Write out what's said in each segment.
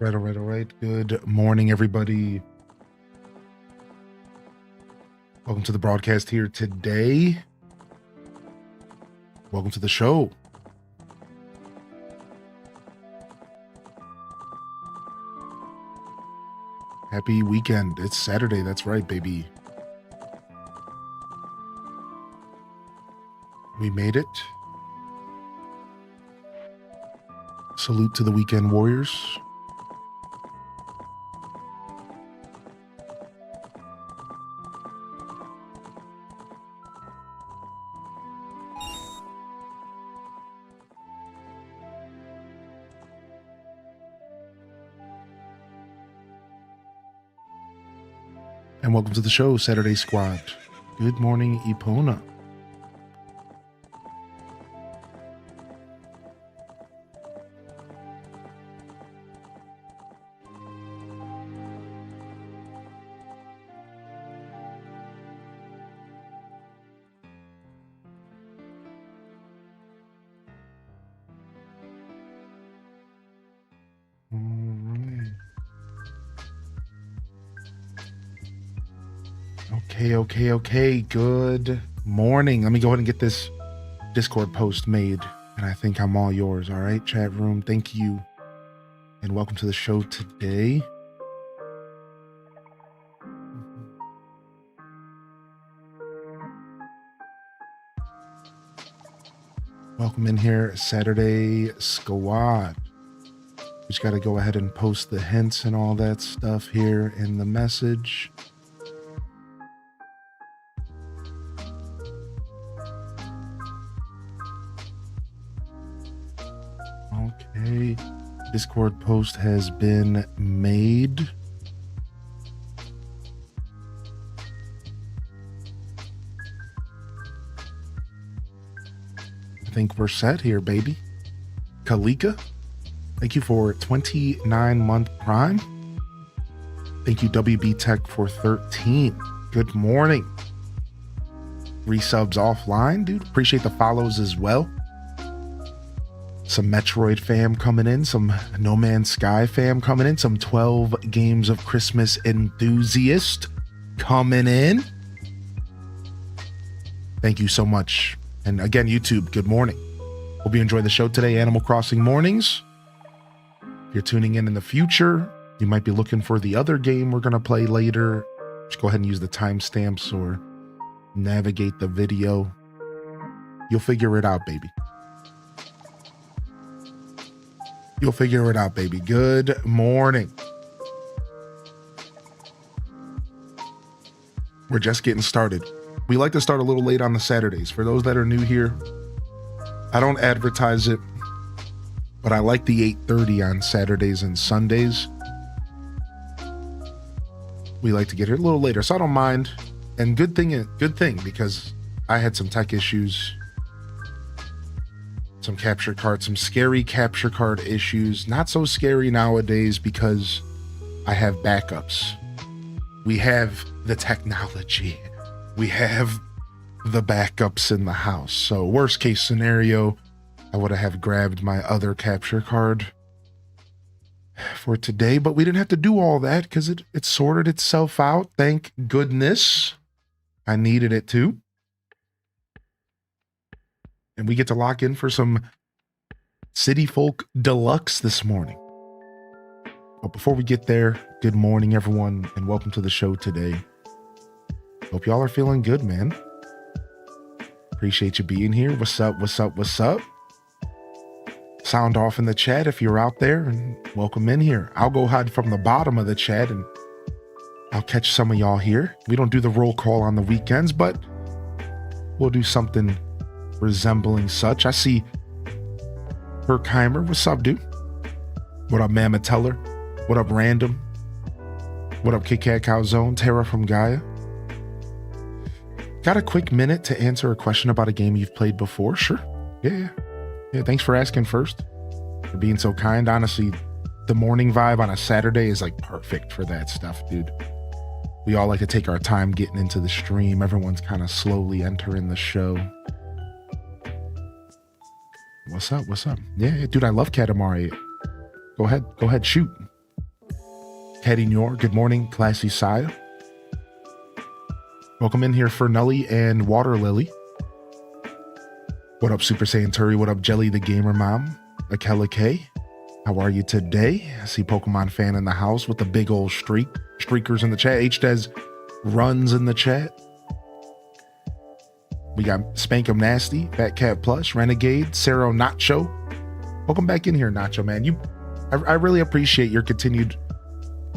All right. Good morning, everybody. Welcome to the broadcast here today. Welcome to the show. Happy weekend. It's Saturday. That's right, baby. We made it. Salute to the weekend warriors. And welcome to the show, Saturday Squad. Good morning, Epona. Okay. Good morning. Let me go ahead and get this Discord post made, and I think I'm all yours. All right, chat room. Thank you, and welcome to the show today. Welcome in here, Saturday Squad. We just got to go ahead and post the hints and all that stuff here in the message. Okay, Discord post has been made. I think we're set here, baby. Kalika, thank you for 29-month Prime. Thank you, WB Tech, for 13. Good morning. Resubs offline, dude. Appreciate the follows as well. Some Metroid fam coming in, some No Man's Sky fam coming in, some 12 Games of Christmas enthusiast coming in. Thank you so much. And again, YouTube, good morning. Hope you enjoy the show today, Animal Crossing Mornings. If you're tuning in the future, you might be looking for the other game we're going to play later. Just go ahead and use the timestamps or navigate the video. You'll figure it out, baby. You'll figure it out, baby. Good morning. We're just getting started. We like to start a little late on the Saturdays. For those that are new here, I don't advertise it, but I like the 8:30 on Saturdays and Sundays. We like to get here a little later, so I don't mind. And good thing because I had some tech issues. Some scary capture card issues. Not so scary nowadays because I have backups. We have the technology. We have the backups in the house. So worst case scenario, I would have grabbed my other capture card for today, but we didn't have to do all that because it sorted itself out. Thank goodness. I needed it to. And we get to lock in for some City Folk Deluxe this morning. But before we get there, good morning, everyone, and welcome to the show today. Hope y'all are feeling good, man. Appreciate you being here. What's up? Sound off in the chat if you're out there, and welcome in here. I'll go hide from the bottom of the chat, and I'll catch some of y'all here. We don't do the roll call on the weekends, but we'll do something resembling such. I see Herkheimer. What's up, dude? What up, Mama Teller? What up, Random? What up, Kit Kat Calzone? Tara from Gaia. Got a quick minute to answer a question about a game you've played before? Sure. Yeah. Thanks for asking first. For being so kind. Honestly, the morning vibe on a Saturday is like perfect for that stuff, dude. We all like to take our time getting into the stream. Everyone's kind of slowly entering the show. What's up? Yeah, dude, I love Katamari. Go ahead, shoot. Caddy Noor, good morning, Classy Saya. Welcome in here for Nully and Water Lily. What up, Super Saiyan Turi? What up, Jelly the Gamer Mom? Akela K. How are you today? I see Pokemon fan in the house with the big old streakers in the chat. H-Dez runs in the chat. We got Spankum Nasty, Fat Cat Plush, Renegade, Cero Nacho. Welcome back in here, Nacho, man. I really appreciate your continued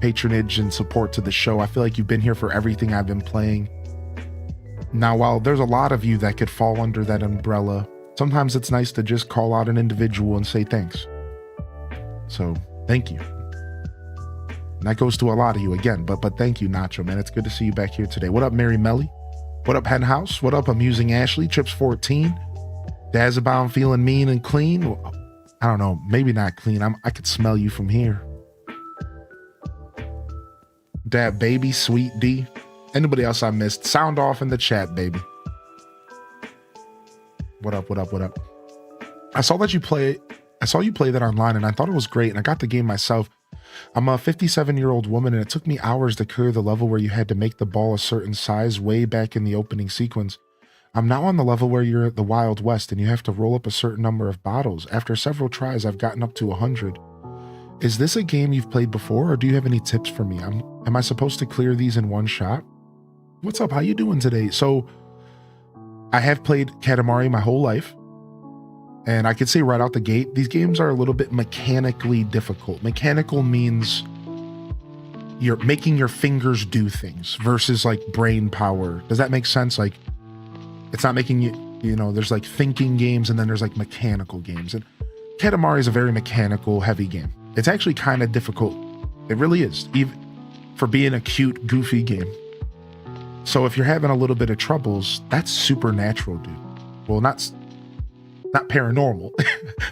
patronage and support to the show. I feel like you've been here for everything I've been playing. Now, while there's a lot of you that could fall under that umbrella, sometimes it's nice to just call out an individual and say thanks. So, thank you. And that goes to a lot of you again, but thank you, Nacho, man. It's good to see you back here today. What up, Mary Melly? What up, Henhouse? What up, Amusing Ashley? Chips 14. Dazabound feeling mean and clean. I don't know, maybe not clean. I could smell you from here. Dad, baby, Sweet D. Anybody else I missed? Sound off in the chat, baby. What up, what up, what up? I saw you play that online and I thought it was great and I got the game myself. I'm a 57-year-old woman and it took me hours to clear the level where you had to make the ball a certain size way back in the opening sequence. I'm now on the level where you're at the Wild West and you have to roll up a certain number of bottles. After several tries, I've gotten up to 100. Is this a game you've played before or do you have any tips for me? Am I supposed to clear these in one shot? What's up? How you doing today? So I have played Katamari my whole life. And I could say right out the gate, these games are a little bit mechanically difficult. Mechanical means you're making your fingers do things versus like brain power. Does that make sense? Like it's not making you know, there's like thinking games and then there's like mechanical games. And Katamari is a very mechanical heavy game. It's actually kind of difficult. It really is, even for being a cute, goofy game. So if you're having a little bit of troubles, that's supernatural, dude. Well, not paranormal.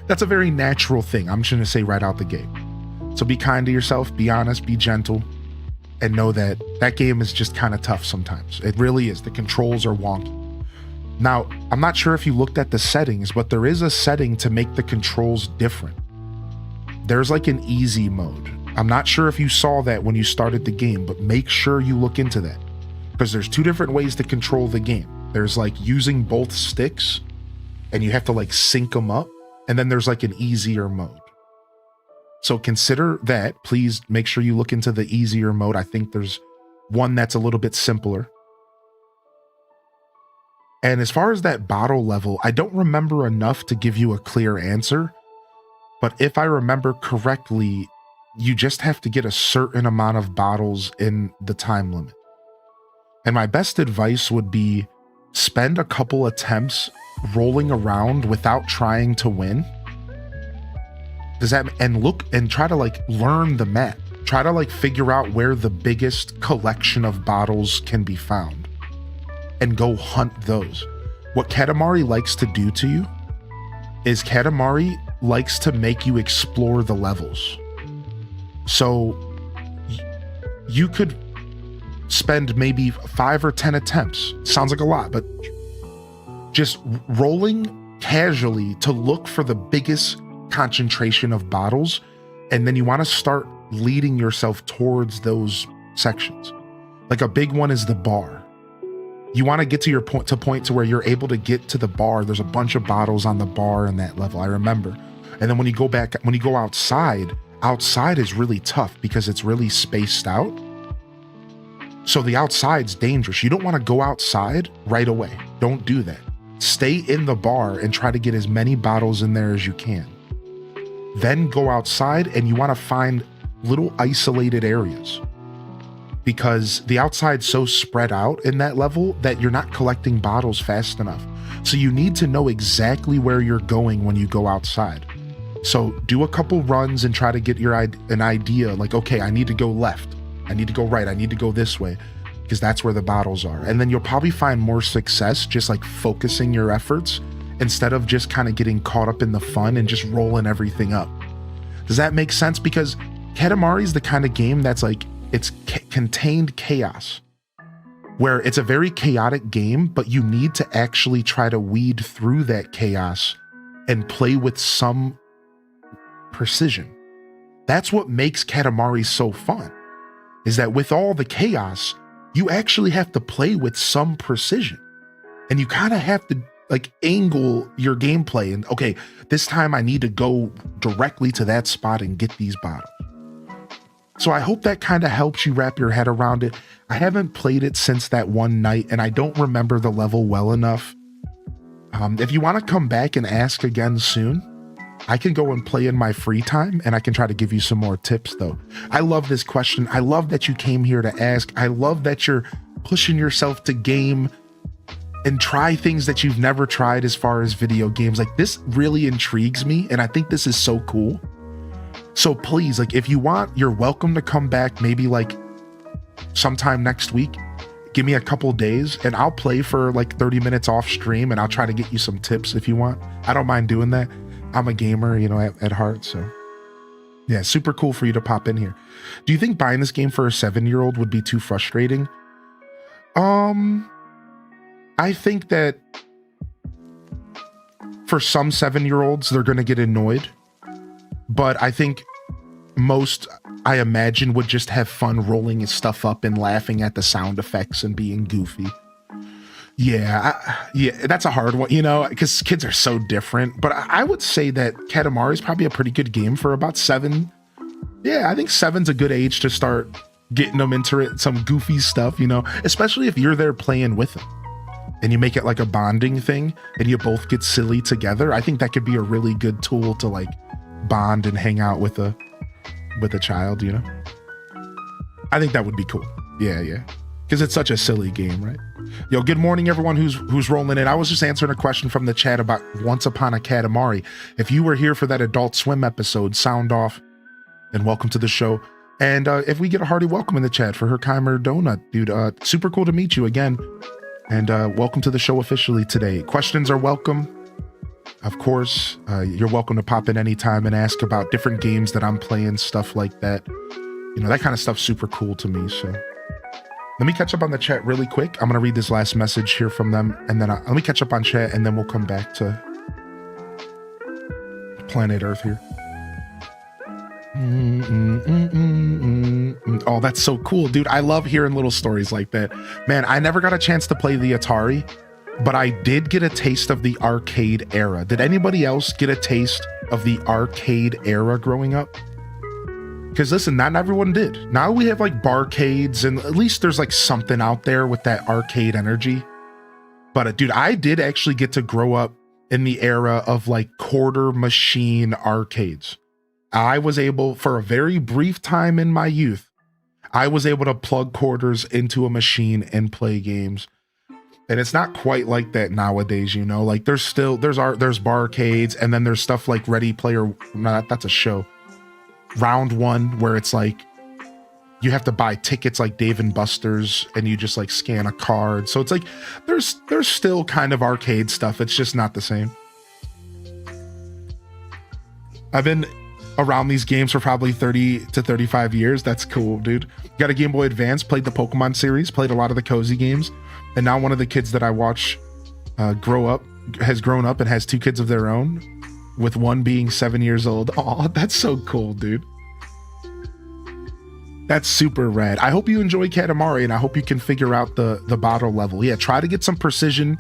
That's a very natural thing. I'm just going to say right out the gate. So be kind to yourself, be honest, be gentle, and know that that game is just kind of tough sometimes. It really is. The controls are wonky. Now, I'm not sure if you looked at the settings, but there is a setting to make the controls different. There's like an easy mode. I'm not sure if you saw that when you started the game, but make sure you look into that. Because there's two different ways to control the game. There's like using both sticks, and you have to like sync them up. And then there's like an easier mode. So consider that. Please make sure you look into the easier mode. I think there's one that's a little bit simpler. And as far as that bottle level, I don't remember enough to give you a clear answer. But if I remember correctly, you just have to get a certain amount of bottles in the time limit. And my best advice would be spend a couple attempts rolling around without trying to win. And look and try to like learn the map. Try to like figure out where the biggest collection of bottles can be found and go hunt those. What Katamari likes to do to you is Katamari likes to make you explore the levels. So you could spend maybe 5 or 10 attempts. Sounds like a lot, but just rolling casually to look for the biggest concentration of bottles. And then you want to start leading yourself towards those sections. Like a big one is the bar. You want to get to your point to where you're able to get to the bar. There's a bunch of bottles on the bar in that level, I remember. And then when you go outside is really tough because it's really spaced out. So the outside's dangerous. You don't want to go outside right away. Don't do that. Stay in the bar and try to get as many bottles in there as you can. Then go outside and you want to find little isolated areas because the outside's so spread out in that level that you're not collecting bottles fast enough. So you need to know exactly where you're going when you go outside. So do a couple runs and try to get an idea like, okay, I need to go left. I need to go right. I need to go this way because that's where the bottles are. And then you'll probably find more success just like focusing your efforts instead of just kind of getting caught up in the fun and just rolling everything up. Does that make sense? Because Katamari is the kind of game that's like, it's contained chaos, where it's a very chaotic game, but you need to actually try to weed through that chaos and play with some precision. That's what makes Katamari so fun. is that with all the chaos, you actually have to play with some precision. And you kind of have to like angle your gameplay and, okay, this time I need to go directly to that spot and get these bottles. So I hope that kind of helps you wrap your head around it. I haven't played it since that one night and I don't remember the level well enough. If you want to come back and ask again soon, I can go and play in my free time and I can try to give you some more tips though. I love this question. I love that you came here to ask. I love that you're pushing yourself to game and try things that you've never tried as far as video games. Like, this really intrigues me and I think this is so cool. So please, like, if you want, you're welcome to come back maybe like sometime next week. Give me a couple days and I'll play for like 30 minutes off stream and I'll try to get you some tips if you want. I don't mind doing that. I'm a gamer, you know, at heart. So yeah, super cool for you to pop in here. Do you think buying this game for a 7-year-old would be too frustrating? I think that for some 7-year-olds, they're going to get annoyed, but I think most, I imagine, would just have fun rolling his stuff up and laughing at the sound effects and being goofy. Yeah, that's a hard one, you know, because kids are so different. But I would say that Katamari is probably a pretty good game for about 7. Yeah, I think 7's a good age to start getting them into it, some goofy stuff, you know, especially if you're there playing with them and you make it like a bonding thing and you both get silly together. I think that could be a really good tool to like bond and hang out with a child, you know. I think that would be cool. Yeah, because it's such a silly game, right? Yo, good morning everyone who's rolling in. I was just answering a question from the chat about Once Upon a Katamari. If you were here for that Adult Swim episode, sound off and welcome to the show. And if we get a hearty welcome in the chat for Herkheimer Donut, dude, super cool to meet you again. And welcome to the show officially today. Questions are welcome. Of course, you're welcome to pop in anytime and ask about different games that I'm playing, stuff like that. You know, that kind of stuff's super cool to me. So let me catch up on the chat really quick. I'm going to read this last message here from them. And then let me catch up on chat and then we'll come back to planet Earth here. Oh, that's so cool, dude. I love hearing little stories like that. Man, I never got a chance to play the Atari, but I did get a taste of the arcade era. Did anybody else get a taste of the arcade era growing up? Because listen, not everyone did. Now we have like barcades and at least there's like something out there with that arcade energy. But dude, I did actually get to grow up in the era of like quarter machine arcades. I was able, for a very brief time in my youth, I was able to plug quarters into a machine and play games. And it's not quite like that nowadays, you know, like there's barcades and then there's stuff like Ready Player, no, that's a show. Round One, where it's like, you have to buy tickets like Dave and Buster's and you just like scan a card. So it's like, there's still kind of arcade stuff. It's just not the same. I've been around these games for probably 30 to 35 years. That's cool, dude. Got a Game Boy Advance, played the Pokemon series, played a lot of the cozy games. And now one of the kids that I watch has grown up and has 2 kids of their own, with one being 7 years old. Oh, that's so cool, dude. That's super rad. I hope you enjoy Katamari and I hope you can figure out the bottle level. Yeah, try to get some precision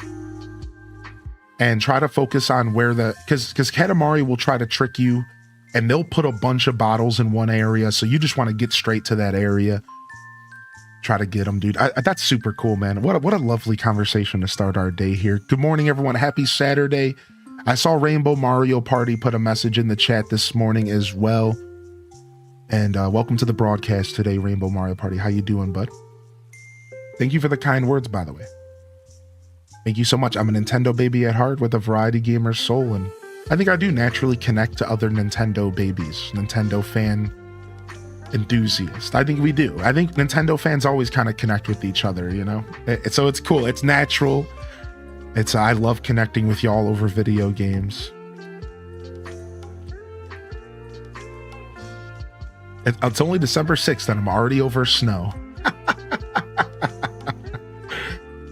and try to focus on where because Katamari will try to trick you and they'll put a bunch of bottles in one area. So you just want to get straight to that area. Try to get them, dude. That's super cool, man. What a lovely conversation to start our day here. Good morning, everyone. Happy Saturday. I saw Rainbow Mario Party put a message in the chat this morning as well. And welcome to the broadcast today, Rainbow Mario Party. How you doing, bud? Thank you for the kind words, by the way. Thank you so much. I'm a Nintendo baby at heart with a variety gamer soul, and I think I do naturally connect to other Nintendo babies, Nintendo fan enthusiasts. I think we do. I think Nintendo fans always kind of connect with each other, you know? So it's cool. It's natural. I love connecting with y'all over video games. It's only December 6th and I'm already over snow.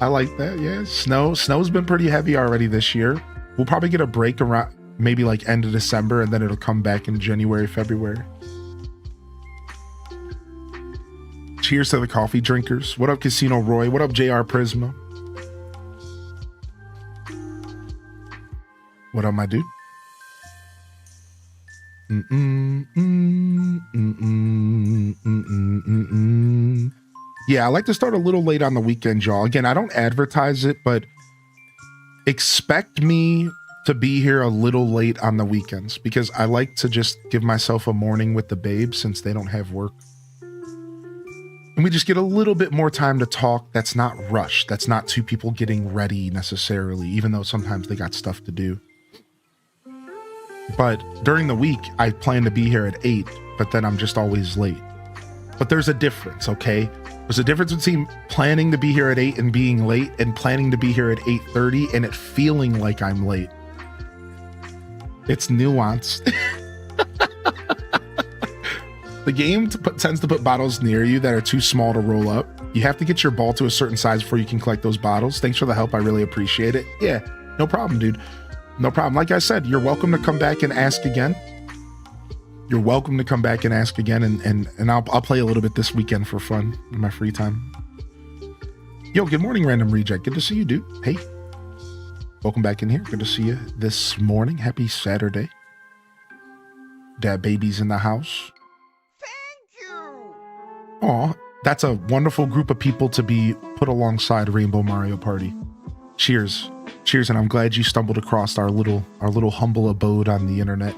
I like that. Yeah, snow's been pretty heavy already this year. We'll probably get a break around maybe like end of December and then it'll come back in January, February. Cheers to the coffee drinkers. What up, Casino Roy? What up, JR Prisma? What up, my dude? Yeah, I like to start a little late on the weekend, y'all. Again, I don't advertise it, but expect me to be here a little late on the weekends because I like to just give myself a morning with the babes since they don't have work. And we just get a little bit more time to talk. That's not rushed. That's not two people getting ready necessarily, even though sometimes they got stuff to do. But during the week, I plan to be here at 8, but then I'm just always late. But there's a difference, okay? There's a difference between planning to be here at 8 and being late and planning to be here at 8:30 and it feeling like I'm late. It's nuanced. The game tends to put bottles near you that are too small to roll up. You have to get your ball to a certain size before you can collect those bottles. Thanks for the help. I really appreciate it. Yeah, no problem, dude. No problem. Like I said, you're welcome to come back and ask again. You're welcome to come back and ask again, and I'll play a little bit this weekend for fun in my free time. Yo, good morning, Random Reject. Good to see you, dude. Hey, welcome back in here. Good to see you this morning. Happy Saturday. Dad baby's in the house. Thank you. Aw, that's a wonderful group of people to be put alongside Rainbow Mario Party. Cheers. Cheers, and I'm glad you stumbled across our little humble abode on the internet.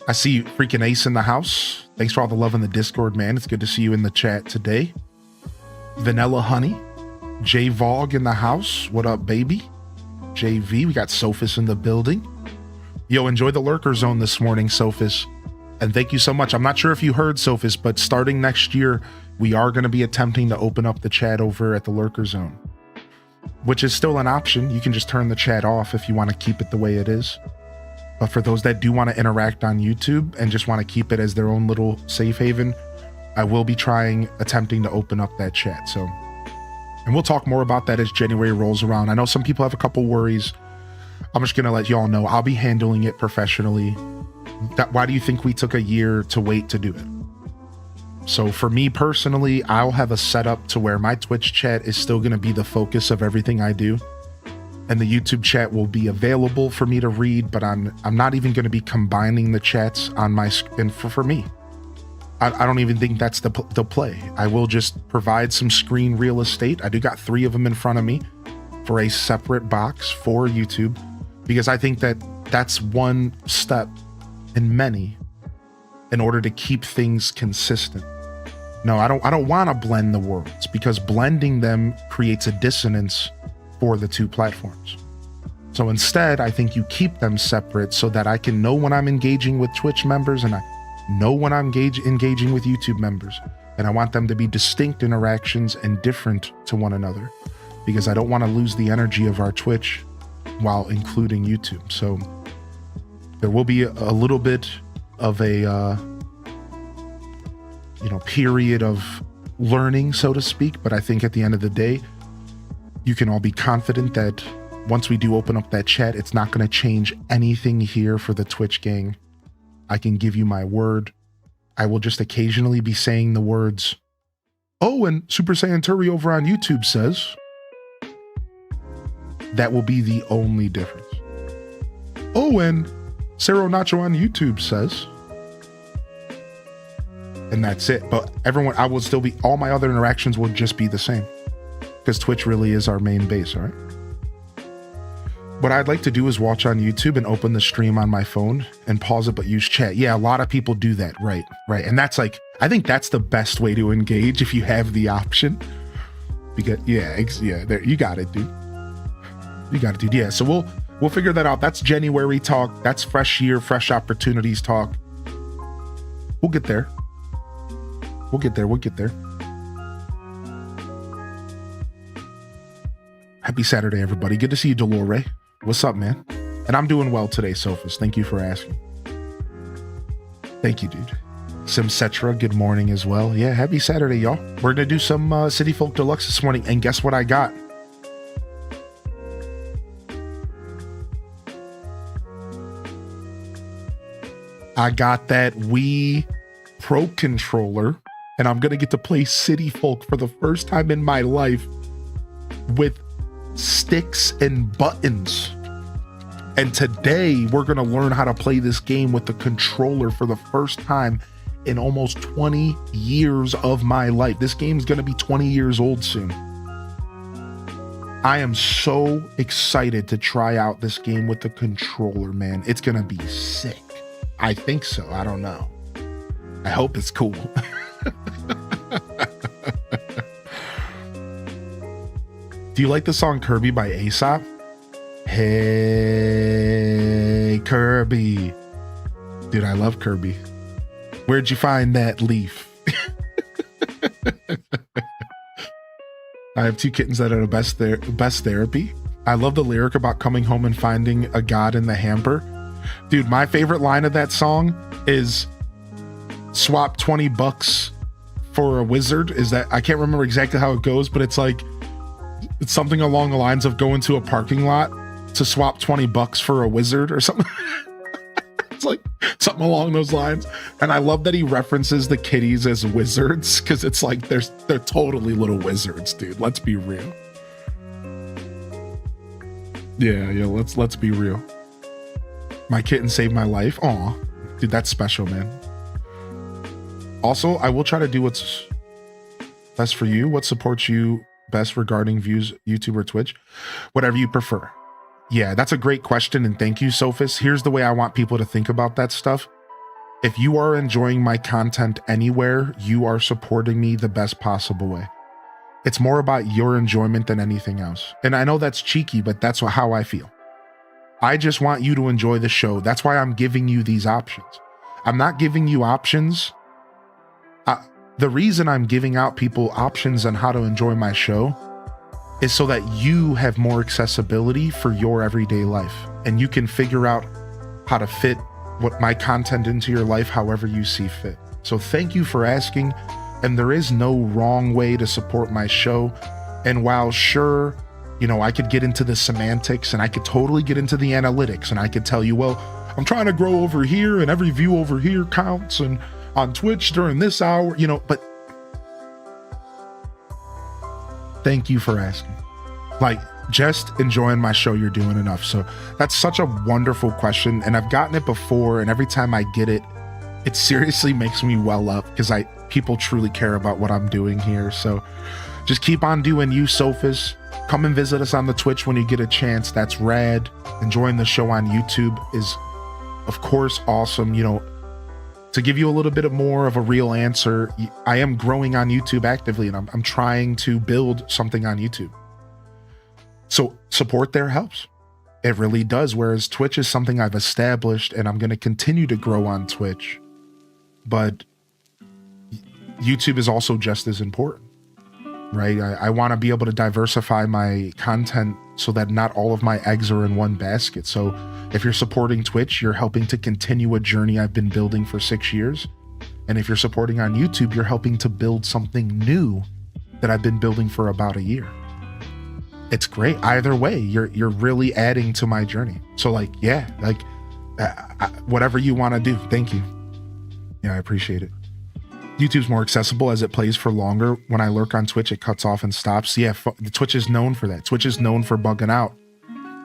I see freaking Ace in the house. Thanks for all the love in the Discord, man. It's good to see you in the chat today. Vanilla Honey. J Vog in the house. What up, baby? JV, we got Sophus in the building. Yo, enjoy the lurker zone this morning, Sophus. And thank you so much. I'm not sure if you heard, Sophus, but starting next year, we are going to be attempting to open up the chat over at the lurker zone, which is still an option. You can just turn the chat off if you want to keep it the way it is. But for those that do want to interact on YouTube and just want to keep it as their own little safe haven, I will be attempting to open up that chat. So, and we'll talk more about that as January rolls around. I know some people have a couple worries. I'm just going to let y'all know I'll be handling it professionally. Why do you think we took a year to wait to do it? So for me personally, I'll have a setup to where my Twitch chat is still going to be the focus of everything I do. And the YouTube chat will be available for me to read, but I'm not even going to be combining the chats on my screen for me. I don't even think that's the play. I will just provide some screen real estate. I do got 3 of them in front of me for a separate box for YouTube, because I think that that's one step in many in order to keep things consistent. No, I don't want to blend the worlds, because blending them creates a dissonance for the two platforms. So instead, I think you keep them separate so that I can know when I'm engaging with Twitch members and I know when I'm engaging with YouTube members. And I want them to be distinct interactions and different to one another, because I don't want to lose the energy of our Twitch while including YouTube. So there will be a little bit of a period of learning, so to speak. But I think at the end of the day, you can all be confident that once we do open up that chat, it's not going to change anything here for the Twitch gang. I can give you my word. I will just occasionally be saying the words, "Oh, and Super Saiyan Turi over on YouTube says." That will be the only difference. "Oh, and Cero Nacho on YouTube says." And that's it. But everyone, I will still be, all my other interactions will just be the same, because Twitch really is our main base, all right? What I'd like to do is watch on YouTube and open the stream on my phone and pause it, but use chat. Yeah, a lot of people do that, right? And that's I think that's the best way to engage if you have the option. Because, there, you got it, dude. You got it, dude. Yeah, so we'll figure that out. That's January talk. That's fresh year, fresh opportunities talk. We'll get there. We'll get there. Happy Saturday, everybody. Good to see you, Delore. What's up, man? And I'm doing well today, Sophus. Thank you for asking. Thank you, dude. Simcetra, good morning as well. Yeah, happy Saturday, y'all. We're going to do some City Folk Deluxe this morning. And guess what I got? I got that Wii Pro Controller and I'm going to get to play City Folk for the first time in my life with sticks and buttons. And today we're going to learn how to play this game with the controller for the first time in almost 20 years of my life. This game's going to be 20 years old soon. I am so excited to try out this game with the controller, man. It's going to be sick. I think so. I don't know. I hope it's cool. Do you like the song Kirby by Aesop? Hey, Kirby. Dude, I love Kirby. Where'd you find that leaf? I have 2 kittens that are the best therapy. I love the lyric about coming home and finding a god in the hamper. Dude, my favorite line of that song is swap $20 for a wizard. Is that, I can't remember exactly how it goes, but it's like, it's something along the lines of going to a parking lot to swap $20 for a wizard or something. It's like something along those lines. And I love that he references the kitties as wizards, because it's like they're totally little wizards, dude. Let's be real. Yeah, let's be real. My kitten saved my life. Aw, dude, that's special, man. Also, I will try to do what's best for you. What supports you best regarding views, YouTube or Twitch? Whatever you prefer. Yeah, that's a great question, and thank you, Sophus. Here's the way I want people to think about that stuff. If you are enjoying my content anywhere, you are supporting me the best possible way. It's more about your enjoyment than anything else. And I know that's cheeky, but that's how I feel. I just want you to enjoy the show. That's why I'm giving you these options. I'm not giving you options. The reason I'm giving out people options on how to enjoy my show is so that you have more accessibility for your everyday life, and you can figure out how to fit what my content into your life however you see fit. So thank you for asking, and there is no wrong way to support my show. And while sure, I could get into the semantics and I could totally get into the analytics, and I could tell you, well, I'm trying to grow over here and every view over here counts, and on Twitch during this hour, but thank you for asking. Like, just enjoying my show, you're doing enough. So that's such a wonderful question, and I've gotten it before, and every time I get it, it seriously makes me well up, because people truly care about what I'm doing here. So just keep on doing you, Sophus. Come and visit us on the Twitch when you get a chance. That's rad. Enjoying the show on YouTube is, of course, awesome. To give you a little bit more of a real answer, I am growing on YouTube actively, and I'm trying to build something on YouTube. So support there helps. It really does. Whereas Twitch is something I've established, and I'm going to continue to grow on Twitch. But YouTube is also just as important, right? I want to be able to diversify my content so that not all of my eggs are in one basket. So if you're supporting Twitch, you're helping to continue a journey I've been building for 6 years. And if you're supporting on YouTube, you're helping to build something new that I've been building for about a year. It's great. Either way, you're really adding to my journey. So whatever you want to do, thank you. Yeah, I appreciate it. YouTube's more accessible as it plays for longer. When I lurk on Twitch, it cuts off and stops. Yeah, Twitch is known for that. Twitch is known for bugging out,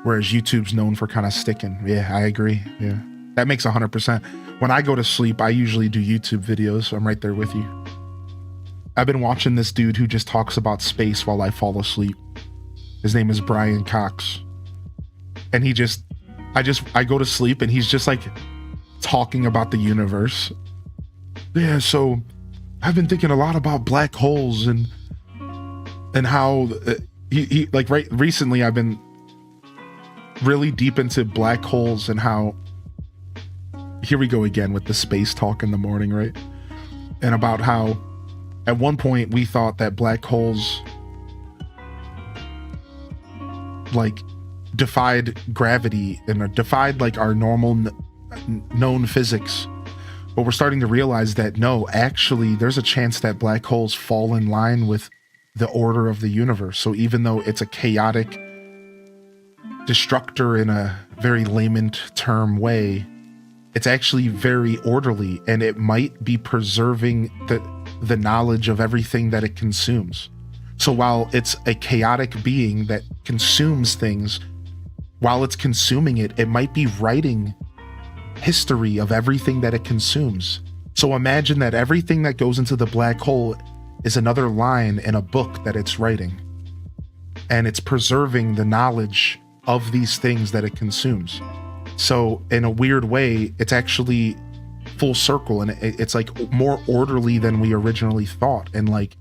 whereas YouTube's known for kind of sticking. Yeah, I agree. Yeah, that makes 100%. When I go to sleep, I usually do YouTube videos. So I'm right there with you. I've been watching this dude who just talks about space while I fall asleep. His name is Brian Cox. And I go to sleep and he's just like talking about the universe. Yeah, so I've been thinking a lot about black holes and how he recently I've been really deep into black holes and how, here we go again with the space talk in the morning, right? And about how at one point we thought that black holes defied gravity and defied our normal known physics. But we're starting to realize that no, actually, there's a chance that black holes fall in line with the order of the universe. So even though it's a chaotic destructor in a very layman term way, it's actually very orderly, and it might be preserving the knowledge of everything that it consumes. So while it's a chaotic being that consumes things, while it's consuming it, it might be writing history of everything that it consumes. So imagine that everything that goes into the black hole is another line in a book that it's writing. And it's preserving the knowledge of these things that it consumes. So in a weird way, it's actually full circle, and it's like more orderly than we originally thought. And like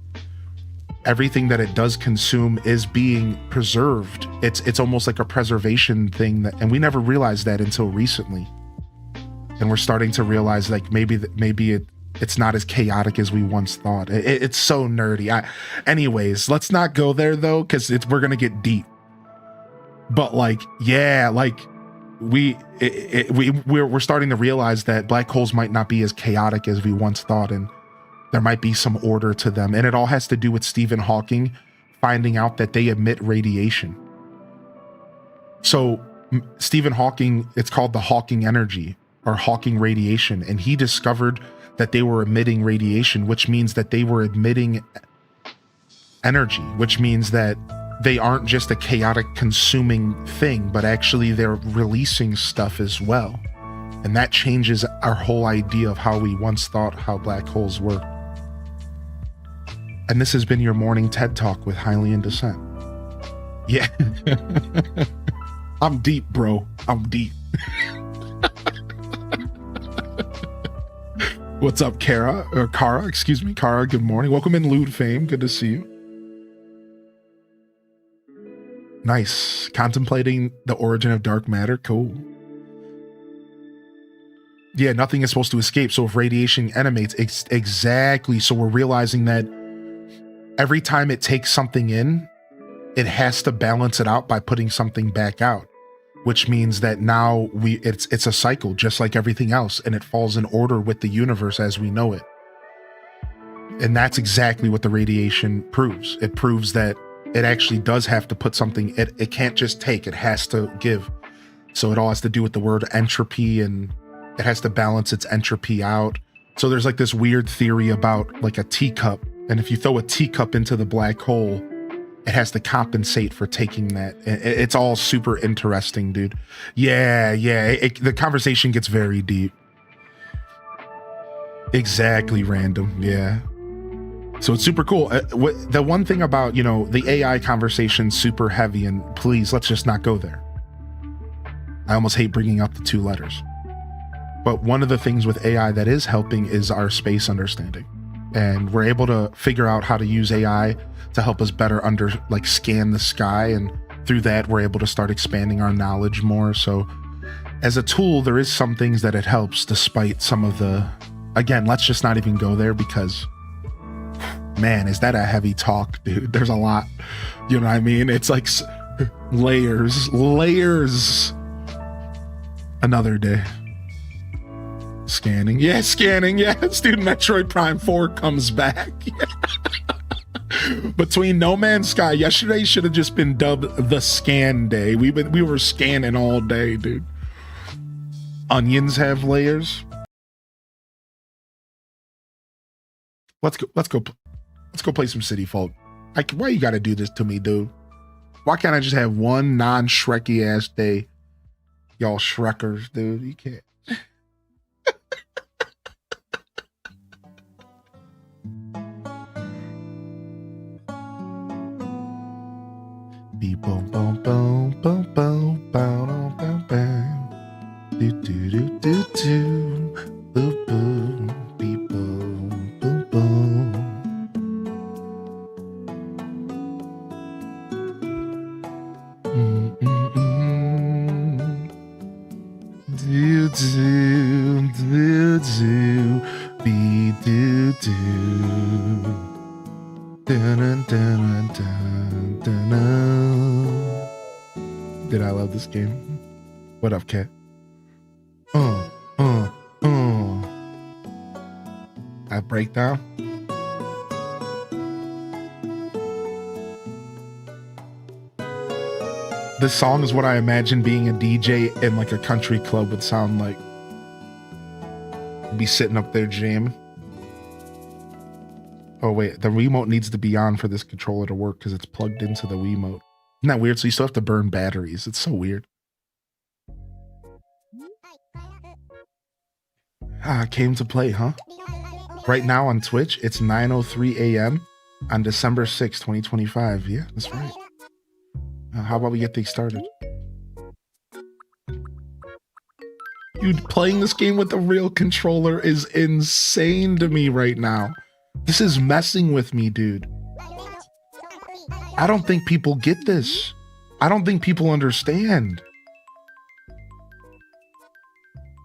everything that it does consume is being preserved. It's almost like a preservation thing and we never realized that until recently. And we're starting to realize like maybe it's not as chaotic as we once thought. It's so nerdy. Anyways, let's not go there though, because we're gonna get deep. But like, yeah, like we're starting to realize that black holes might not be as chaotic as we once thought, and there might be some order to them. And it all has to do with Stephen Hawking finding out that they emit radiation. So Stephen Hawking, it's called the Hawking energy or Hawking radiation, and he discovered that they were emitting radiation, which means that they were emitting energy, which means that they aren't just a chaotic consuming thing, but actually they're releasing stuff as well. And that changes our whole idea of how we once thought how black holes work. And this has been your morning TED Talk with Highly in Dissent. Yeah. I'm deep, bro. I'm deep. What's up, Kara? Or Kara, excuse me. Kara, good morning. Welcome in, Lude Fame. Good to see you. Nice. Contemplating the origin of dark matter. Cool. Yeah, nothing is supposed to escape. So if radiation emanates, exactly. So we're realizing that every time it takes something in, it has to balance it out by putting something back out, which means that now it's a cycle just like everything else, and it falls in order with the universe as we know it. And that's exactly what the radiation proves. It proves that it actually does have to put something, it can't just take, it has to give. So it all has to do with the word entropy, and it has to balance its entropy out. So there's like this weird theory about like a teacup, and if you throw a teacup into the black hole, it has to compensate for taking that. It's all super interesting, dude. Yeah. The conversation gets very deep. Exactly, random. Yeah. So it's super cool. The one thing about, the AI conversation, super heavy, and please, let's just not go there. I almost hate bringing up the two letters. But one of the things with AI that is helping is our space understanding. And we're able to figure out how to use AI to help us better scan the sky. And through that, we're able to start expanding our knowledge more. So as a tool, there is some things that it helps despite some of the, again, let's just not even go there because, man, is that a heavy talk, dude? There's a lot, you know what I mean? It's like layers. Another day. Scanning. Yeah, scanning. Yeah, dude, Metroid Prime 4 comes back. Between No Man's Sky, yesterday should have just been dubbed the scan day. We were scanning all day, dude. Onions have layers. Let's go play some City Folk. Why you gotta do this to me, dude? Why can't I just have one non-Shreky ass day? Y'all Shrekkers, dude. You can't. Beep boom boom boom boom boom boom boom boom. Do do do do do. Boom boom. Beep boom boom boom. Do do do do. Be do do. Dun, dun, dun, dun, dun, dun. Did I love this game? What up, cat? I break down. This song is what I imagine being a DJ in like a country club would sound like. Be sitting up there jamming. Oh, wait. The Wiimote needs to be on for this controller to work because it's plugged into the Wiimote. Isn't that weird? So you still have to burn batteries. It's so weird. Ah, came to play, huh? Right now on Twitch, it's 9:03 a.m. on December 6, 2025. Yeah, that's right. How about we get things started? Dude, playing this game with a real controller is insane to me right now. This is messing with me, dude. I don't think people get this. I don't think people understand.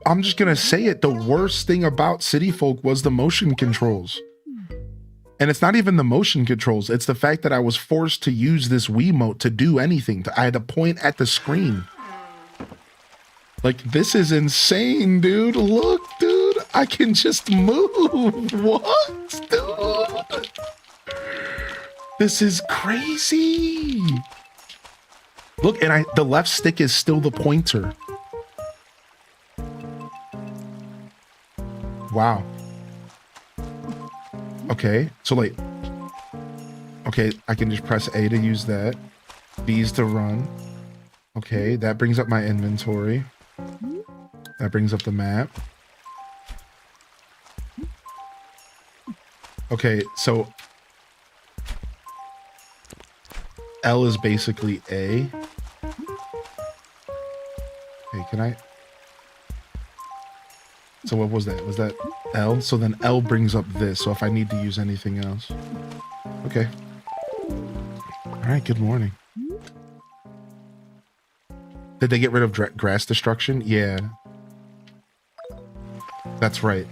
I'm just gonna say it. The worst thing about City Folk was the motion controls. And it's not even the motion controls. It's the fact that I was forced to use this Wiimote to do anything. I had to point at the screen. Like, this is insane, dude. Look, dude. I can just move. What, dude? This is crazy. Look, and the left stick is still the pointer. Wow. Okay, so like, okay, I can just press A to use that. B's to run. Okay, that brings up my inventory. That brings up the map. Okay, so L is basically A. Okay, can I? So what was that? Was that L? So then L brings up this. So if I need to use anything else. Okay. All right, good morning. Did they get rid of grass destruction? Yeah. That's right.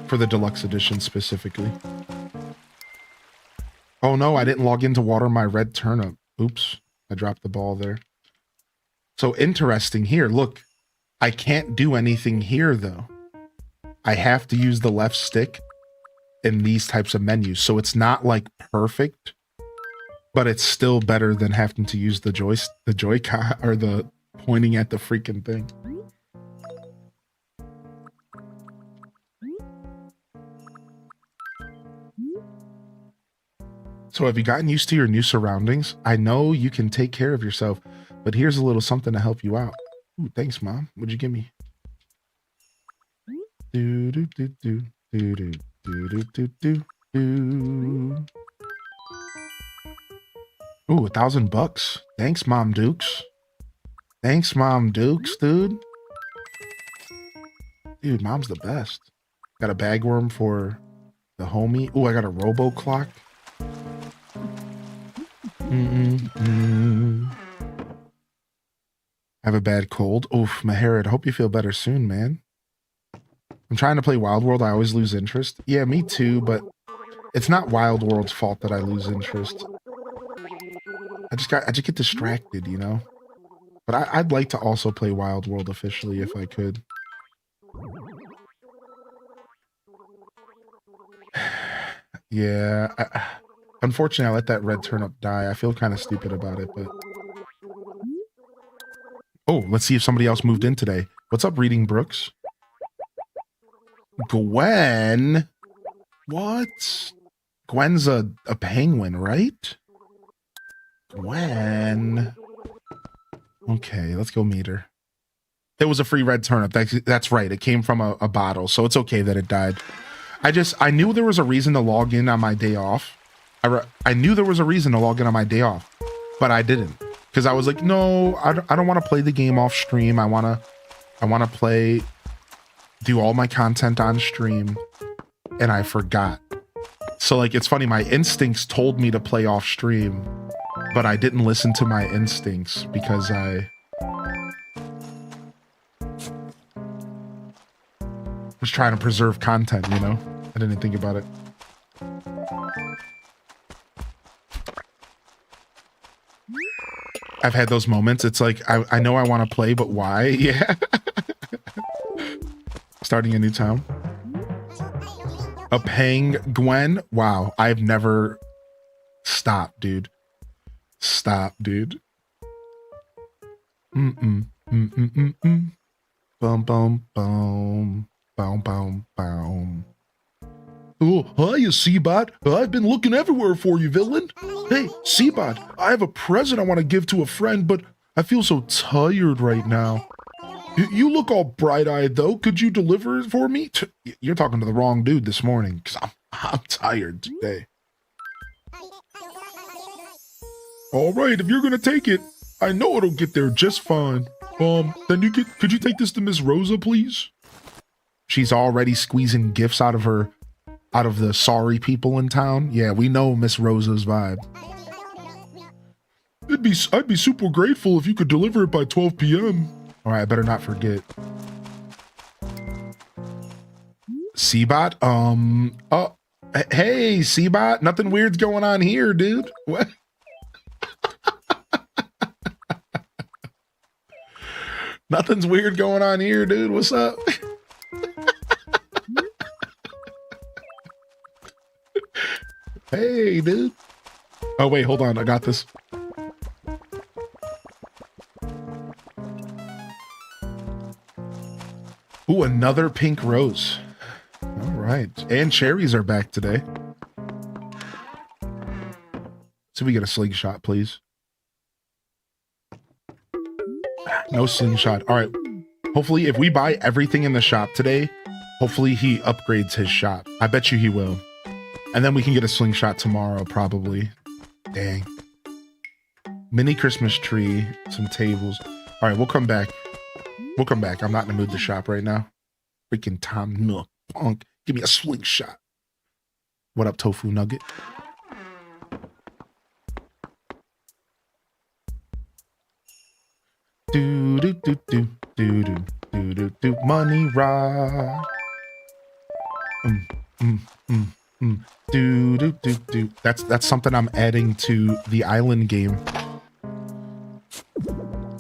For the deluxe edition specifically. Oh no, I didn't log in to water my red turnip. Oops, I dropped the ball there. So interesting here. Look, I can't do anything here though. I have to use the left stick in these types of menus. So it's not like perfect, but it's still better than having to use the Joy-Con or the pointing at the freaking thing. So have you gotten used to your new surroundings? I know you can take care of yourself, but here's a little something to help you out. Ooh, thanks, Mom. What'd you give me? Do do do do do do do do do do. Ooh, $1,000. Thanks, Mom Dukes. Thanks, Mom Dukes, dude. Dude, Mom's the best. Got a bagworm for the homie. Ooh, I got a robo clock. I have a bad cold. Oof, Maharid, I hope you feel better soon, man. I'm trying to play Wild World. I always lose interest. Yeah, me too, but it's not Wild World's fault that I lose interest. I just get distracted, you know? But I'd like to also play Wild World officially if I could. Yeah, unfortunately, I let that red turnip die. I feel kind of stupid about it, but... Oh, let's see if somebody else moved in today. What's up, Reading Brooks? Gwen? What? Gwen's a penguin, right? Gwen. Okay, let's go meet her. It was a free red turnip. That's right. It came from a bottle, so it's okay that it died. I knew there was a reason to log in on my day off. I knew there was a reason to log in on my day off, but I didn't. Because I was like, no, I don't want to play the game off stream. I want to play, do all my content on stream, and I forgot. So like, it's funny, my instincts told me to play off stream, but I didn't listen to my instincts because I was trying to preserve content, you know? I didn't think about it. I've had those moments. It's like, I know I want to play, but why? Yeah. Starting a new town. A pang Gwen? Wow. I've never... Stop, dude. Stop, dude. Bum, bum, bum. Boom, boom, boom. Oh, hiya, Seabot. I've been looking everywhere for you, villain. Hey, Seabot, I have a present I want to give to a friend, but I feel so tired right now. You look all bright-eyed, though. Could you deliver it for me? You're talking to the wrong dude this morning, because I'm tired today. All right, if you're going to take it, I know it'll get there just fine. Then could you take this to Miss Rosa, please? She's already squeezing gifts out of the sorry people in town. Yeah, we know Miss Rosa's vibe. I'd be super grateful if you could deliver it by 12 p.m. All right, I better not forget. Seabot, oh, hey, Seabot, nothing weird's going on here, dude. What? Nothing's weird going on here, dude. What's up? Hey, dude. Oh, wait, hold on. I got this. Ooh, another pink rose. All right. And cherries are back today. So we get a slingshot, please. No slingshot. All right. Hopefully, if we buy everything in the shop today, hopefully he upgrades his shop. I bet you he will. And then we can get a slingshot tomorrow, probably. Dang. Mini Christmas tree, some tables. All right, we'll come back. We'll come back. I'm not in the mood to shop right now. Freaking Tom Nook punk. Give me a slingshot. What up, Tofu Nugget? Do do do do do do do do do. Money rock. Do do do do. That's something I'm adding to the island game.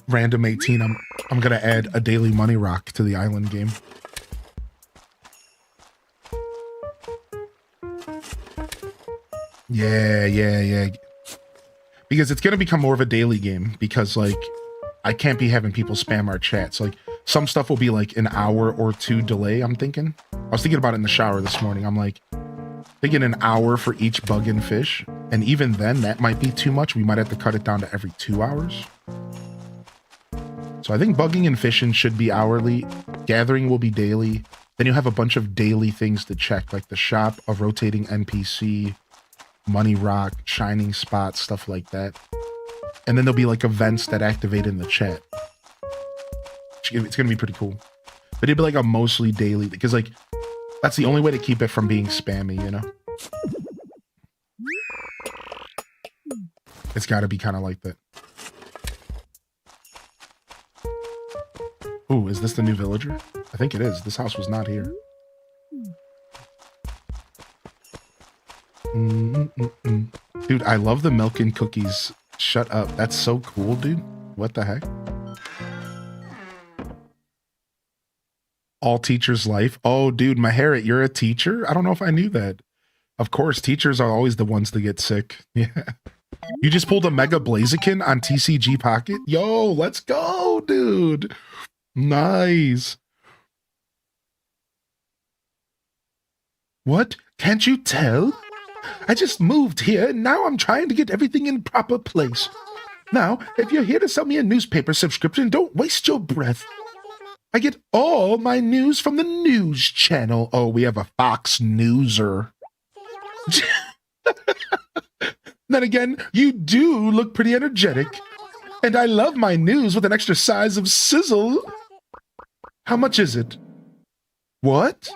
Random 18. I'm gonna add a daily money rock to the island game. Yeah. Because it's gonna become more of a daily game because like I can't be having people spam our chats. Like some stuff will be like an hour or two delay, I'm thinking. I was thinking about it in the shower this morning. I'm like thinking an hour for each bug and fish. And even then that might be too much. We might have to cut it down to every 2 hours. So I think bugging and fishing should be hourly. Gathering will be daily. Then you have a bunch of daily things to check, like the shop, a rotating NPC, money rock, shining spots, stuff like that. And then there'll be like events that activate in the chat. It's going to be pretty cool. But it'd be like a mostly daily, because like, that's the only way to keep it from being spammy, you know? It's got to be kind of like that. Ooh, is this the new villager? I think it is. This house was not here. Dude, I love the milk and cookies. Shut up. That's so cool, dude. What the heck? All teachers' life. Oh, dude, Maharit, you're a teacher? I don't know if I knew that. Of course, teachers are always the ones that get sick. Yeah. You just pulled a Mega Blaziken on TCG Pocket? Yo, let's go, dude. Nice. What? Can't you tell? I just moved here and now I'm trying to get everything in proper place. Now, if you're here to sell me a newspaper subscription, don't waste your breath. I get all my news from the news channel. Oh, we have a Fox Newser. Then again, you do look pretty energetic. And I love my news with an extra size of sizzle. How much is it? What?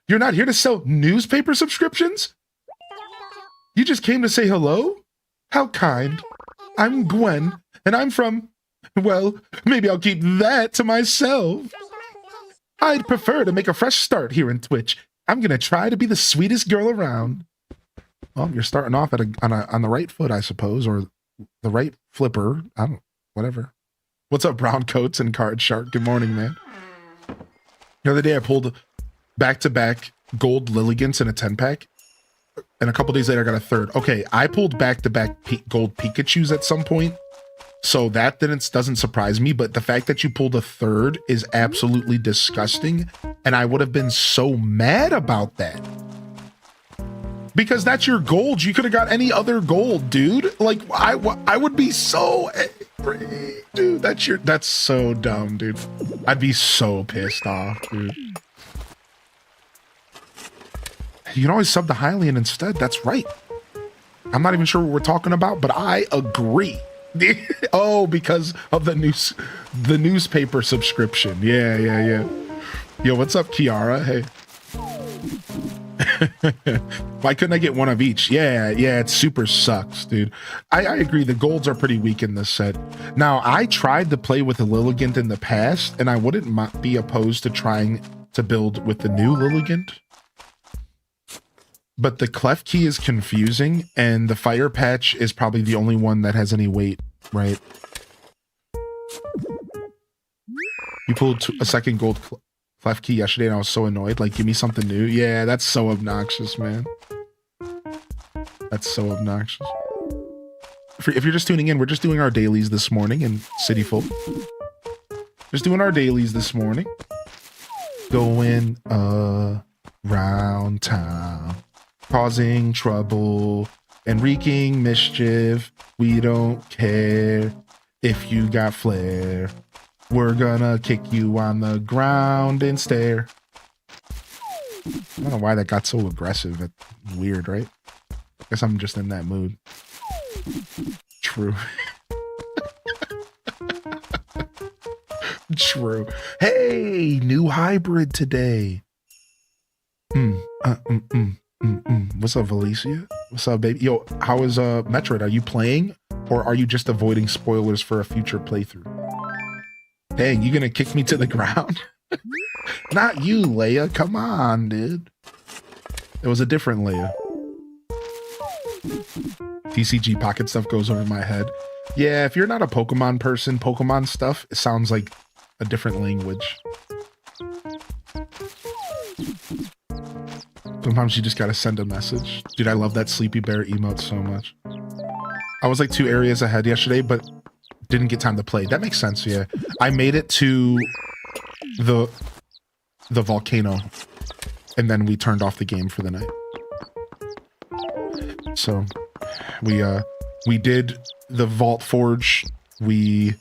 You're not here to sell newspaper subscriptions? You just came to say hello? How kind. I'm Gwen, and I'm from... Well, maybe I'll keep that to myself. I'd prefer to make a fresh start here in Twitch. I'm gonna try to be the sweetest girl around. Well, you're starting off on the right foot, I suppose, or the right flipper. I don't... Whatever. What's up, Brown Coats and Card Shark? Good morning, man. The other day I pulled back-to-back gold Lilligants in a 10-pack. And a couple days later I got a third. Okay, I pulled back-to-back gold Pikachus at some point. So that doesn't surprise me. But the fact that you pulled a third is absolutely disgusting. And I would have been so mad about that. Because that's your gold. You could have got any other gold, dude. Like, I would be so angry. Dude, that's so dumb, dude. I'd be so pissed off, dude. You can always sub the Hylian instead. That's right. I'm not even sure what we're talking about, but I agree. Oh, because of the newspaper subscription. Yeah. Yo, what's up, Kiara? Hey. Why couldn't I get one of each? Yeah, it super sucks, dude. I agree. The golds are pretty weak in this set. Now, I tried to play with the Lilligant in the past, and I wouldn't be opposed to trying to build with the new Lilligant. But the clef key is confusing, and the fire patch is probably the only one that has any weight, right? You pulled a second gold clef key yesterday, and I was so annoyed. Like, give me something new. Yeah, that's so obnoxious, man. That's so obnoxious. If you're just tuning in, we're just doing our dailies this morning in City Folk. Just doing our dailies this morning. Going around town, causing trouble and wreaking mischief. We don't care if you got flair. We're gonna kick you on the ground and stare. I don't know why that got so aggressive. It's weird, right? I guess I'm just in that mood. True. True. Hey, new hybrid today. What's up, Valicia? What's up, baby? Yo, how is Metroid? Are you playing, or are you just avoiding spoilers for a future playthrough? Dang, you gonna kick me to the ground? Not you, Leia. Come on, dude. It was a different Leia. TCG pocket stuff goes over my head. Yeah, if you're not a Pokemon person, Pokemon stuff, it sounds like a different language. Sometimes you just gotta send a message. Dude, I love that Sleepy Bear emote so much. I was like 2 areas ahead yesterday, but didn't get time to play. That makes sense, yeah. I made it to the volcano, and then we turned off the game for the night. So we did the Vault Forge. We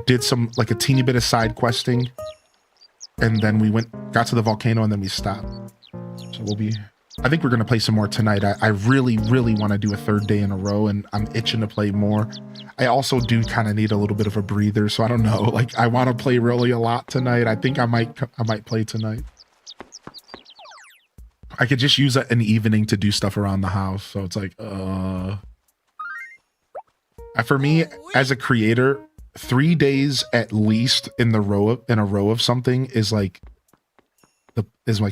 did some, like, a teeny bit of side questing, and then we got to the volcano, and then we stopped. So I think we're gonna play some more tonight. I really want to do a 3rd day in a row, and I'm itching to play more. I also do kind of need a little bit of a breather, so I don't know. Like, I want to play really a lot tonight. I think I might play tonight. I could just use an evening to do stuff around the house, so it's like, for me, as a creator, 3 days at least in a row of something is like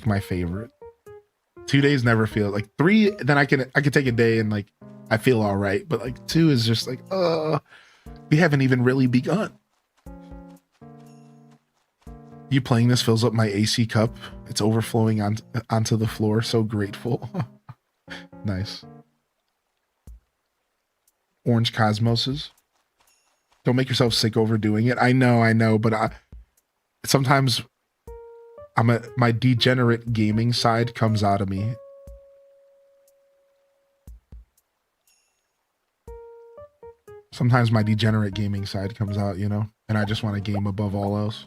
my favorite. 2 days never feel like 3. Then I can take a day and, like, I feel all right. But, like, 2 is just like, we haven't even really begun. You playing this fills up my AC cup. It's overflowing onto the floor. So grateful. Nice. Orange Cosmoses. Don't make yourself sick overdoing it. I know, but sometimes my degenerate gaming side comes out of me. Sometimes my degenerate gaming side comes out, you know, and I just want to game above all else.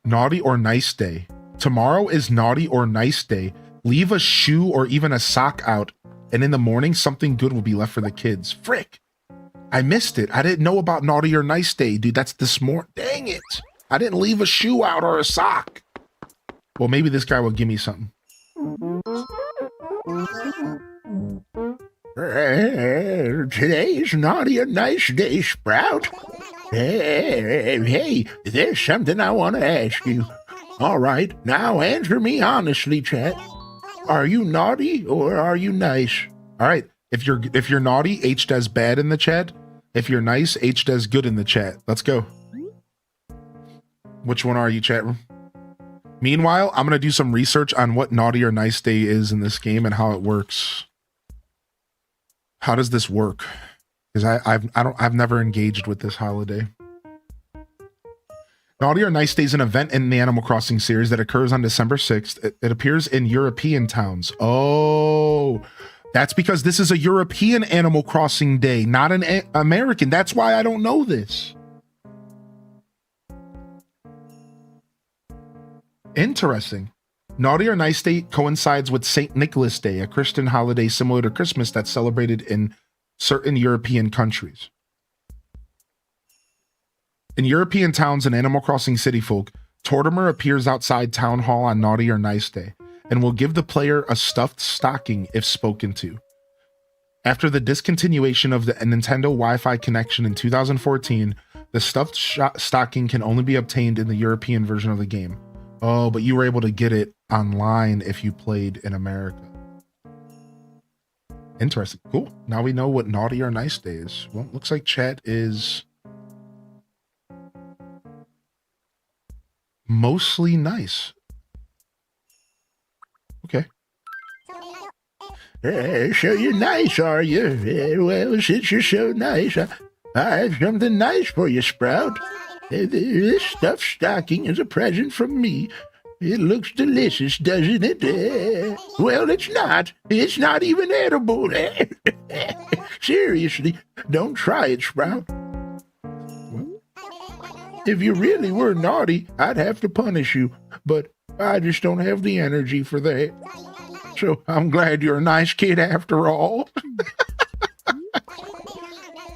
Naughty or nice day. Tomorrow is naughty or nice day. Leave a shoe or even a sock out, and in the morning, something good will be left for the kids. Frick. I missed it. I didn't know about naughty or nice day, dude. That's this morning. Dang it. I didn't leave a shoe out or a sock. Well, maybe this guy will give me something. Today's naughty or nice day, Sprout. Hey, there's something I want to ask you. All right, now answer me honestly, chat. Are you naughty or are you nice? All right, if you're naughty, H does bad in the chat. If you're nice, H does good in the chat. Let's go. Which one are you, chat room? Meanwhile, I'm gonna do some research on what naughty or nice day is in this game and how it works. How does this work? Because I've never engaged with this holiday. Naughty or Nice Day is an event in the Animal Crossing series that occurs on December 6th. It appears in European towns. Oh, that's because this is a European Animal Crossing day, not an American. That's why I don't know this. Interesting. Naughty or Nice Day coincides with St. Nicholas Day, a Christian holiday similar to Christmas that's celebrated in certain European countries. In European towns and Animal Crossing City Folk, Tortimer appears outside Town Hall on Naughty or Nice Day and will give the player a stuffed stocking if spoken to. After the discontinuation of the Nintendo Wi-Fi connection in 2014, the stuffed stocking can only be obtained in the European version of the game. Oh, but you were able to get it online if you played in America. Interesting. Cool. Now we know what Naughty or Nice Day is. Well, looks like chat is mostly nice. Okay. So you're nice, are you? Well, since you're so nice, I have something nice for you, Sprout. This stuffed stocking is a present from me. It looks delicious, doesn't it? Well, it's not. It's not even edible. Seriously, don't try it, Sprout. If you really were naughty, I'd have to punish you, but I just don't have the energy for that. So I'm glad you're a nice kid after all.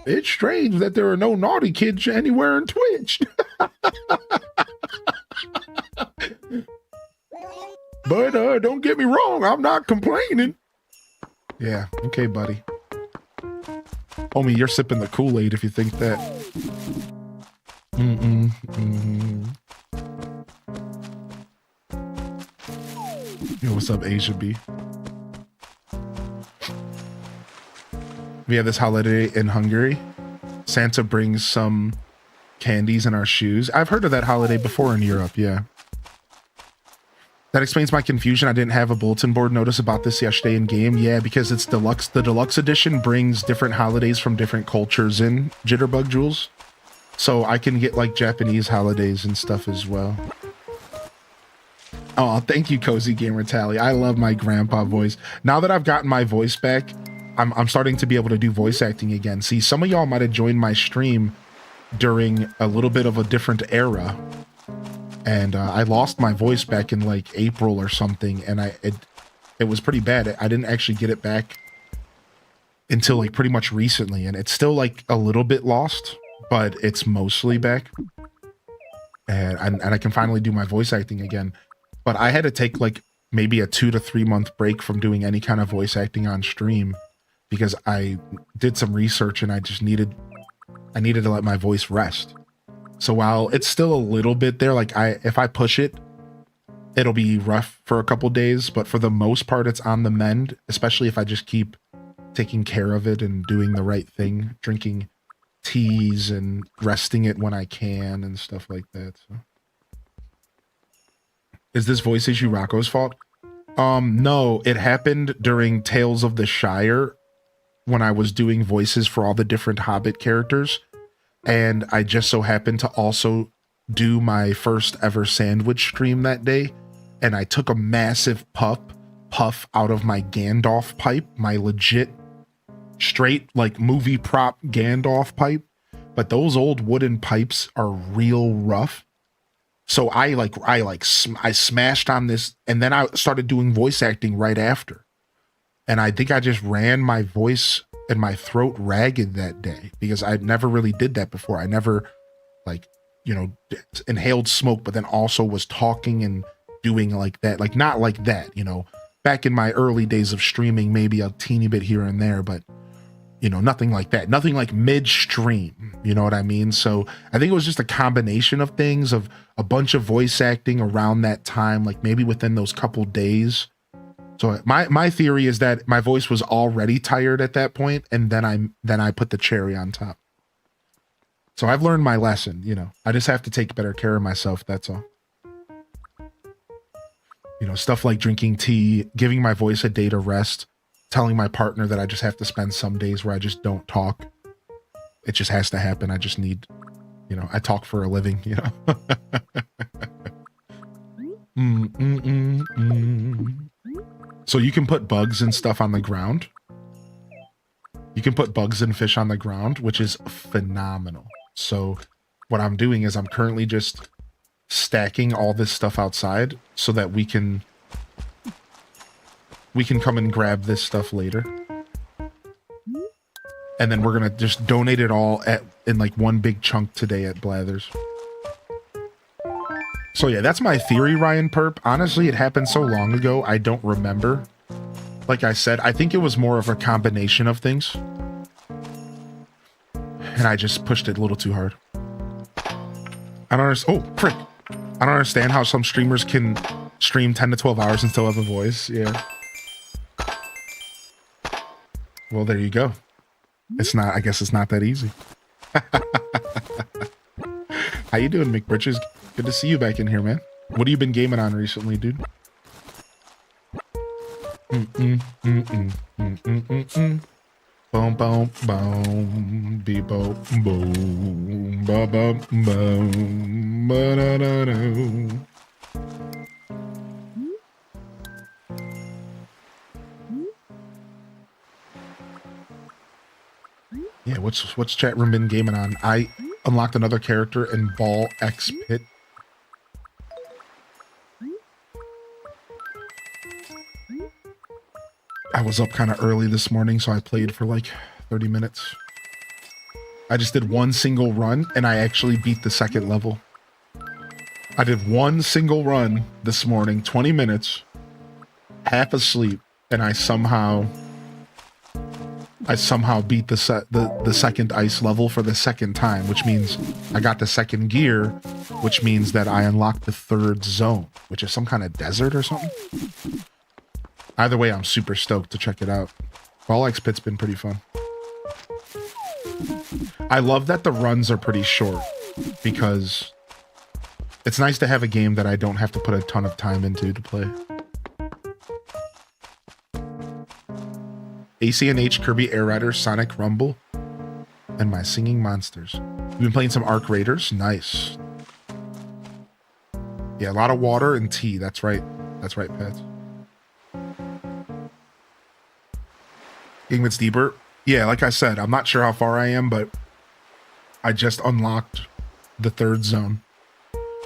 It's strange that there are no naughty kids anywhere in Twitch. But don't get me wrong, I'm not complaining. Yeah, okay, buddy. Homie, you're sipping the Kool-Aid if you think that. Yo, what's up, Asia B? We have this holiday in Hungary. Santa brings some candies in our shoes. I've heard of that holiday before in Europe, yeah. That explains my confusion. I didn't have a bulletin board notice about this yesterday in game. Yeah, because it's deluxe. The deluxe edition brings different holidays from different cultures in Jitterbug Jules. So I can get like Japanese holidays and stuff as well. Oh, thank you, Cozy Gamer Tally. I love my grandpa voice. Now that I've gotten my voice back, I'm starting to be able to do voice acting again. See, some of y'all might have joined my stream during a little bit of a different era. And I lost my voice back in like April or something. And it was pretty bad. I didn't actually get it back until like pretty much recently. And it's still like a little bit lost, but it's mostly back. And I can finally do my voice acting again. But I had to take like maybe a 2 to 3 month break from doing any kind of voice acting on stream because I did some research and I needed to let my voice rest. So while it's still a little bit there, like if I push it, it'll be rough for a couple days, but for the most part, it's on the mend, especially if I just keep taking care of it and doing the right thing, drinking teas and resting it when I can and stuff like that. So. Is this voice issue Rocco's fault? No, it happened during Tales of the Shire when I was doing voices for all the different Hobbit characters. And I just so happened to also do my first ever sandwich stream that day. And I took a massive puff out of my Gandalf pipe, my legit straight like movie prop Gandalf pipe. But those old wooden pipes are real rough. So I smashed on this, and then I started doing voice acting right after. And I think I just ran my voice and my throat ragged that day because I never really did that before. I never inhaled smoke, but then also was talking and doing like that, like not like that, back in my early days of streaming, maybe a teeny bit here and there, but nothing like that, nothing like midstream, you know what I mean? So I think it was just a combination of things, of a bunch of voice acting around that time, like maybe within those couple days. So my theory is that my voice was already tired at that point, and then I put the cherry on top. So I've learned my lesson, I just have to take better care of myself, that's all. Stuff like drinking tea, giving my voice a day to rest, telling my partner that I just have to spend some days where I just don't talk. It just has to happen. I just need You know, I talk for a living, you know. So you can put bugs and stuff on the ground. You can put bugs and fish on the ground, which is phenomenal. So what I'm doing is I'm currently just stacking all this stuff outside so that we can come and grab this stuff later. And then we're gonna just donate it all in like one big chunk today at Blathers. So yeah, that's my theory, Ryan Perp. Honestly, it happened so long ago, I don't remember. Like I said, I think it was more of a combination of things. And I just pushed it a little too hard. I don't understand. Oh, frick. I don't understand how some streamers can stream 10 to 12 hours and still have a voice. Yeah. Well, there you go. It's not, I guess it's not that easy. How you doing, McBritches? Good to see you back in here, man. What have you been gaming on recently, dude? Boom, boom, boom, beep, boom, boom, ba, ba, boom, ba, da, da, da. Yeah, what's chat room been gaming on? I unlocked another character in Ball X Pit. I was up kind of early this morning, so I played for like 30 minutes. I just did one single run, and I actually beat the second level. I did one single run this morning, 20 minutes, half asleep, and I somehow beat the second ice level for the second time, which means I got the second gear, which means that I unlocked the third zone, which is some kind of desert or something. Either way, I'm super stoked to check it out. Ball X Pit's been pretty fun. I love that the runs are pretty short because it's nice to have a game that I don't have to put a ton of time into to play. ACNH, Kirby Air Rider, Sonic Rumble, and My Singing Monsters. We've been playing some Arc Raiders. Nice. Yeah, a lot of water and tea. That's right. That's right, Pat. Game that's deeper. Yeah, like I said, I'm not sure how far I am, but I just unlocked the third zone.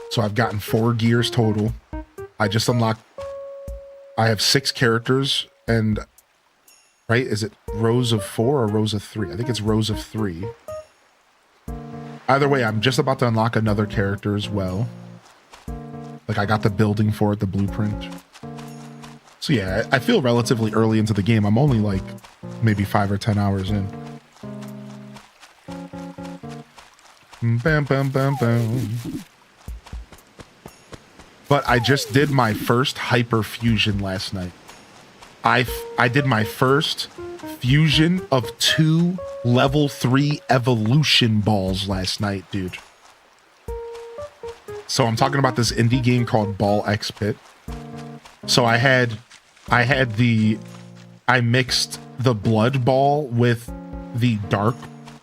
So I've gotten 4 gears total. I just unlocked... I have 6 characters, and... Right? Is it rows of 4 or rows of 3? I think it's rows of 3. Either way, I'm just about to unlock another character as well. Like, I got the building for it, the blueprint. So yeah, I feel relatively early into the game. I'm only like maybe 5 or 10 hours in. Bam, bam, bam, bam. But I just did my first hyper fusion last night. I did my first fusion of 2 level 3 evolution balls last night, dude. So I'm talking about this indie game called Ball X Pit. So I mixed the blood ball with the dark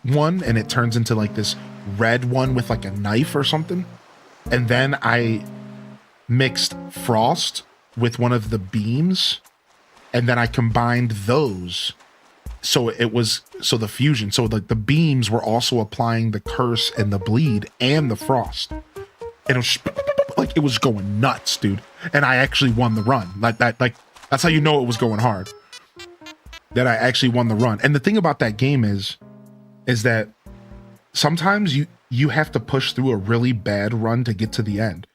one, and it turns into like this red one with like a knife or something. And then I mixed frost with one of the beams, and then I combined those. So the fusion. So the beams were also applying the curse and the bleed and the frost. And it was like, it was going nuts, dude. And I actually won the run. Like that's how you know it was going hard. That I actually won the run. And the thing about that game is that sometimes you have to push through a really bad run to get to the end.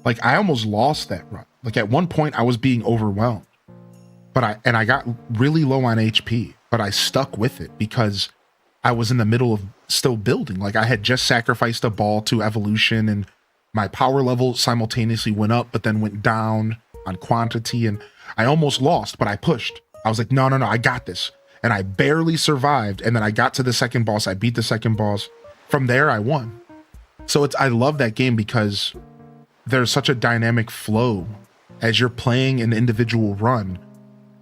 Like, I almost lost that run. Like, at one point I was being overwhelmed. But I got really low on HP, but I stuck with it because I was in the middle of still building. Like, I had just sacrificed a ball to evolution, and my power level simultaneously went up, but then went down on quantity, and I almost lost, but I pushed. I was like, no, I got this. And I barely survived, and then I got to the second boss. I beat the second boss. From there, I won. So I love that game because there's such a dynamic flow. As you're playing an individual run,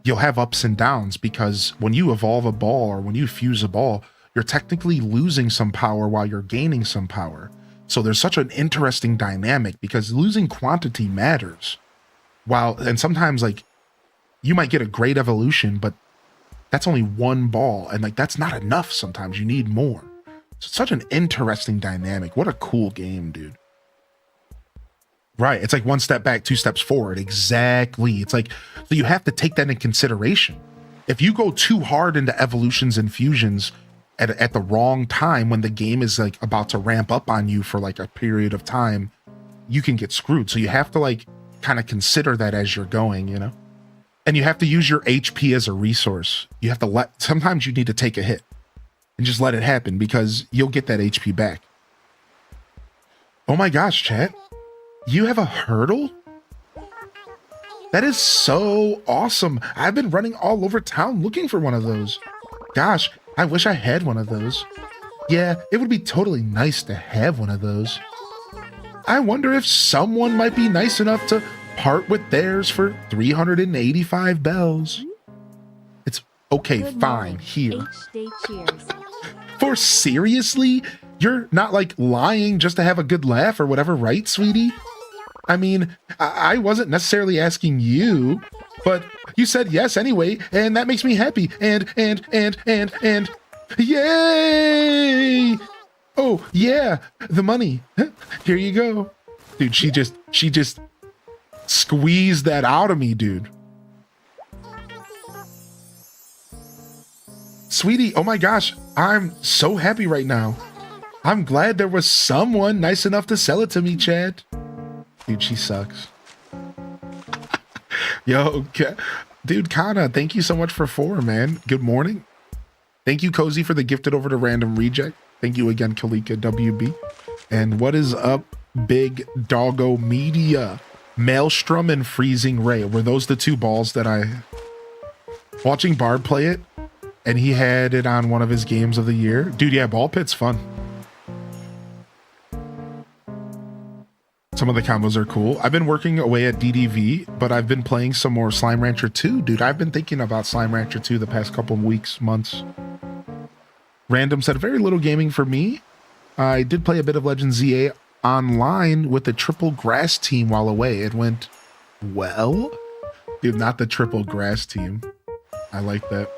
you'll have ups and downs because when you evolve a ball or when you fuse a ball, you're technically losing some power while you're gaining some power. So there's such an interesting dynamic because losing quantity matters. And sometimes like you might get a great evolution, but that's only one ball. And like, that's not enough. Sometimes you need more. So it's such an interesting dynamic. What a cool game, dude. Right. It's like one step back, two steps forward. Exactly. It's like, so you have to take that in consideration. If you go too hard into evolutions and fusions at the wrong time, when the game is like about to ramp up on you for like a period of time, you can get screwed. So you have to like kind of consider that as you're going, you know? And you have to use your HP as a resource. You have to sometimes you need to take a hit and just let it happen because you'll get that HP back. Oh my gosh, chat. You have a hurdle? That is so awesome. I've been running all over town looking for one of those. Gosh, I wish I had one of those. Yeah, it would be totally nice to have one of those. I wonder if someone might be nice enough to part with theirs for 385 bells. It's okay, fine, here. For seriously? You're not like lying just to have a good laugh or whatever, right, sweetie? I mean, I wasn't necessarily asking you, but you said yes anyway, and that makes me happy. And yay! Oh, yeah, the money. Here you go. Dude, she just squeezed that out of me, dude. Sweetie, oh my gosh, I'm so happy right now. I'm glad there was someone nice enough to sell it to me, Chad. Dude, she sucks. Yo, dude, Kana, thank you so much for 4, man. Good morning. Thank you, Cozy, for the gifted over to Random Reject. Thank you again, Kalika WB. And what is up, Big Doggo Media? Maelstrom and Freezing Ray. Were those the 2 balls that watching Bard play it, and he had it on one of his games of the year? Dude, yeah, Ball Pit's fun. Some of the combos are cool. I've been working away at DDV, but I've been playing some more Slime Rancher 2. Dude, I've been thinking about Slime Rancher 2 the past couple of weeks, months. Random said, very little gaming for me. I did play a bit of Legend ZA online with the Triple Grass team while away. It went well. Dude, not the Triple Grass team. I like that.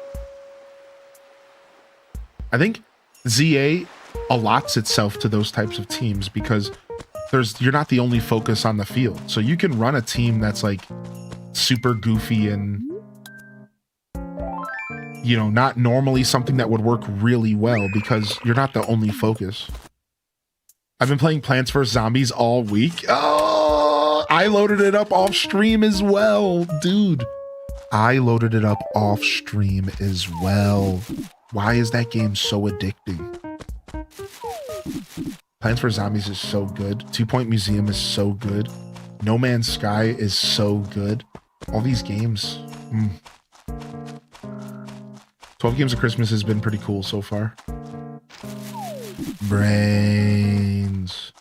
I think ZA allots itself to those types of teams because you're not the only focus on the field. So you can run a team that's like super goofy and, you know, not normally something that would work really well because you're not the only focus. I've been playing Plants vs. Zombies all week. Oh, I loaded it up off stream as well, dude. I loaded it up off stream as well. Why is that game so addicting? Plants vs. Zombies is so good. 2 Point Museum is so good. No Man's Sky is so good. All these games. 12 Games of Christmas has been pretty cool so far. Brains.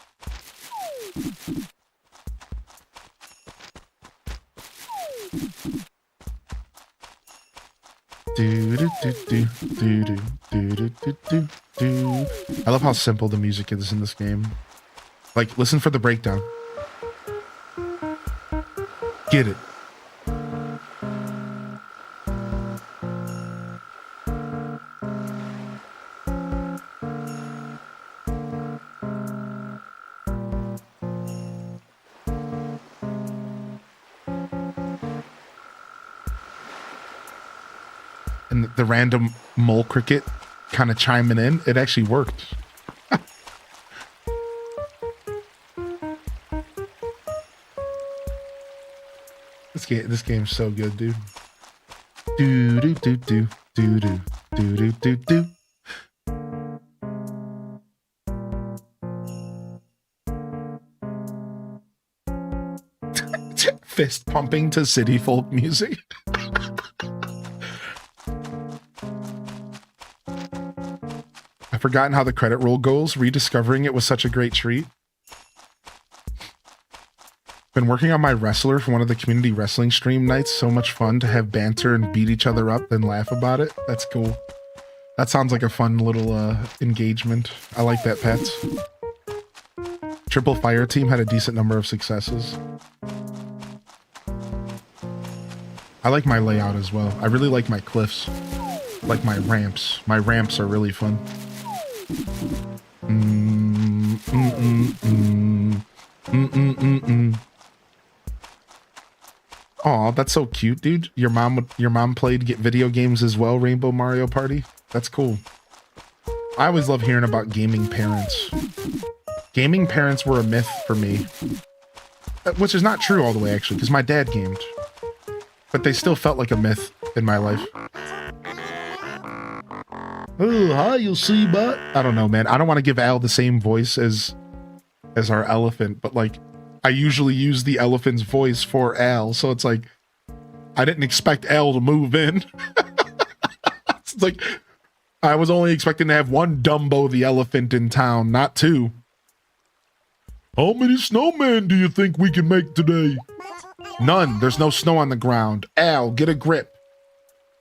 Do do do do do do do do do do. I love how simple the music is in this game. Like, listen for the breakdown. Get it. And the random mole cricket kind of chiming in, it actually worked. This game's so good, dude. Do do do do do do do do do do. Fist pumping to city folk music. I've forgotten how the credit roll goes. Rediscovering it was such a great treat. Been working on my wrestler for one of the community wrestling stream nights. So much fun to have banter and beat each other up, then laugh about it. That's cool. That sounds like a fun little engagement. I like that, Pets. Triple Fire Team had a decent number of successes. I like my layout as well. I really like my cliffs. Like my ramps. My ramps are really fun. Aw, that's so cute, dude. Your mom played video games as well, Rainbow Mario Party? That's cool. I always love hearing about gaming parents. Gaming parents were a myth for me. Which is not true all the way, actually, because my dad gamed. But they still felt like a myth in my life. Oh, hi, you see, but I don't know, man. I don't want to give Al the same voice as our elephant, but like, I usually use the elephant's voice for Al, so it's like, I didn't expect Al to move in. It's like, I was only expecting to have one Dumbo the elephant in town, not two. How many snowmen do you think we can make today? None. There's no snow on the ground. Al, get a grip.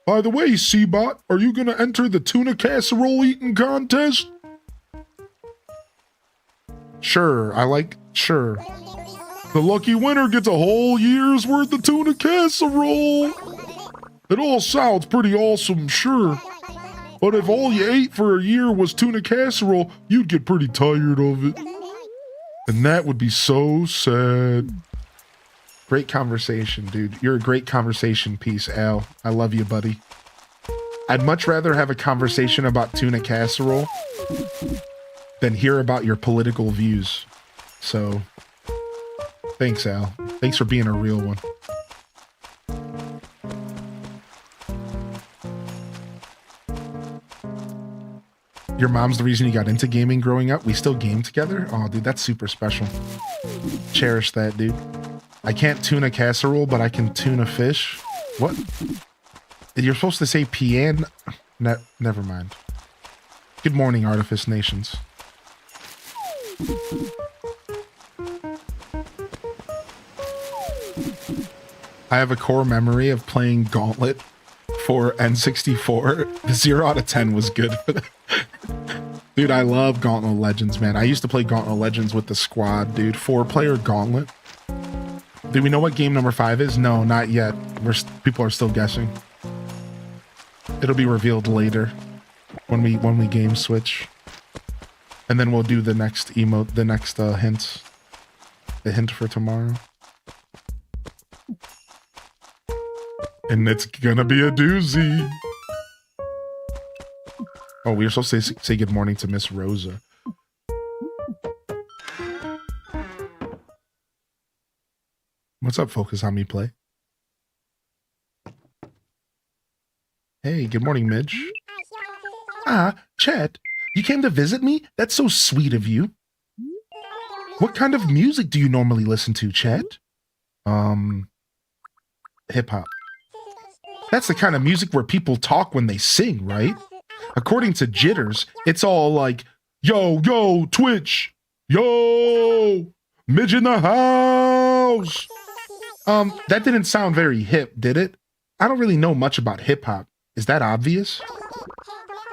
By the way, Seabot, are you gonna enter the tuna casserole eating contest? Sure, sure. The lucky winner gets a whole year's worth of tuna casserole. It all sounds pretty awesome, sure. But if all you ate for a year was tuna casserole, you'd get pretty tired of it. And that would be so sad. Great conversation, dude. You're a great conversation piece, Al. I love you, buddy. I'd much rather have a conversation about tuna casserole than hear about your political views. So, thanks, Al. Thanks for being a real one. Your mom's the reason you got into gaming growing up? We still game together? Oh, dude, that's super special. Cherish that, dude. I can't tuna casserole, but I can tuna fish. What? You're supposed to say piano? Never mind. Good morning, Artifice Nations. I have a core memory of playing Gauntlet for N64. The 0 out of 10 was good. Dude, I love Gauntlet Legends, man. I used to play Gauntlet Legends with the squad, dude. 4-player Gauntlet. Do we know what game number 5 is? No, not yet. People are still guessing. It'll be revealed later when we game switch. And then we'll do the next emote, the next hint. The hint for tomorrow. And it's gonna be a doozy. Oh, we were supposed to say good morning to Miss Rosa. What's up, Focus on Me Play? Hey, good morning, Midge. Ah, Chet, you came to visit me? That's so sweet of you. What kind of music do you normally listen to, Chet? Hip-hop. That's the kind of music where people talk when they sing, right? According to Jitters, it's all like, yo, yo, Twitch, yo, Midge in the house. That didn't sound very hip, did it? I don't really know much about hip-hop. Is that obvious?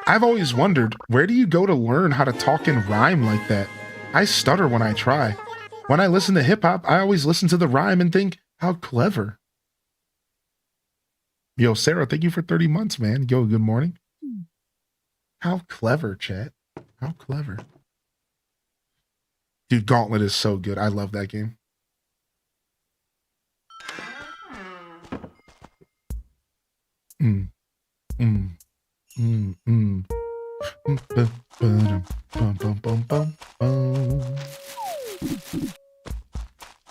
I've always wondered, where do you go to learn how to talk and rhyme like that? I stutter when I try. When I listen to hip-hop, I always listen to the rhyme and think, how clever. Yo, Sarah, thank you for 30 months, man. Yo, good morning. How clever, chat. How clever. Dude, Gauntlet is so good. I love that game.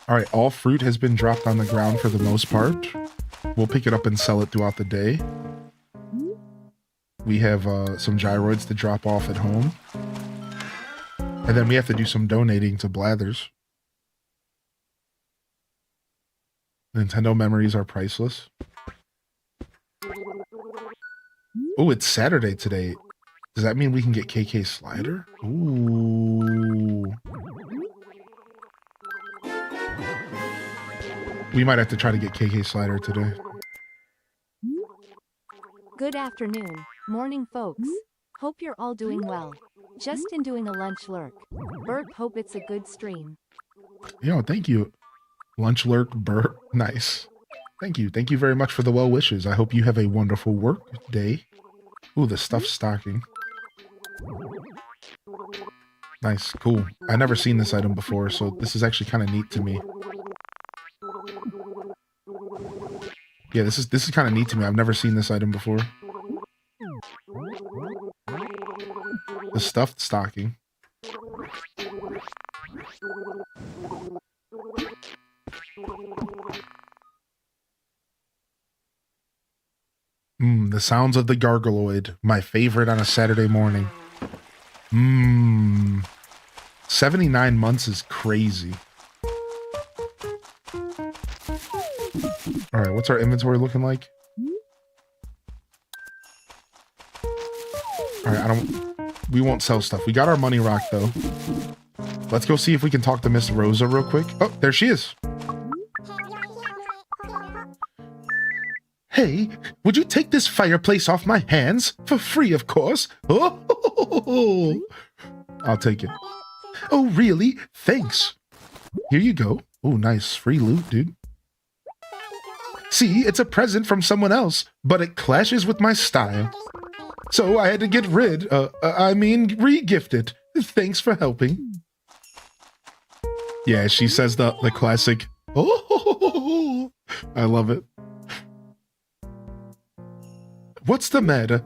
All right, all fruit has been dropped on the ground for the most part. We'll pick it up and sell it throughout the day. We have some gyroids to drop off at home. And then we have to do some donating to Blathers. Nintendo memories are priceless. Oh, it's Saturday today. Does that mean we can get KK Slider? Ooh. We might have to try to get KK Slider today. Good afternoon, morning folks. Hope you're all doing well. Justin doing a lunch lurk. Burp, hope it's a good stream. Yo, thank you. Lunch lurk, burp. Nice. Thank you. Thank you very much for the well wishes. I hope you have a wonderful work day. Ooh, the stuffed stocking. Nice. Cool. I never seen this item before, so this is actually kind of neat to me. Yeah, this is kind of neat to me. I've never seen this item before. The stuffed stocking. The sounds of the gargaloid. My favorite on a Saturday morning. 79 months is crazy. Alright, what's our inventory looking like? Alright, we won't sell stuff. We got our money rock though. Let's go see if we can talk to Miss Rosa real quick. Oh, there she is. Hey, would you take this fireplace off my hands? For free, of course. Oh, I'll take it. Oh, really? Thanks. Here you go. Oh, nice. Free loot, dude. See, it's a present from someone else, but it clashes with my style. So I had to get re-gift it. Thanks for helping. Yeah, she says the classic, oh, I love it. What's the matter?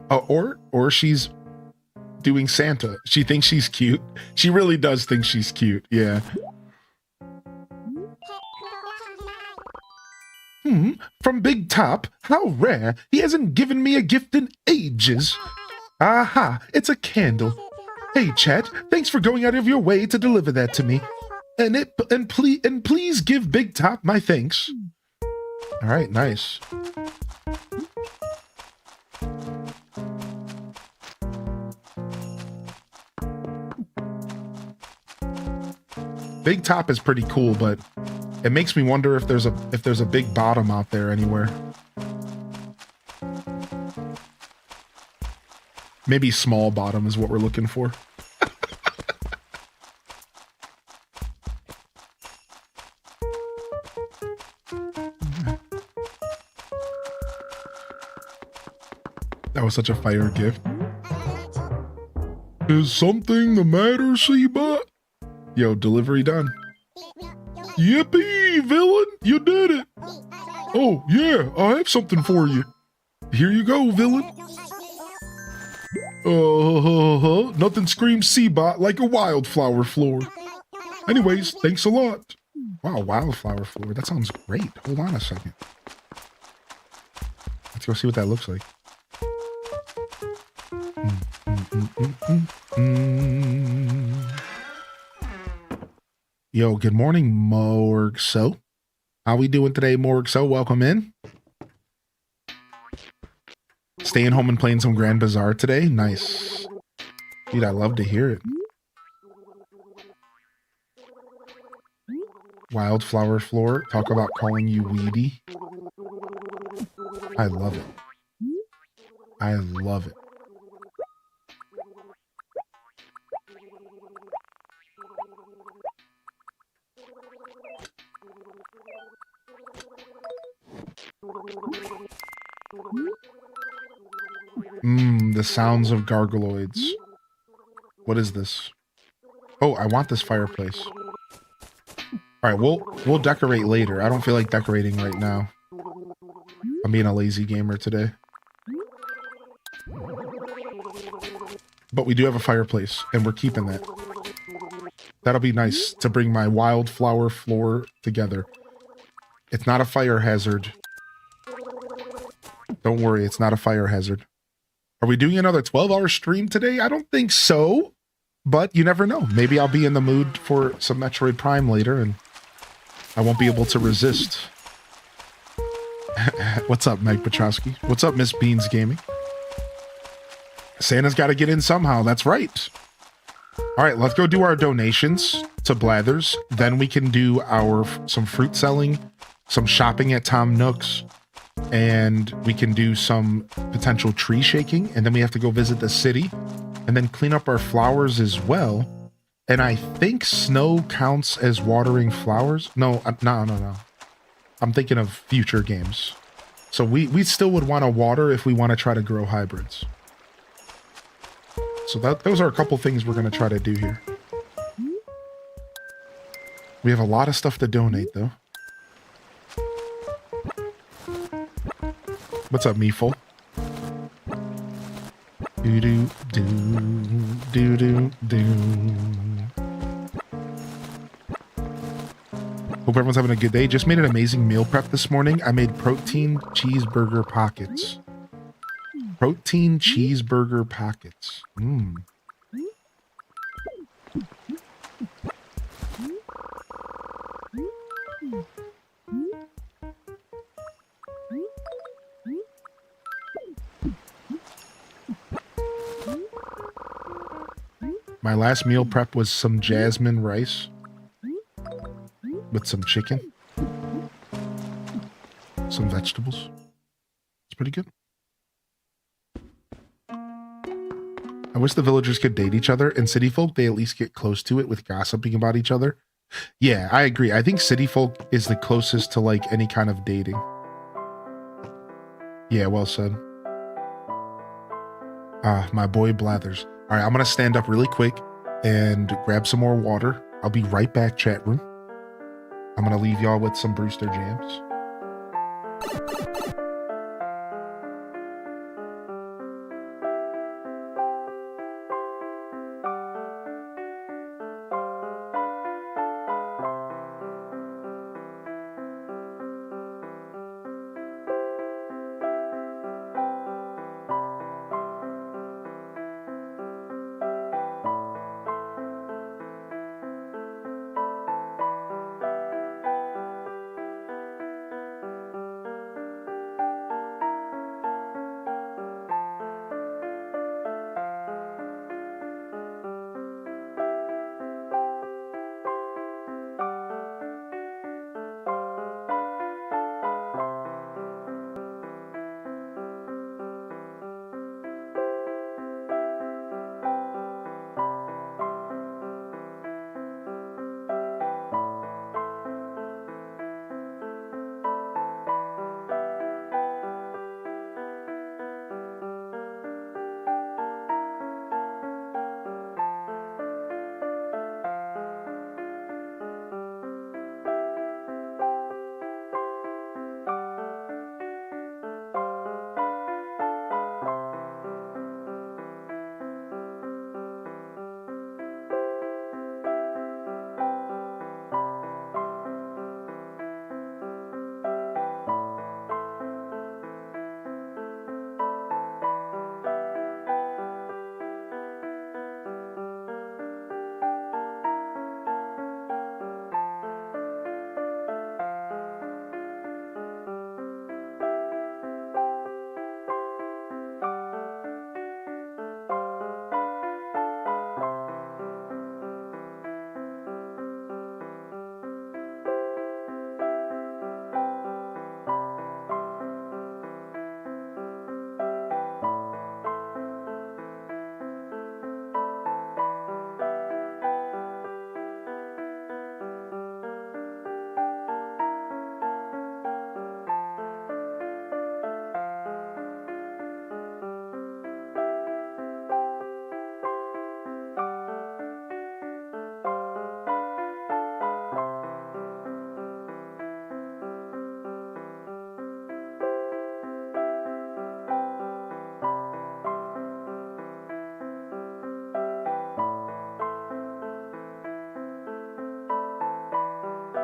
Or she's doing Santa. She thinks she's cute. She really does think she's cute, yeah. From Big Top? How rare. He hasn't given me a gift in ages. Aha, it's a candle. Hey, chat, thanks for going out of your way to deliver that to me. And please give Big Top my thanks. All right, nice. Big Top is pretty cool, but it makes me wonder if there's a big bottom out there anywhere. Maybe small bottom is what we're looking for. That was such a fire gift. Is something the matter, Seabot? Yo, delivery done. Yippee, villain! You did it! Oh, yeah, I have something for you. Here you go, villain. Nothing screams Seabot like a wildflower floor. Anyways, thanks a lot. Wow, wildflower floor. That sounds great. Hold on a second. Let's go see what that looks like. Yo, good morning, Morgso. How we doing today, Morgso? Welcome in. Staying home and playing some Grand Bazaar today? Nice. Dude, I love to hear it. Wildflower floor. Talk about calling you weedy. I love it. I love it. The sounds of gargaloids. What is this? Oh, I want this fireplace. Alright, we'll decorate later. I don't feel like decorating right now. I'm being a lazy gamer today. But we do have a fireplace, and we're keeping that. That'll be nice to bring my wildflower floor together. It's not a fire hazard. Don't worry, it's not a fire hazard. Are we doing another 12-hour stream today? I don't think so, but you never know. Maybe I'll be in the mood for some Metroid Prime later, and I won't be able to resist. What's up, Meg Petrosky? What's up, Miss Beans Gaming? Santa's got to get in somehow. That's right. All right, let's go do our donations to Blathers. Then we can do some fruit selling, some shopping at Tom Nook's, and we can do some potential tree shaking, and then we have to go visit the city and then clean up our flowers as well. And I think snow counts as watering flowers. No. I'm thinking of future games. So we still would want to water if we want to try to grow hybrids. So those are a couple things we're going to try to do here. We have a lot of stuff to donate, though. What's up, Meeful? Do-do-do-do-do-do. Hope everyone's having a good day. Just made an amazing meal prep this morning. I made protein cheeseburger pockets. Protein cheeseburger pockets. My last meal prep was some jasmine rice with some chicken, some vegetables. It's pretty good. I wish the villagers could date each other. And city folk, they at least get close to it with gossiping about each other. Yeah, I agree. I think city folk is the closest to like any kind of dating. Yeah, well said. My boy Blathers. All right, I'm going to stand up really quick and grab some more water. I'll be right back, chat room. I'm going to leave y'all with some Brewster jams.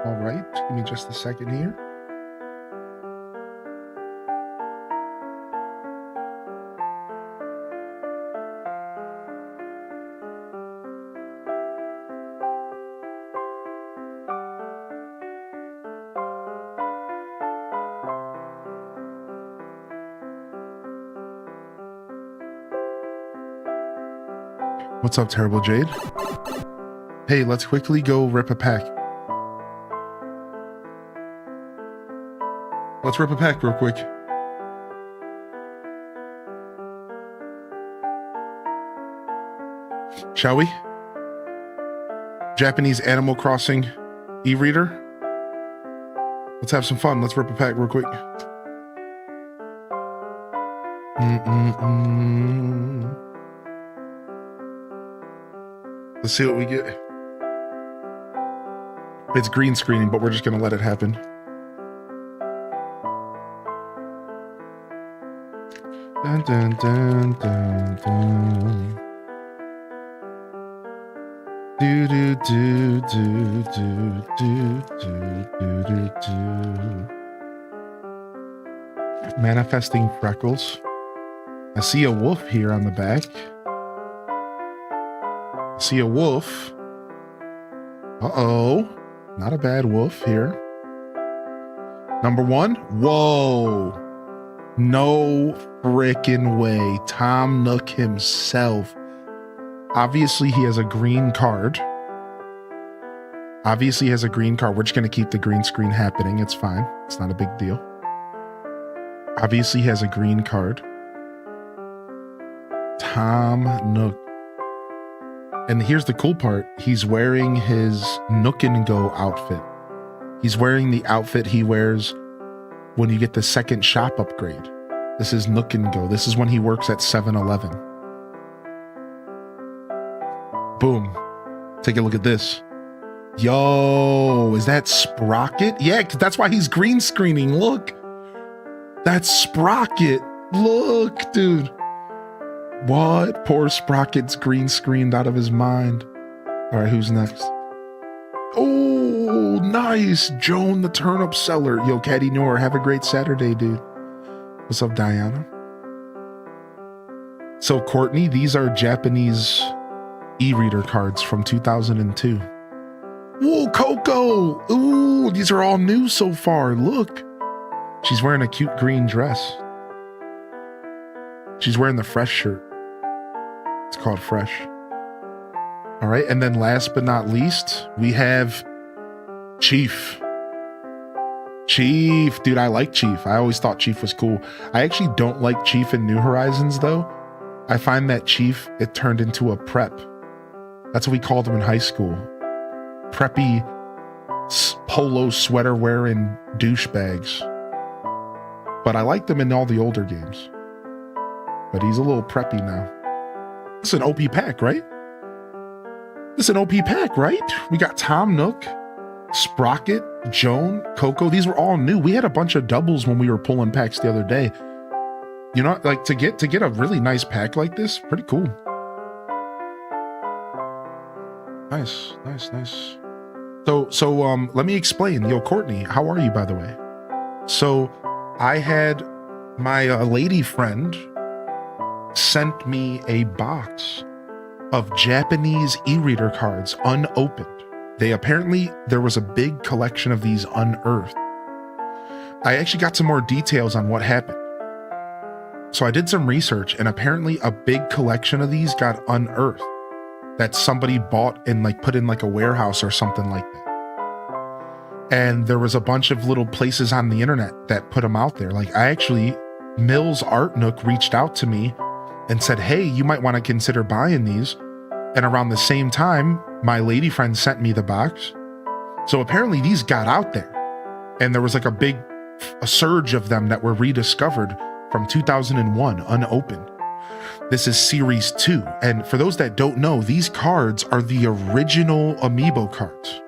All right, give me just a second here. What's up, Terrible Jade? Hey, let's quickly go rip a pack. Let's rip a pack real quick. Shall we? Japanese Animal Crossing e-reader. Let's have some fun. Let's rip a pack real quick. Let's see what we get. It's green screening, but we're just going to let it happen. Dun, dun, dun, dun, dun. Do, do, do, do, do, do, do, do, do, do. Manifesting freckles. I see a wolf here on the back. I see a wolf. Uh-oh. Not a bad wolf here. Number one. Whoa. No frickin' way. Tom Nook himself. Obviously, he has a green card. We're just going to keep the green screen happening. It's fine. It's not a big deal. Obviously, he has a green card. Tom Nook. And here's the cool part. He's wearing his Nook and Go outfit. He's wearing the outfit he wears when you get the second shop upgrade. This is Nook and Go. This is when he works at 7-Eleven. Boom. Take a look at this. Yo, is that Sprocket? Yeah, that's why he's green screening. Look. That's Sprocket. Look, dude. What? Poor Sprocket's green screened out of his mind. All right, who's next? Oh, nice. Joan the turnip seller. Yo, Caddy Noor, have a great Saturday, dude. What's up, Diana? So, Courtney, these are Japanese e-reader cards from 2002. Whoa, Coco! Ooh, these are all new so far. Look. She's wearing a cute green dress. She's wearing the Fresh shirt. It's called Fresh. All right, and then last but not least, we have Chief. Chief, dude, I like Chief. I always thought Chief was cool. I actually don't like Chief in New Horizons, though. I find that Chief, it turned into a prep. That's what we called him in high school. Preppy, polo sweater wearing douchebags. But I liked him in all the older games. But he's a little preppy now. It's an OP pack, right? It's an OP pack, right? We got Tom Nook, Sprocket, Joan, Coco. These were all new. We had a bunch of doubles when we were pulling packs the other day. You know, like to get a really nice pack like this, pretty cool. Nice. So let me explain. Yo, Courtney, how are you, by the way? So I had my lady friend sent me a box of Japanese e-reader cards unopened. There was a big collection of these unearthed. I actually got some more details on what happened. So I did some research, and apparently a big collection of these got unearthed that somebody bought and like put in like a warehouse or something like that. And there was a bunch of little places on the internet that put them out there. Like Mills Art Nook reached out to me and said, hey, you might want to consider buying these. And around the same time, my lady friend sent me the box. So apparently these got out there. And there was like a surge of them that were rediscovered from 2001, unopened. This is Series 2. And for those that don't know, these cards are the original Amiibo cards.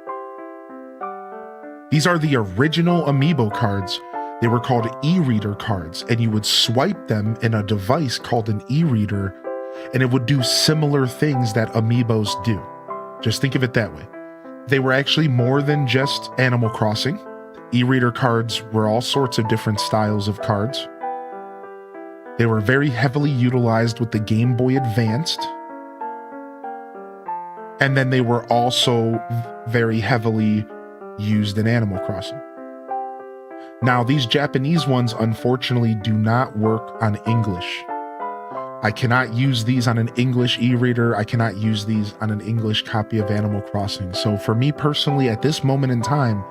These are the original Amiibo cards. They were called e-reader cards, and you would swipe them in a device called an e-reader, and it would do similar things that Amiibos do. Just think of it that way. They were actually more than just Animal Crossing. E-reader cards were all sorts of different styles of cards. They were very heavily utilized with the Game Boy Advanced. And then they were also very heavily used in Animal Crossing. Now, these Japanese ones, unfortunately, do not work on English. I cannot use these on an English e-reader. I cannot use these on an English copy of Animal Crossing. So for me personally, at this moment in time,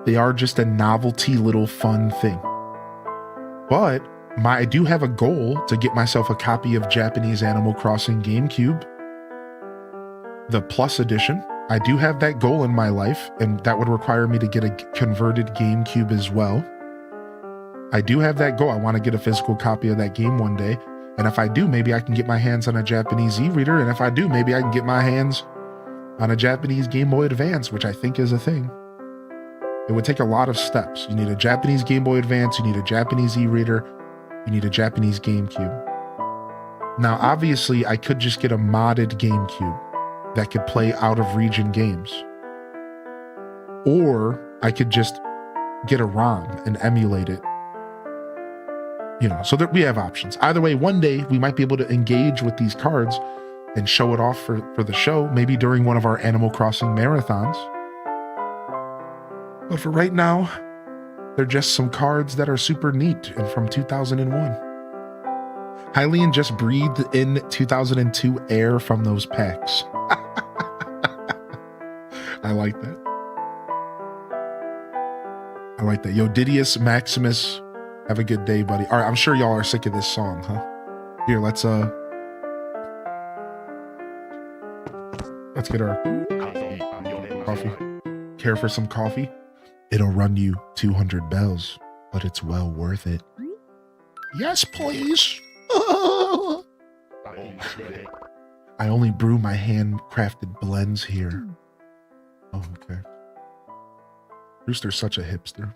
they are just a novelty little fun thing. But I do have a goal to get myself a copy of Japanese Animal Crossing GameCube. the Plus Edition. I do have that goal in my life, and that would require me to get a converted GameCube as well. I do have that goal. I want to get a physical copy of that game one day. And if I do, maybe I can get my hands on a Japanese e-reader. And if I do, maybe I can get my hands on a Japanese Game Boy Advance, which I think is a thing. It would take a lot of steps. You need a Japanese Game Boy Advance. You need a Japanese e-reader. You need a Japanese GameCube. Now, obviously, I could just get a modded GameCube that could play out-of-region games. Or I could just get a ROM and emulate it. You know, so that we have options. Either way, one day we might be able to engage with these cards and show it off for the show, maybe during one of our Animal Crossing marathons. But for right now, they're just some cards that are super neat and from 2001. Hylian just breathed in 2002 air from those packs. I like that. I like that. Yo, Didius Maximus, have a good day, buddy. All right, I'm sure y'all are sick of this song, huh? Here, let's get our coffee. Care for some coffee? It'll run you 200 bells, but it's well worth it. Yes, please. I only brew my handcrafted blends here. Oh, okay. Brewster's such a hipster.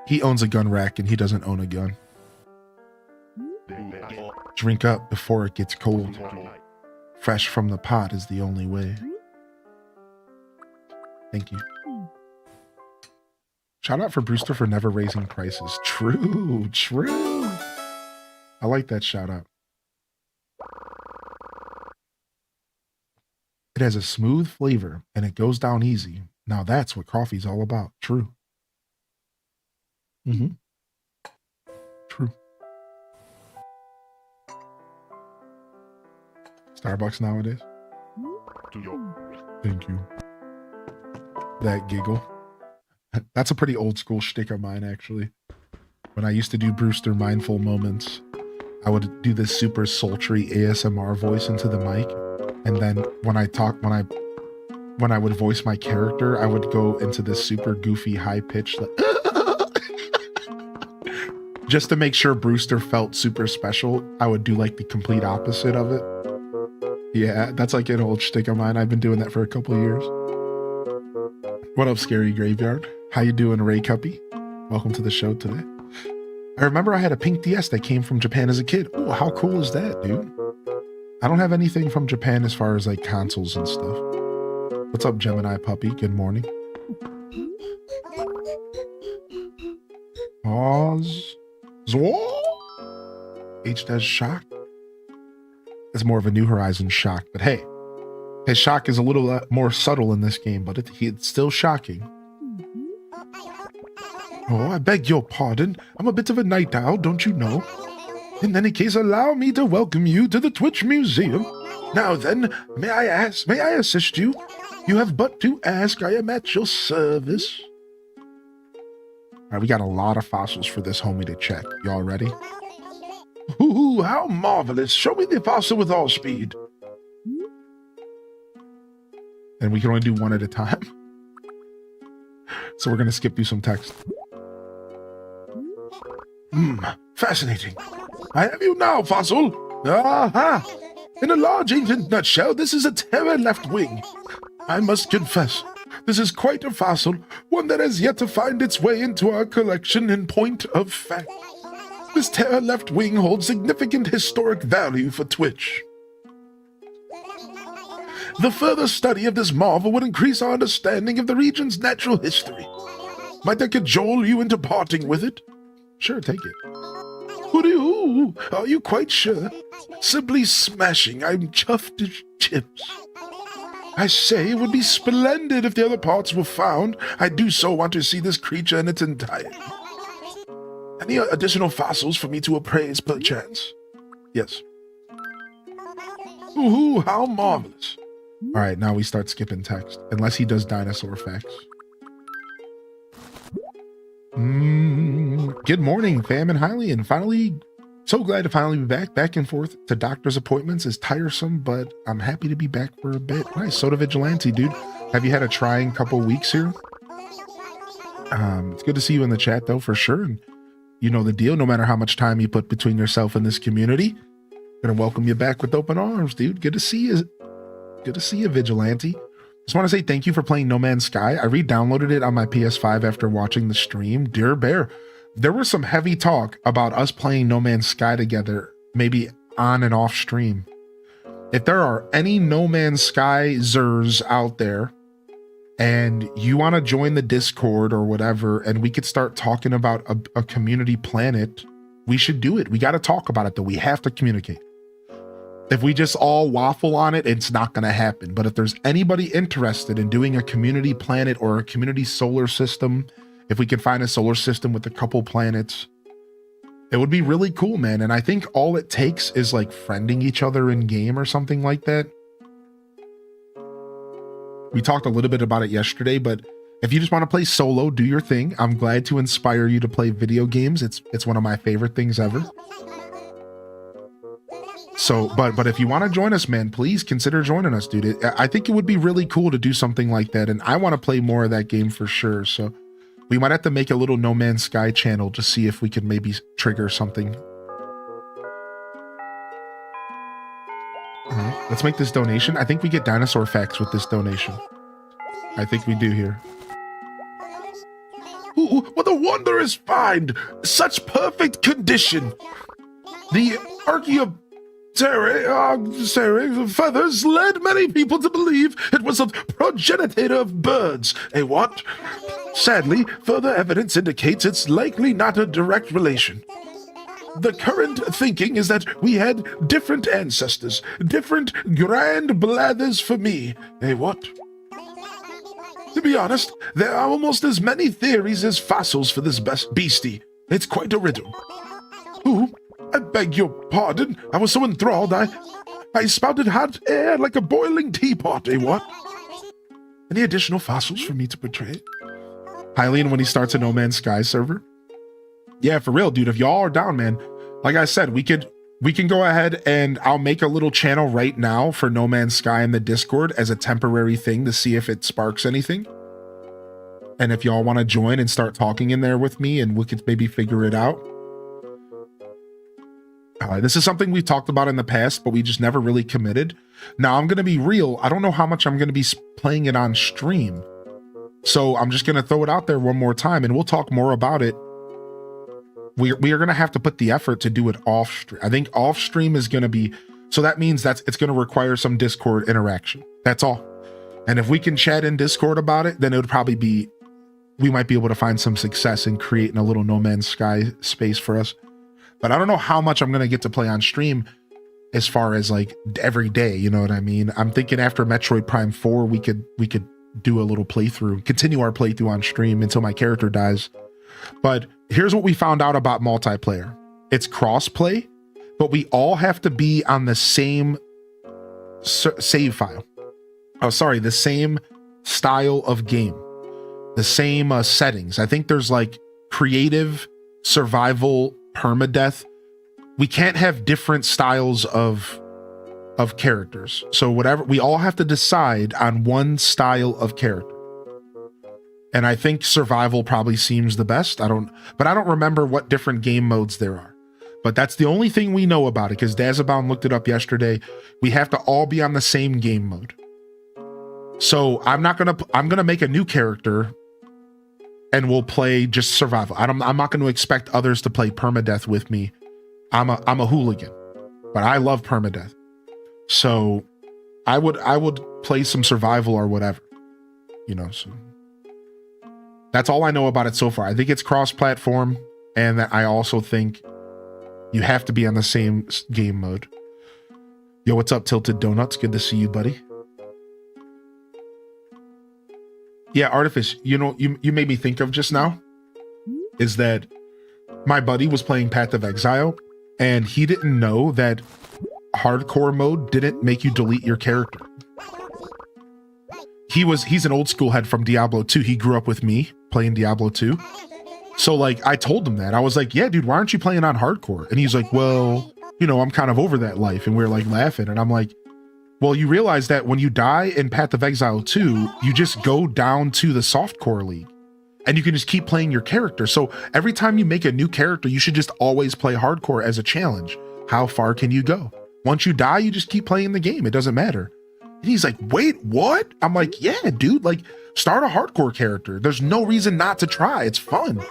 He owns a gun rack and he doesn't own a gun. Drink up before it gets cold. Fresh from the pot is the only way. Thank you. Shout out for Brewster for never raising prices. True, true. I like that shout out. It has a smooth flavor and it goes down easy. Now that's what coffee's all about. True. Mm-hmm. True. Starbucks nowadays. Thank you. That giggle. That's a pretty old school shtick of mine, actually. When I used to do Brewster Mindful Moments, I would do this super sultry ASMR voice into the mic. And then when I would voice my character, I would go into this super goofy high pitch, like, just to make sure Brewster felt super special. I would do like the complete opposite of it. Yeah, that's like an old shtick of mine. I've been doing that for a couple of years. What up, Scary Graveyard? How you doing, Ray Cuppy? Welcome to the show today. I remember I had a pink DS that came from Japan as a kid. Oh, how cool is that, dude? I don't have anything from Japan as far as like consoles and stuff. What's up, Gemini Puppy? Good morning. Pause. H does shock. It's more of a New Horizons shock, but hey, his shock is a little more subtle in this game, but it's still shocking. Oh, I beg your pardon. I'm a bit of a night owl, don't you know? In any case, allow me to welcome you to the Twitch Museum. Now then, may I assist you? You have but to ask. I am at your service. All right, we got a lot of fossils for this homie to check. Y'all ready? Ooh, how marvelous. Show me the fossil with all speed. And we can only do one at a time. So we're going to skip through some text. Fascinating. I have you now, fossil. Aha! In a large ancient nutshell, this is a terror left wing. I must confess, this is quite a fossil, one that has yet to find its way into our collection in point of fact. This terror left wing holds significant historic value for Twitch. The further study of this marvel would increase our understanding of the region's natural history. Might I cajole you into parting with it? Sure, take it. Hooty-hoo! Are you quite sure? Simply smashing. I'm chuffed as chips. I say it would be splendid if the other parts were found. I do so want to see this creature in its entirety. Any additional fossils for me to appraise, perchance? Yes. Ooh, how marvelous. All right, now we start skipping text, unless he does dinosaur facts. Good morning, fam and Hylian. Finally So glad to finally be back. Back and forth to doctor's appointments is tiresome, but I'm happy to be back for a bit. Nice. Soda Vigilante, dude. Have you had a trying couple weeks here? It's good to see you in the chat, though, for sure. And you know the deal. No matter how much time you put between yourself and this community, I'm going to welcome you back with open arms, dude. Good to see you. Good to see you, Vigilante. Just want to say thank you for playing No Man's Sky. I re-downloaded it on my PS5 after watching the stream. Dear Bear, there was some heavy talk about us playing No Man's Sky together, maybe on and off stream. If there are any No Man's Sky Zers out there and you want to join the Discord or whatever, and we could start talking about a community planet, we should do it. We got to talk about it, though. We have to communicate. If we just all waffle on it, it's not going to happen. But if there's anybody interested in doing a community planet or a community solar system, if we could find a solar system with a couple planets, it would be really cool, man. And I think all it takes is like friending each other in game or something like that. We talked a little bit about it yesterday, but if you just want to play solo, do your thing. I'm glad to inspire you to play video games. It's one of my favorite things ever. So, but if you want to join us, man, please consider joining us, dude. I think it would be really cool to do something like that, and I want to play more of that game for sure. So we might have to make a little No Man's Sky channel to see if we can maybe trigger something. All right, let's make this donation. I think we get dinosaur facts with this donation. I think we do here. Ooh, what a wondrous find! Such perfect condition! The Archaeopteryx feathers led many people to believe it was a progenitor of birds. A what? Sadly, further evidence indicates it's likely not a direct relation. The current thinking is that we had different ancestors, different grand blathers for me. A what? To be honest, there are almost as many theories as fossils for this beastie. It's quite a riddle. Ooh, I beg your pardon. I was so enthralled, I spouted hot air like a boiling teapot. Eh, what? Any additional fossils for me to portray? Hylian when he starts a No Man's Sky server? Yeah, for real, dude. If y'all are down, man, like I said, we can go ahead and I'll make a little channel right now for No Man's Sky in the Discord as a temporary thing to see if it sparks anything. And if y'all want to join and start talking in there with me and we could maybe figure it out. This is something we've talked about in the past, but we just never really committed. Now, I'm going to be real. I don't know how much I'm going to be playing it on stream. So I'm just going to throw it out there one more time and we'll talk more about it. We are going to have to put the effort to do it off stream. I think off stream is going to be, so that means it's going to require some Discord interaction. That's all. And if we can chat in Discord about it, then it would probably be, we might be able to find some success in creating a little No Man's Sky space for us. But I don't know how much I'm going to get to play on stream as far as like every day. You know what I mean? I'm thinking after Metroid Prime 4, we could do a little playthrough, continue our playthrough on stream until my character dies. But here's what we found out about multiplayer. It's cross-play, but we all have to be on the same save file. Oh, sorry, the same style of game, the same settings. I think there's like creative, survival, permadeath. We can't have different styles of characters. So whatever, we all have to decide on one style of character. And I think survival probably seems the best. I don't remember what different game modes there are. But that's the only thing we know about it, because Dazabound looked it up yesterday. We have to all be on the same game mode. So I'm gonna make a new character and we'll play just survival. I'm not gonna expect others to play permadeath with me. I'm a hooligan, but I love permadeath. So I would play some survival or whatever, you know, so that's all I know about it so far. I think it's cross-platform, and that I also think you have to be on the same game mode. Yo, what's up, Tilted Donuts? Good to see you, buddy. Yeah, Artifice, you know, you made me think of just now is that my buddy was playing Path of Exile, and he didn't know that hardcore mode didn't make you delete your character. He's an old school head from Diablo 2. He grew up with me playing Diablo 2. So like I told him that. I was like, yeah, dude, why aren't you playing on hardcore? And he's like, well, you know, I'm kind of over that life. And we're like laughing. And I'm like, well, you realize that when you die in Path of Exile 2, you just go down to the softcore league and you can just keep playing your character. So every time you make a new character, you should just always play hardcore as a challenge. How far can you go? Once you die, you just keep playing the game. It doesn't matter. And he's like, wait, what? I'm like, yeah, dude, like start a hardcore character. There's no reason not to try. It's fun.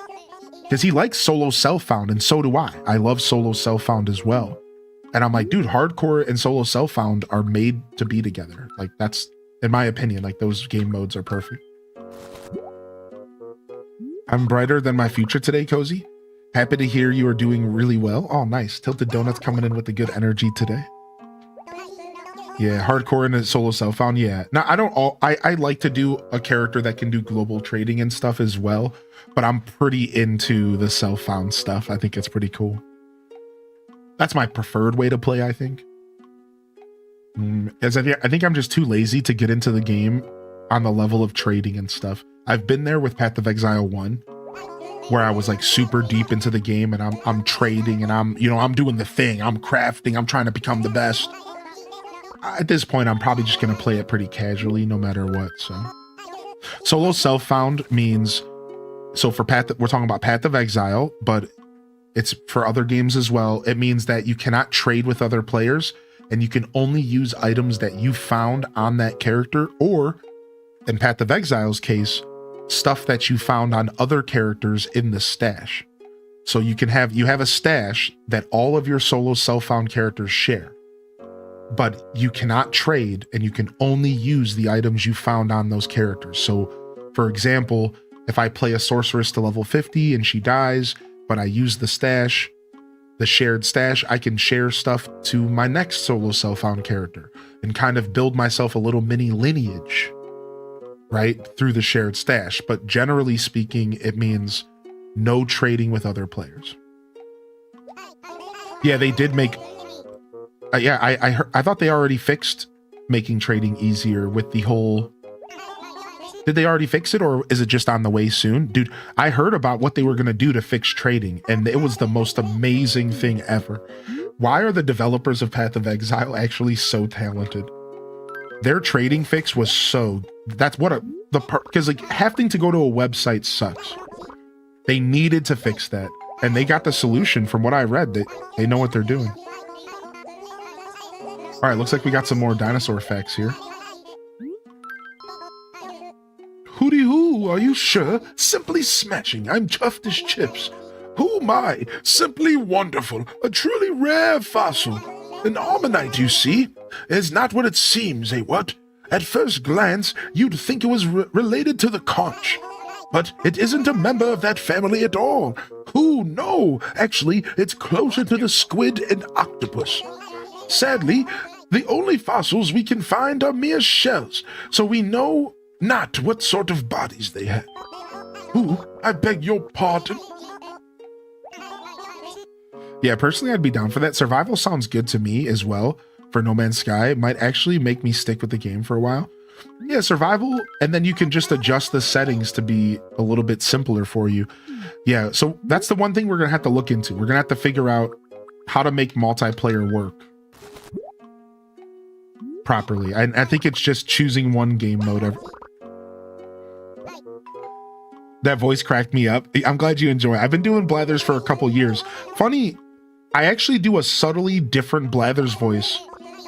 Because he likes solo self-found, and so do I. I love solo self-found as well. And I'm like, dude, hardcore and solo self-found are made to be together. Like that's, in my opinion, like those game modes are perfect. I'm brighter than my future today, Cozy. Happy to hear you are doing really well. Oh, nice. Tilted Donuts coming in with the good energy today. Yeah, hardcore and a solo self-found, yeah. Now, I like to do a character that can do global trading and stuff as well, but I'm pretty into the self-found stuff. I think it's pretty cool. That's my preferred way to play, I think. As I think I'm just too lazy to get into the game on the level of trading and stuff. I've been there with Path of Exile 1, where I was like super deep into the game and I'm trading and I'm doing the thing. I'm crafting. I'm trying to become the best. At this point, I'm probably just going to play it pretty casually no matter what. So solo self-found means, so for we're talking about Path of Exile, but it's for other games as well. It means that you cannot trade with other players and you can only use items that you found on that character, or in Path of Exile's case, stuff that you found on other characters in the stash. So you have a stash that all of your solo self-found characters share, but you cannot trade and you can only use the items you found on those characters. So for example, if I play a sorceress to level 50 and she dies, but I use the stash, the shared stash, I can share stuff to my next solo self-found character and kind of build myself a little mini lineage, right, through the shared stash. But generally speaking, it means no trading with other players. Yeah, they did make... I thought they already fixed making trading easier with the whole... Did they already fix it, or is it just on the way soon? Dude, I heard about what they were going to do to fix trading, and it was the most amazing thing ever. Why are the developers of Path of Exile actually so talented? Their trading fix was so... That's what because like having to go to a website sucks. They needed to fix that, and they got the solution. From what I read, they know what they're doing. All right, looks like we got some more dinosaur facts here. Hooty hoo, are you sure? Simply smashing. I'm chuffed as chips. Oh my, simply wonderful. A truly rare fossil. An ammonite, you see, is not what it seems, eh, what? At first glance, you'd think it was related to the conch. But it isn't a member of that family at all. Who? No, actually, it's closer to the squid and octopus. Sadly, the only fossils we can find are mere shells, so we know not what sort of bodies they have. Ooh, I beg your pardon. Yeah, personally, I'd be down for that. Survival sounds good to me as well. For No Man's Sky, it might actually make me stick with the game for a while. Yeah, survival, and then you can just adjust the settings to be a little bit simpler for you. Yeah, so that's the one thing we're gonna have to look into. We're gonna have to figure out how to make multiplayer work properly. I think it's just choosing one game mode. That voice cracked me up. I'm glad you enjoy it. I've been doing Blathers for a couple years. Funny, I actually do a subtly different Blathers voice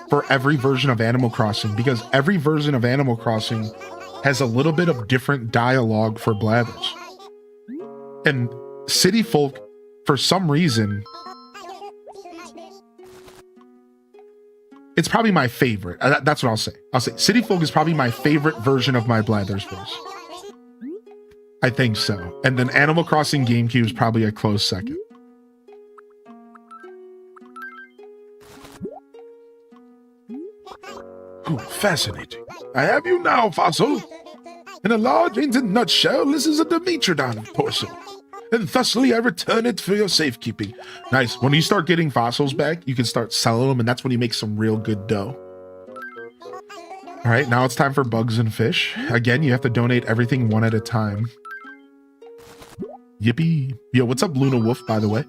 for every version of Animal Crossing, because every version of Animal Crossing has a little bit of different dialogue for Blathers. And City Folk, for some reason, it's probably my favorite. That's what I'll say. I'll say City Folk is probably my favorite version of my Blathers voice. I think so. And then Animal Crossing GameCube is probably a close second. Ooh, fascinating. I have you now, fossil. In a large ancient nutshell, this is a Dimetrodon porcel, and thusly I return it for your safekeeping. Nice. When you start getting fossils back, you can start selling them, and that's when you make some real good dough. All right, now it's time for bugs and fish. Again, you have to donate everything one at a time. Yippee. Yo, what's up, Luna Wolf, by the way?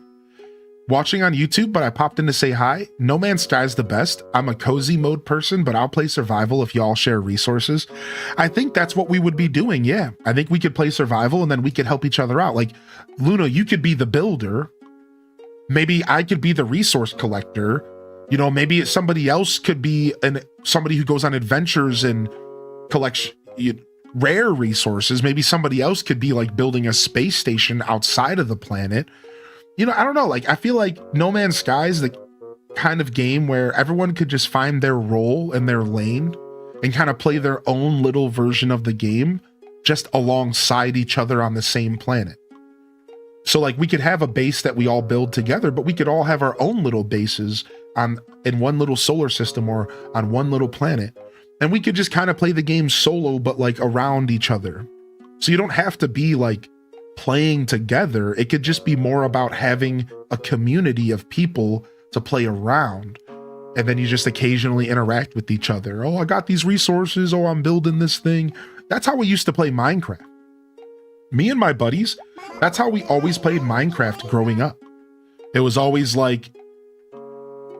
Watching on YouTube, but I popped in to say hi. No Man's Sky's the best. I'm a cozy mode person, but I'll play survival if y'all share resources. I think that's what we would be doing, yeah. I think we could play survival and then we could help each other out. Like, Luna, you could be the builder. Maybe I could be the resource collector. You know, maybe somebody else could be somebody who goes on adventures and collects rare resources. Maybe somebody else could be like building a space station outside of the planet. You know, I don't know. Like, I feel like No Man's Sky is the kind of game where everyone could just find their role and their lane and kind of play their own little version of the game just alongside each other on the same planet. So like we could have a base that we all build together, but we could all have our own little bases in one little solar system or on one little planet. And we could just kind of play the game solo, but like around each other. So you don't have to be like playing together. It could just be more about having a community of people to play around. And then you just occasionally interact with each other. Oh, I got these resources. Oh, I'm building this thing. That's how we used to play Minecraft. Me and my buddies, that's how we always played Minecraft growing up. It was always like,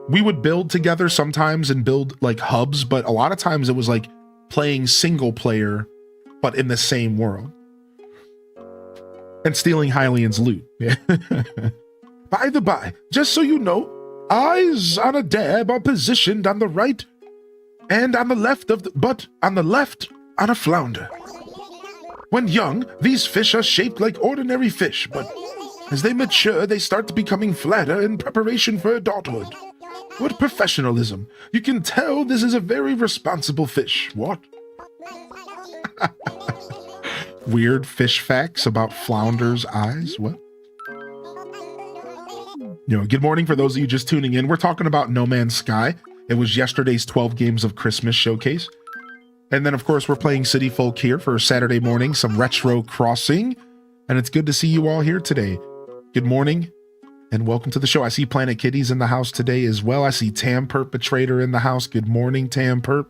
we would build together sometimes and build like hubs, but a lot of times it was like playing single player, but in the same world. And stealing Hylian's loot. By the by, just so you know, eyes on a dab are positioned on the right and on the left but on the left on a flounder. When young, these fish are shaped like ordinary fish, but as they mature, they start becoming flatter in preparation for adulthood. What professionalism. You can tell this is a very responsible fish. What? Weird fish facts about flounders' eyes. What? You know, good morning for those of you just tuning in. We're talking about No Man's Sky. It was yesterday's 12 Games of Christmas showcase. And then, of course, we're playing City Folk here for Saturday morning, some retro crossing. And it's good to see you all here today. Good morning and welcome to the show. I see Planet Kitties in the house today as well. I see Tam Perpetrator in the house. Good morning, Tam Perp.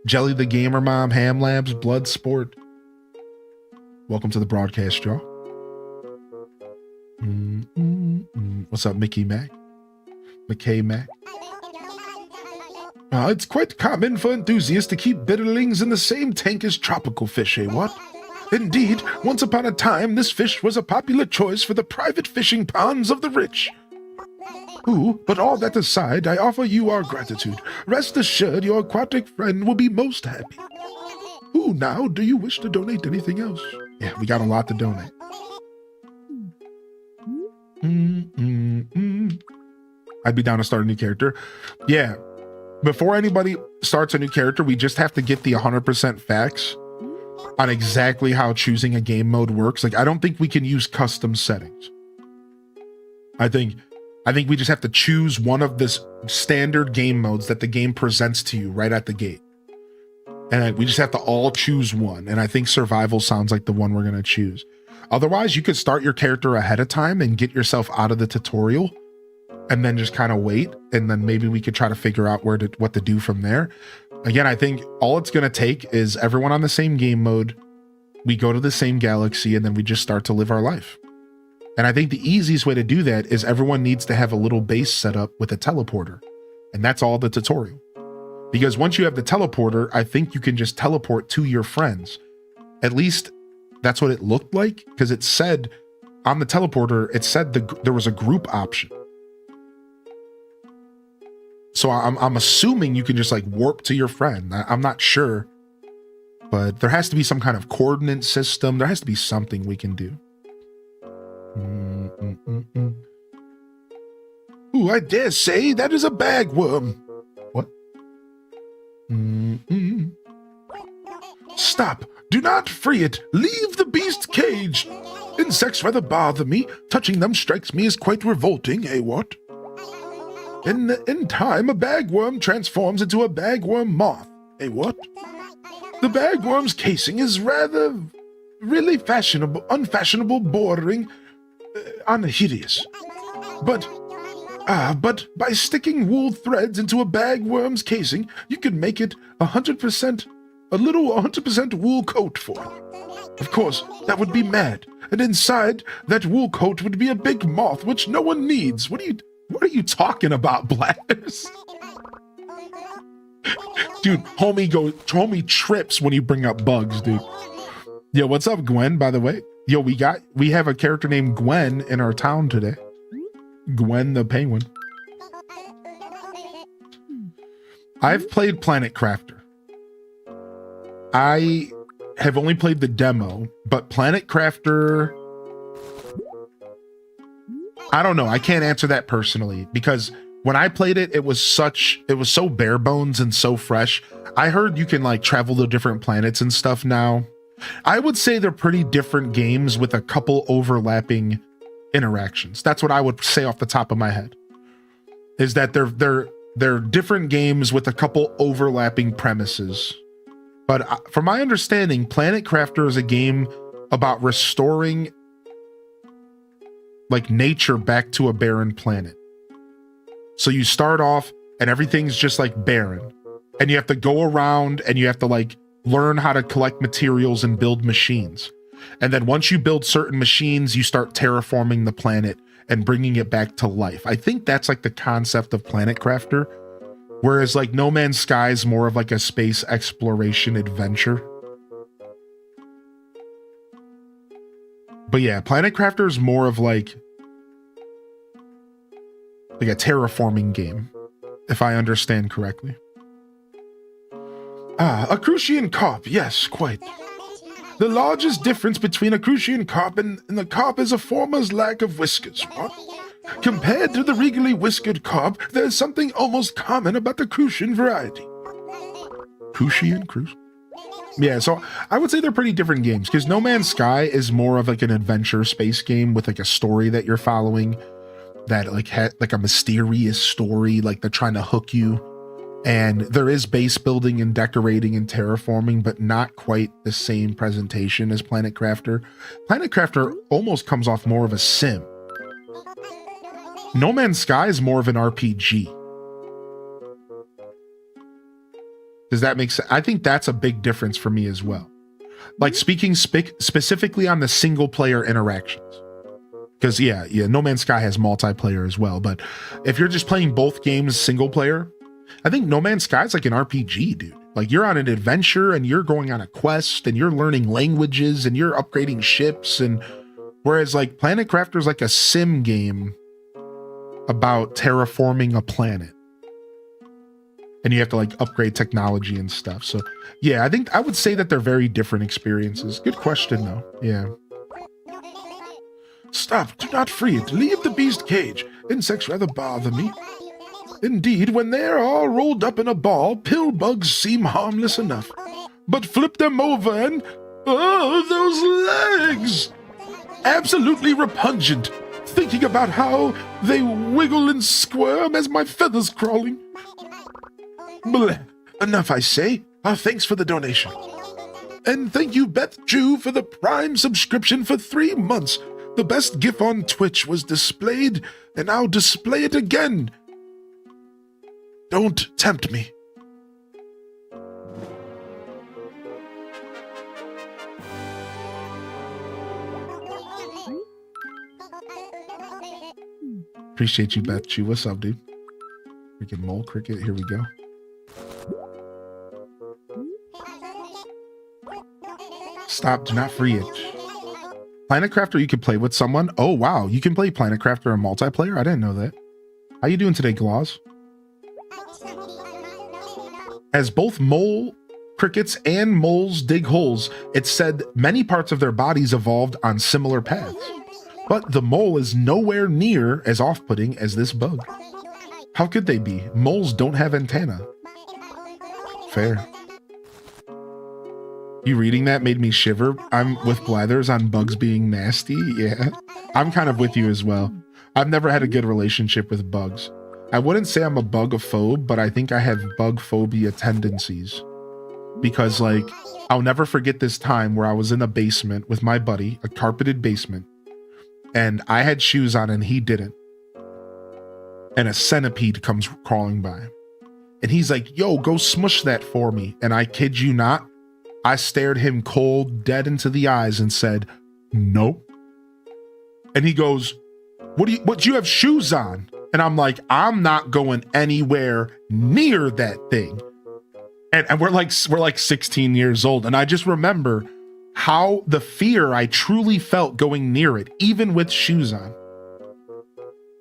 Jelly the Gamer Mom, Ham Labs, Blood Sport. Welcome to the broadcast, y'all. What's up, Mickey Mac? McKay Mac? It's quite common for enthusiasts to keep bitterlings in the same tank as tropical fish, eh, what? Indeed, once upon a time, this fish was a popular choice for the private fishing ponds of the rich. Ooh, but all that aside, I offer you our gratitude. Rest assured your aquatic friend will be most happy. Ooh, now, do you wish to donate anything else? Yeah, we got a lot to donate. I'd be down to start a new character. Yeah, before anybody starts a new character, we just have to get the 100% facts on exactly how choosing a game mode works. Like, I don't think we can use custom settings. I think we just have to choose one of the standard game modes that the game presents to you right at the gate. And we just have to all choose one. And I think survival sounds like the one we're going to choose. Otherwise, you could start your character ahead of time and get yourself out of the tutorial and then just kind of wait. And then maybe we could try to figure out what to do from there. Again, I think all it's going to take is everyone on the same game mode. We go to the same galaxy and then we just start to live our life. And I think the easiest way to do that is everyone needs to have a little base set up with a teleporter. And that's all the tutorial. Because once you have the teleporter, I think you can just teleport to your friends. At least that's what it looked like, because it said on the teleporter, it said there was a group option. So I'm assuming you can just like warp to your friend. I'm not sure, but there has to be some kind of coordinate system. There has to be something we can do. Ooh, I dare say that is a bagworm. What? Stop. Do not free it. Leave the beast caged. Insects rather bother me. Touching them strikes me as quite revolting, eh, what? In time, a bagworm transforms into a bagworm moth. Eh, what? The bagworm's casing is really unfashionable, bordering on hideous. But by sticking wool threads into a bagworm's casing, you can make it 100% wool coat for it. Of course, that would be mad. and inside that wool coat would be a big moth, which no one needs. What are you talking about, Blathers? Dude, homie trips when you bring up bugs, dude. Yo, what's up, Gwen, by the way? Yo, we have a character named Gwen in our town today. Gwen the penguin. I've played Planet Crafter. I have only played the demo, but Planet Crafter, I don't know. I can't answer that personally because when I played it, it was so bare bones and so fresh. I heard you can like travel to different planets and stuff now. I would say they're pretty different games with a couple overlapping interactions. That's what I would say off the top of my head. Is that they're different games with a couple overlapping premises. But from my understanding, Planet Crafter is a game about restoring like nature back to a barren planet. So you start off and everything's just like barren. And you have to go around and you have to like learn how to collect materials and build machines. And then once you build certain machines, you start terraforming the planet and bringing it back to life. I think that's like the concept of Planet Crafter. Whereas like No Man's Sky is more of like a space exploration adventure. But yeah, Planet Crafter is more of like a terraforming game, if I understand correctly. Ah, a Crucian carp. Yes, quite. The largest difference between a Crucian carp and the carp is a former's lack of whiskers. What? Compared to the regally whiskered carp, there's something almost common about the Crucian variety. Crucian? Yeah, so I would say they're pretty different games, because No Man's Sky is more of like an adventure space game with like a story that you're following, that like had like a mysterious story, like they're trying to hook you. And there is base building and decorating and terraforming, but not quite the same presentation as Planet Crafter. Planet Crafter almost comes off more of a sim. No Man's Sky is more of an RPG. Does that make sense? I think that's a big difference for me as well. Like speaking specifically on the single player interactions. Because yeah, No Man's Sky has multiplayer as well. But if you're just playing both games single player, I think No Man's Sky is like an RPG, dude. Like you're on an adventure and you're going on a quest and you're learning languages and you're upgrading ships. And whereas like Planet Crafter is like a sim game about terraforming a planet. And you have to like upgrade technology and stuff. So yeah, I think I would say that they're very different experiences. Good question though. Yeah. Stop, do not free it. Leave the beast cage. Insects rather bother me. Indeed, when they're all rolled up in a ball, pill bugs seem harmless enough. But flip them over and... oh, those legs! Absolutely repugnant. Thinking about how they wiggle and squirm as my feathers crawling. Bleh. Enough, I say. Thanks for the donation. And thank you, Beth Jew, for the Prime subscription for 3 months. The best GIF on Twitch was displayed, and I'll display it again. Don't tempt me. Appreciate you, Beth Chu. What's up, dude? Freaking mole cricket. Here we go. Stop. Do not free it. Planet Crafter, you can play with someone. Oh, wow. You can play Planet Crafter in multiplayer? I didn't know that. How you doing today, Gloss? As both mole crickets and moles dig holes, it's said many parts of their bodies evolved on similar paths. But the mole is nowhere near as off-putting as this bug. How could they be? Moles don't have antennae. Fair. You reading that made me shiver. I'm with Blathers on bugs being nasty. Yeah, I'm kind of with you as well. I've never had a good relationship with bugs. I wouldn't say I'm a bug-ophobe, but I think I have bug phobia tendencies. Because like, I'll never forget this time where I was in a basement with my buddy, a carpeted basement, and I had shoes on and he didn't. And a centipede comes crawling by. And he's like, yo, go smush that for me. And I kid you not, I stared him cold, dead into the eyes and said, nope. And he goes, what, you have shoes on? And I'm like, I'm not going anywhere near that thing. And we're like 16 years old. And I just remember how the fear I truly felt going near it, even with shoes on.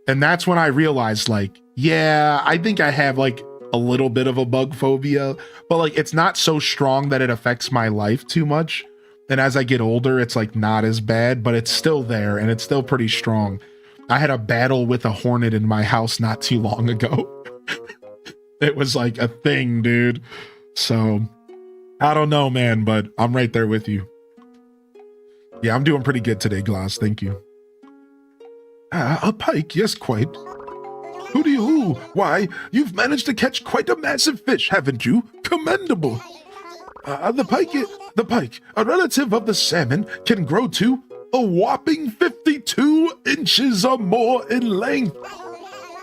And that's when I realized, like, yeah, I think I have like a little bit of a bug phobia, but like it's not so strong that it affects my life too much. And as I get older, it's like not as bad, but it's still there and it's still pretty strong. I had a battle with a hornet in my house not too long ago. It was like a thing, dude. So I don't know, man, but I'm right there with you. Yeah, I'm doing pretty good today, Gloss. Thank you. A pike, yes, quite. Who? Why, you've managed to catch quite a massive fish, haven't you? Commendable. The pike, a relative of the salmon, can grow to a whopping 52 inches or more in length.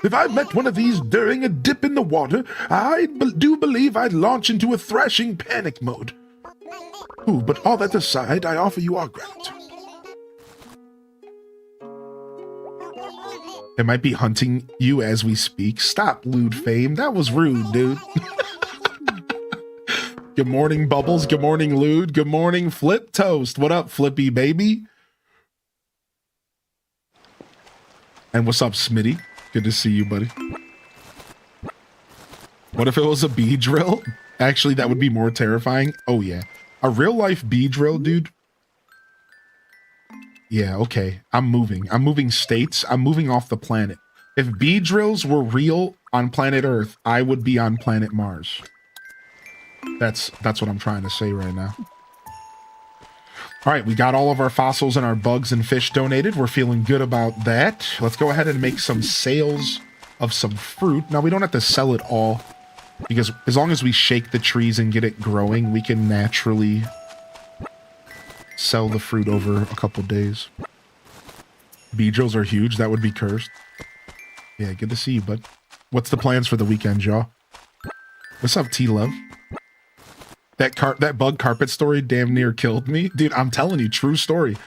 If I met one of these during a dip in the water, I do believe I'd launch into a thrashing panic mode. Ooh, but all that aside, I offer you our gratitude. It might be hunting you as we speak. Stop, lewd fame. That was rude, dude. Good morning, Bubbles. Good morning, Lewd. Good morning, Flip Toast. What up, Flippy baby? And what's up, Smitty? Good to see you, buddy. What if it was a bee drill? Actually, that would be more terrifying. Oh, yeah. A real-life bee drill, dude? Yeah, okay. I'm moving. I'm moving states. I'm moving off the planet. If bee drills were real on planet Earth, I would be on planet Mars. That's what I'm trying to say right now. All right, we got all of our fossils and our bugs and fish donated. We're feeling good about that. Let's go ahead and make some sales of some fruit. Now, we don't have to sell it all, because as long as we shake the trees and get it growing, we can naturally sell the fruit over a couple days. Bee drills are huge. That would be cursed. Yeah, good to see you, bud. What's the plans for the weekend, Jaw? What's up, T-Love? That bug carpet story damn near killed me. Dude, I'm telling you, true story.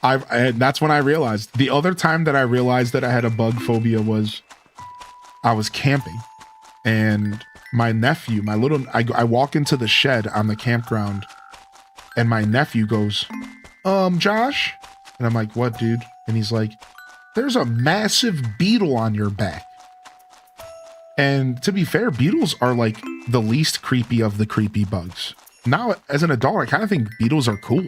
And that's when I realized. The other time that I realized that I had a bug phobia was I was camping. And my nephew, I walk into the shed on the campground, and my nephew goes, Josh? And I'm like, what, dude? And he's like, there's a massive beetle on your back. And to be fair, beetles are like the least creepy of the creepy bugs. Now, as an adult, I kind of think beetles are cool.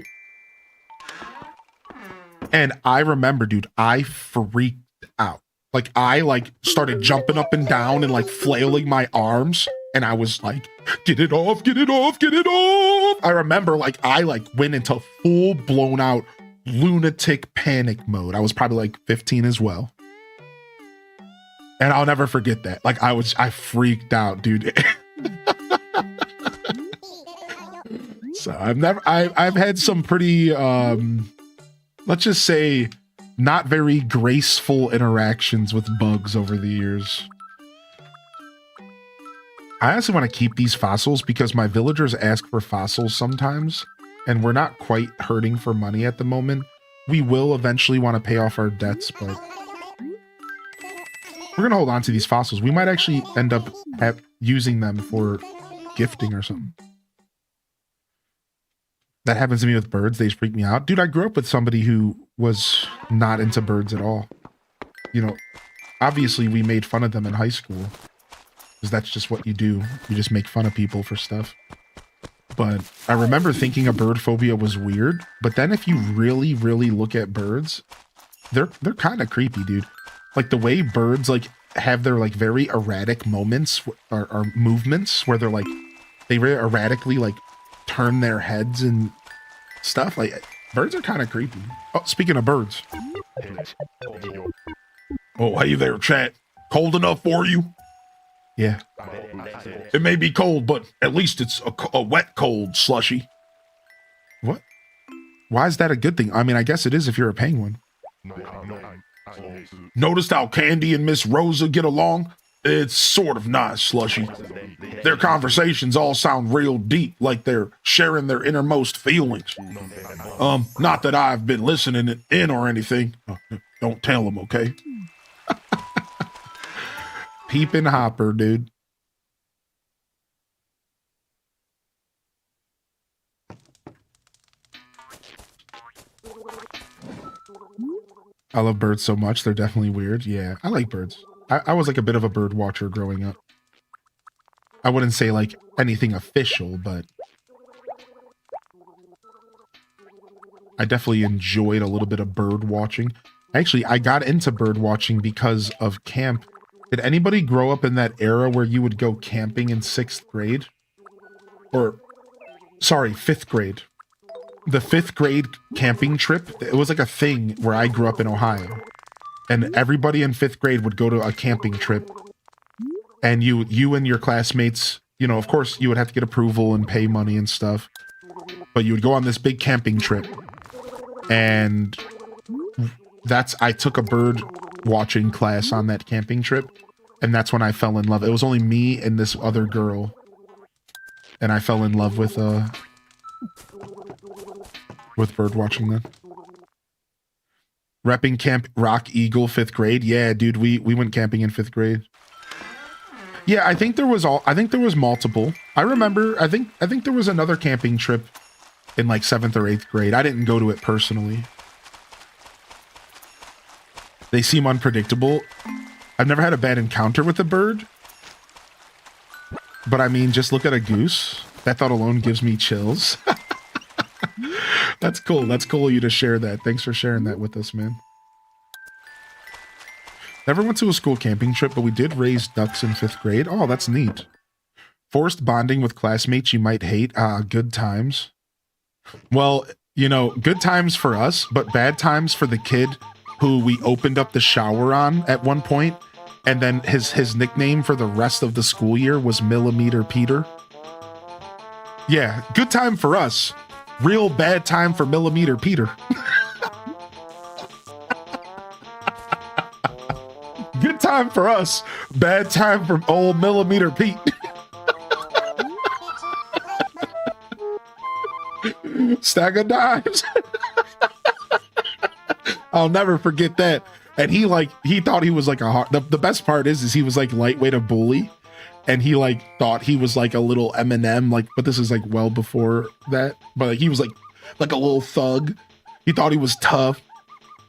And I remember, dude, I freaked out. Like, I started jumping up and down and like flailing my arms. And I was like, get it off, get it off, get it off. I remember I went into full blown out lunatic panic mode. I was probably like 15 as well. And I'll never forget that. I freaked out, dude. So I've had some pretty, let's just say, not very graceful interactions with bugs over the years. I honestly want to keep these fossils because my villagers ask for fossils sometimes, and we're not quite hurting for money at the moment. We will eventually want to pay off our debts, but we're going to hold on to these fossils. We might actually end up using them for gifting or something. That happens to me with birds. They freak me out. Dude, I grew up with somebody who was not into birds at all. You know, obviously we made fun of them in high school, because that's just what you do. You just make fun of people for stuff. But I remember thinking a bird phobia was weird. But then if you really, really look at birds, they're kind of creepy, dude. Like the way birds have their very erratic moments or movements where they very erratically turn their heads and stuff. Birds are kind of creepy. Oh, speaking of birds. Oh, hey there, chat. Cold enough for you? Yeah. It may be cold, but at least it's a wet cold, slushy. What? Why is that a good thing? I mean, I guess it is if you're a penguin. Noticed how Candy and Miss Rosa get along? It's sort of nice, slushy. Their conversations all sound real deep, like they're sharing their innermost feelings. Not that I've been listening in or anything. Don't tell him, okay? Peepin' Hopper, dude. I love birds so much. They're definitely weird. Yeah, I like birds. I was like a bit of a bird watcher growing up. I wouldn't say like anything official, but I definitely enjoyed a little bit of bird watching. Actually, I got into bird watching because of camp. Did anybody grow up in that era where you would go camping in 6th grade? Or, sorry, 5th grade. The 5th grade camping trip, it was like a thing where I grew up in Ohio. And everybody in 5th grade would go to a camping trip. And you and your classmates, you know, of course, you would have to get approval and pay money and stuff. But you would go on this big camping trip. And I took a bird watching class on that camping trip. And that's when I fell in love. It was only me and this other girl. And I fell in love with bird watching then. Repping Camp Rock Eagle 5th grade. Yeah, dude, we went camping in 5th grade. Yeah, I think there was multiple. I remember, I think there was another camping trip in like 7th or 8th grade. I didn't go to it personally. They seem unpredictable. I've never had a bad encounter with a bird. But I mean, just look at a goose. That thought alone gives me chills. That's cool. That's cool of you to share that. Thanks for sharing that with us, man. Never went to a school camping trip, but we did raise ducks in 5th grade. Oh, that's neat. Forced bonding with classmates you might hate. Good times. Well, you know, good times for us, but bad times for the kid who we opened up the shower on at one point, and then his nickname for the rest of the school year was Millimeter Peter. Yeah, good time for us. Real bad time for Millimeter Peter. Good time for us. Bad time for old Millimeter Pete. Stack of dimes. I'll never forget that. And he thought he was like the best part is he was like lightweight a bully. And he like thought he was like a little Eminem, like, but this is like well before that. But like, he was like a little thug. He thought he was tough.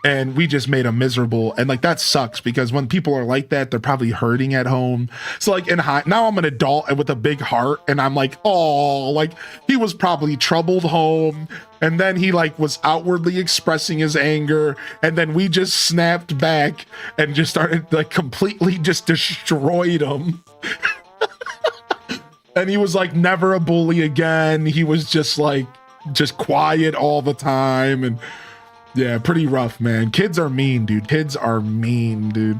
And we just made him miserable. And like, that sucks because when people are like that, they're probably hurting at home. So like now I'm an adult and with a big heart. And I'm like, oh, like he was probably troubled home. And then he like was outwardly expressing his anger. And then we just snapped back and just started like completely just destroyed him. And he was like never a bully again. He was just quiet all the time. And yeah, pretty rough, man. Kids are mean, dude. Kids are mean, dude.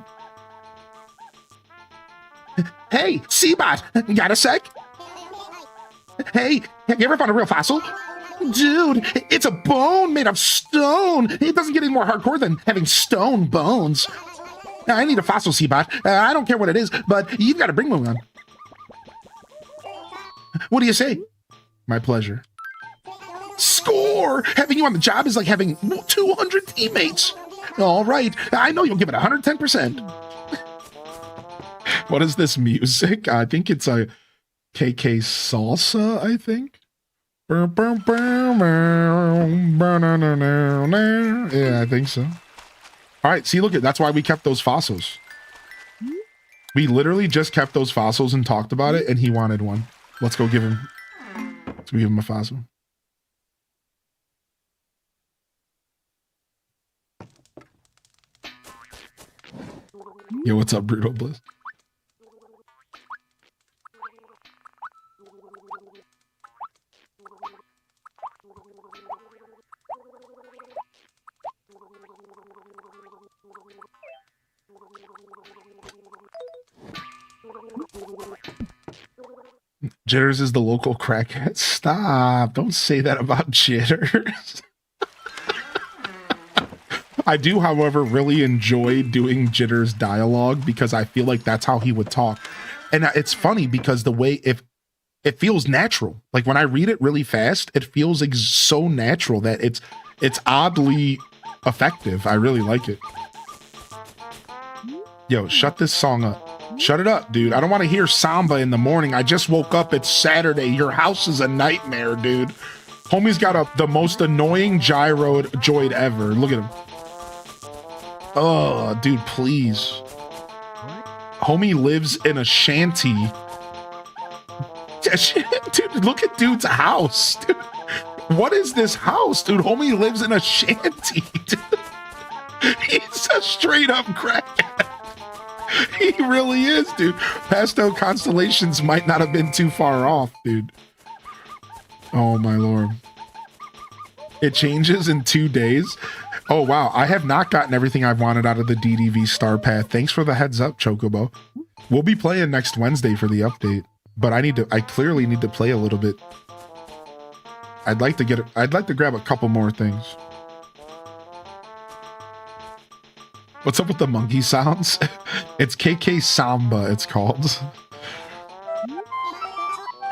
Hey, Seabot, got a sec? Hey, have you ever found a real fossil? Dude, it's a bone made of stone. It doesn't get any more hardcore than having stone bones. I need a fossil, Seabot. I don't care what it is, but you've got to bring one. What do you say? My pleasure. Score! Having you on the job is like having 200 teammates. All right, I know you'll give it 110%. What is this music? I think it's a KK Salsa, I think. Yeah, I think so. All right, see, look at that's why we kept those fossils. We literally just kept those fossils and talked about it, and he wanted one. Let's go give him a fossil. Yo, what's up, Brutal Bliss? Jitters is the local crackhead. Stop. Don't say that about Jitters. I do, however, really enjoy doing Jitters dialogue because I feel like that's how he would talk. And it's funny because the way it feels natural. Like when I read it really fast, it feels like so natural that it's oddly effective. I really like it. Yo, shut this song up. Shut it up, dude. I don't want to hear samba in the morning. I just woke up. It's Saturday. Your house is a nightmare, dude. Homie's got the most annoying gyroid ever. Look at him. Oh, dude, please. Homie lives in a shanty. Dude, look at dude's house. Dude, what is this house, dude? Homie lives in a shanty. Dude. He's a straight up crackhead. He really is, dude. Pastel Constellations might not have been too far off, dude. Oh my lord. It changes in 2 days. Oh wow, I have not gotten everything I've wanted out of the DDV Star Path. Thanks for the heads up, Chocobo. We'll be playing next Wednesday for the update, but I clearly need to play a little bit. I'd like to grab a couple more things. What's up with the monkey sounds? It's KK Samba, it's called.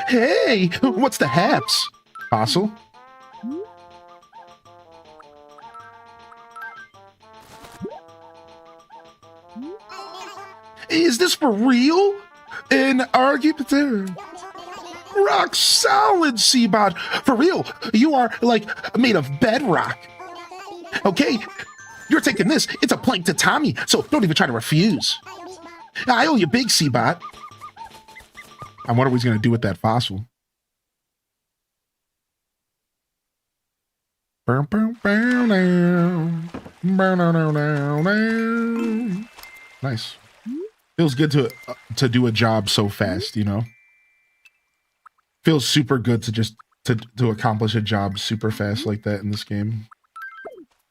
Hey, what's the haps? Fossil? Is this for real? An argument? Rock solid, Seabot. For real, you are like made of bedrock. Okay, you're taking this. It's a plank to Tommy, so don't even try to refuse. I owe you big, Seabot. And what are we going to do with that fossil? Nice. Feels good to do a job so fast, you know? Feels super good to just to accomplish a job super fast like that in this game.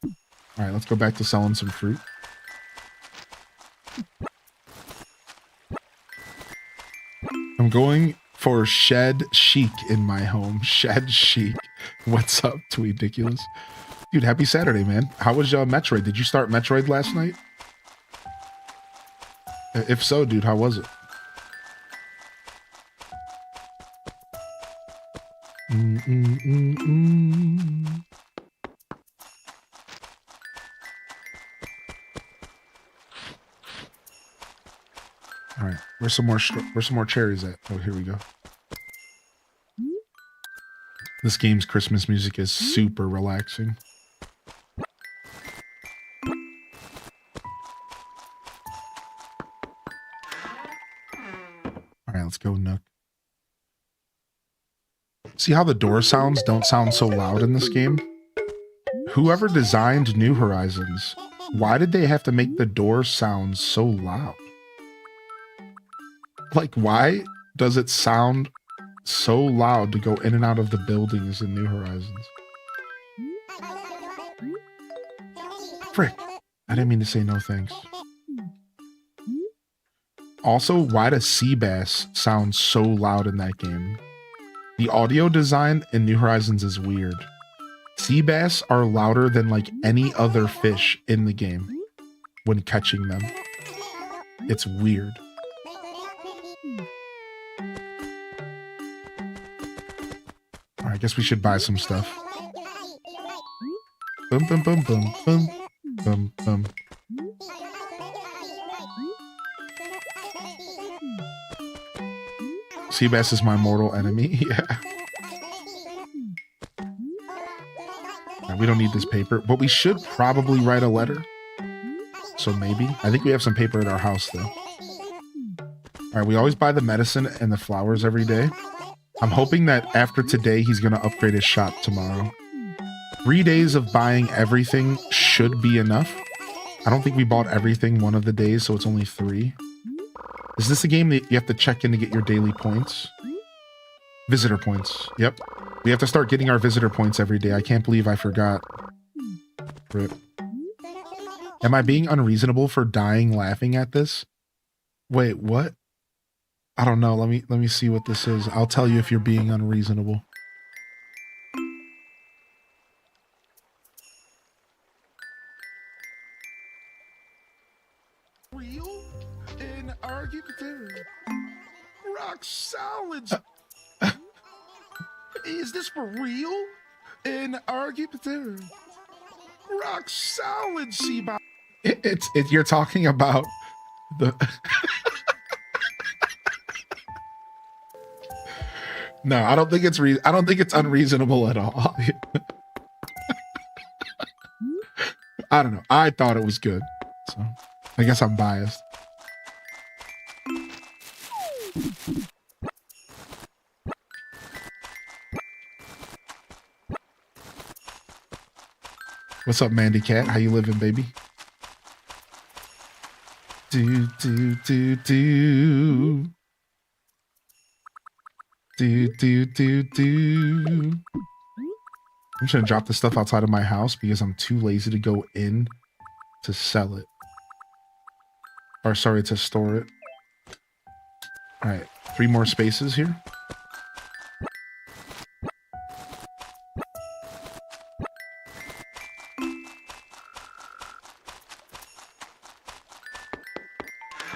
All right, let's go back to selling some fruit. I'm going for shed chic in my home. Shed chic. What's up, Tweediculous? Dude, happy Saturday, man. How was Metroid? Did you start Metroid last night? If so, dude, how was it? All right, where's some more cherries at? Oh, here we go. This game's Christmas music is super relaxing. All right, let's go, Nook. See how the door sounds don't sound so loud in this game? Whoever designed New Horizons, why did they have to make the door sound so loud? Like, why does it sound so loud to go in and out of the buildings in New Horizons? Frick, I didn't mean to say no thanks. Also, why does sea bass sound so loud in that game? The audio design in New Horizons is weird. Sea bass are louder than like any other fish in the game when catching them. It's weird. All right, I guess we should buy some stuff. Boom, boom, boom, boom, boom, boom, boom. Seabass is my mortal enemy. Yeah. Right, we don't need this paper, but we should probably write a letter. So maybe. I think we have some paper at our house, though. All right, we always buy the medicine and the flowers every day. I'm hoping that after today, he's going to upgrade his shop tomorrow. 3 days of buying everything should be enough. I don't think we bought everything one of the days, so it's only 3. Is this a game that you have to check in to get your daily points? Visitor points. Yep. We have to start getting our visitor points every day. I can't believe I forgot. Rip. Am I being unreasonable for dying laughing at this? Wait, what? I don't know. Let me see what this is. I'll tell you if you're being unreasonable. Real and argumentative. Rock solid. Is this for real? And argumentative. Rock solid, Seabot. It's you're talking about The No, I don't think it's I don't think it's unreasonable at all. I don't know. I thought it was good. So I guess I'm biased. What's up, Mandy Cat? How you living, baby? Do, do, do, do. Do, do, do, do. I'm just gonna drop the stuff outside of my house because I'm too lazy to go in to sell it. Or sorry, to store it. All right, 3 more spaces here.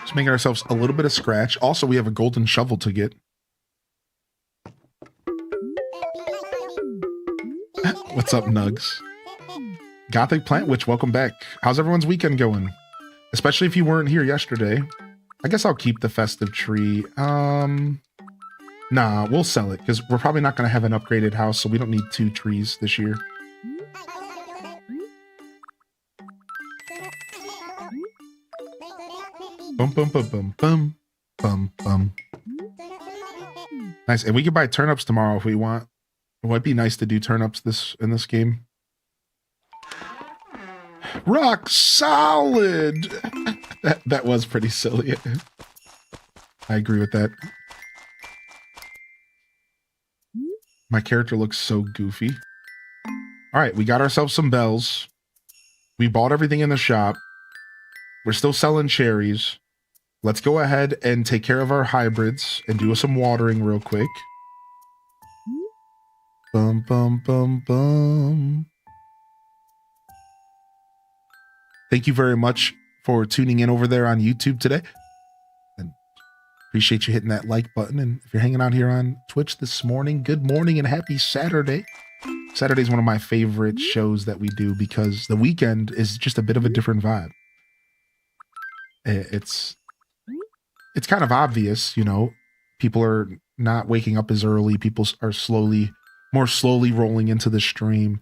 Just making ourselves a little bit of scratch. Also, we have a golden shovel to get. What's up, Nugs? Gothic Plant Witch, welcome back. How's everyone's weekend going? Especially if you weren't here yesterday. I guess I'll keep the festive tree. Nah, we'll sell it because we're probably not going to have an upgraded house, so we don't need 2 trees this year. Bum, bum, bum, bum, bum, bum, bum. Nice, and we can buy turnips tomorrow if we want. It might be nice to do turnips in this game. Rock solid. That was pretty silly. I agree with that. My character looks so goofy. All right, we got ourselves some bells. We bought everything in the shop. We're still selling cherries. Let's go ahead and take care of our hybrids and do some watering real quick. Bum, bum, bum, bum. Thank you very much for tuning in over there on YouTube today. And appreciate you hitting that like button. And if you're hanging out here on Twitch this morning, good morning and happy Saturday. Saturday is one of my favorite shows that we do because the weekend is just a bit of a different vibe. It's kind of obvious, you know, people are not waking up as early. People are more slowly rolling into the stream.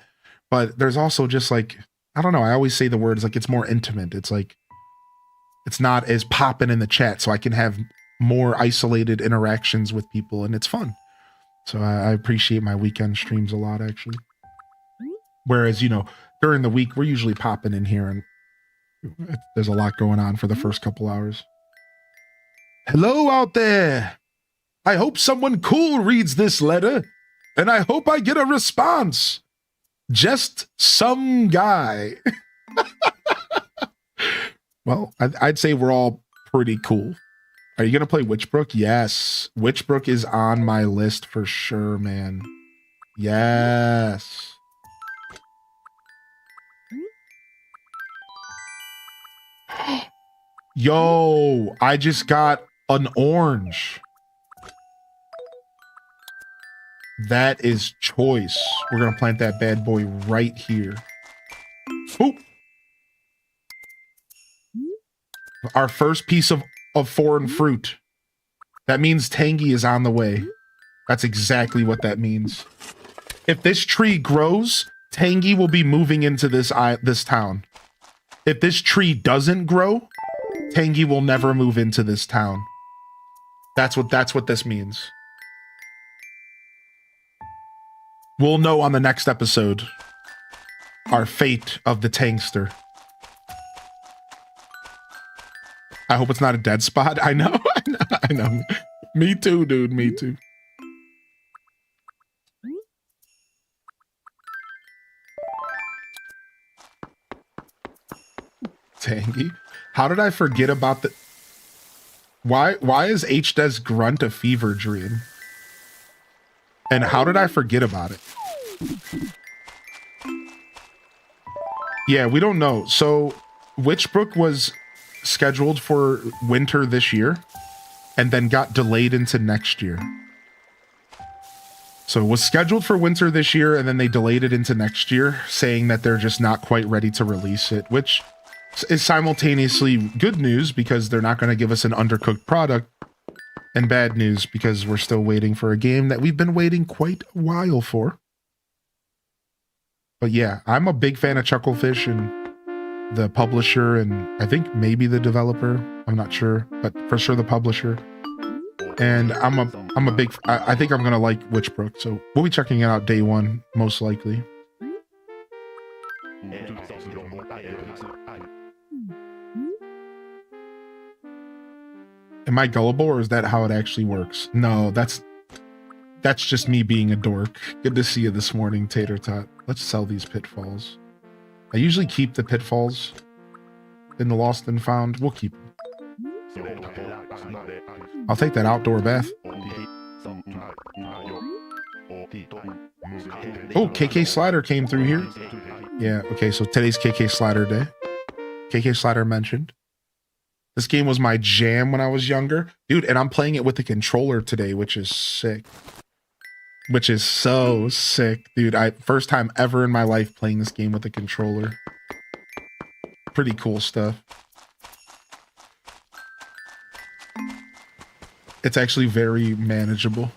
But there's also just like, I don't know, I always say the words like it's more intimate. It's like, it's not as popping in the chat, so I can have more isolated interactions with people and it's fun. So I appreciate my weekend streams a lot, actually. Whereas, you know, during the week, we're usually popping in here and there's a lot going on for the first couple hours. Hello out there. I hope someone cool reads this letter and I hope I get a response. Just some guy. Well, I'd say we're all pretty cool. Are you going to play Witchbrook? Yes. Witchbrook is on my list for sure, man. Yes. Yo, I just got an orange. That is choice. We're going to plant that bad boy right here. Oop. Our first piece of foreign fruit. That means Tangy is on the way. That's exactly what that means. If this tree grows, Tangy will be moving into this town. If this tree doesn't grow, Tangy will never move into this town. That's what this means. We'll know on the next episode our fate of the Tangster. I hope it's not a dead spot. I know. I know. Me too, dude. Me too. Tangy. How did I forget about the... Why is HDES Grunt a fever dream? And how did I forget about it? Yeah, we don't know. So Witchbrook was scheduled for winter this year and then got delayed into next year. So it was scheduled for winter this year and then they delayed it into next year, saying that they're just not quite ready to release it, which is simultaneously good news because they're not going to give us an undercooked product, and bad news because we're still waiting for a game that we've been waiting quite a while for. But yeah, I'm a big fan of Chucklefish and the publisher, and I think maybe the developer. I'm not sure, but for sure the publisher. And I'm a big. I think I'm gonna like Witchbrook, so we'll be checking it out day one, most likely. Am I gullible, or is that how it actually works? No, that's just me being a dork. Good to see you this morning, Tater Tot. Let's sell these pitfalls. I usually keep the pitfalls in the Lost and Found. We'll keep them. I'll take that outdoor bath. Oh, KK Slider came through here. Yeah, okay, so today's KK Slider day. KK Slider mentioned. This game was my jam when I was younger. Dude, and I'm playing it with the controller today, which is sick. Which is so sick, dude. First time ever in my life playing this game with a controller. Pretty cool stuff. It's actually very manageable.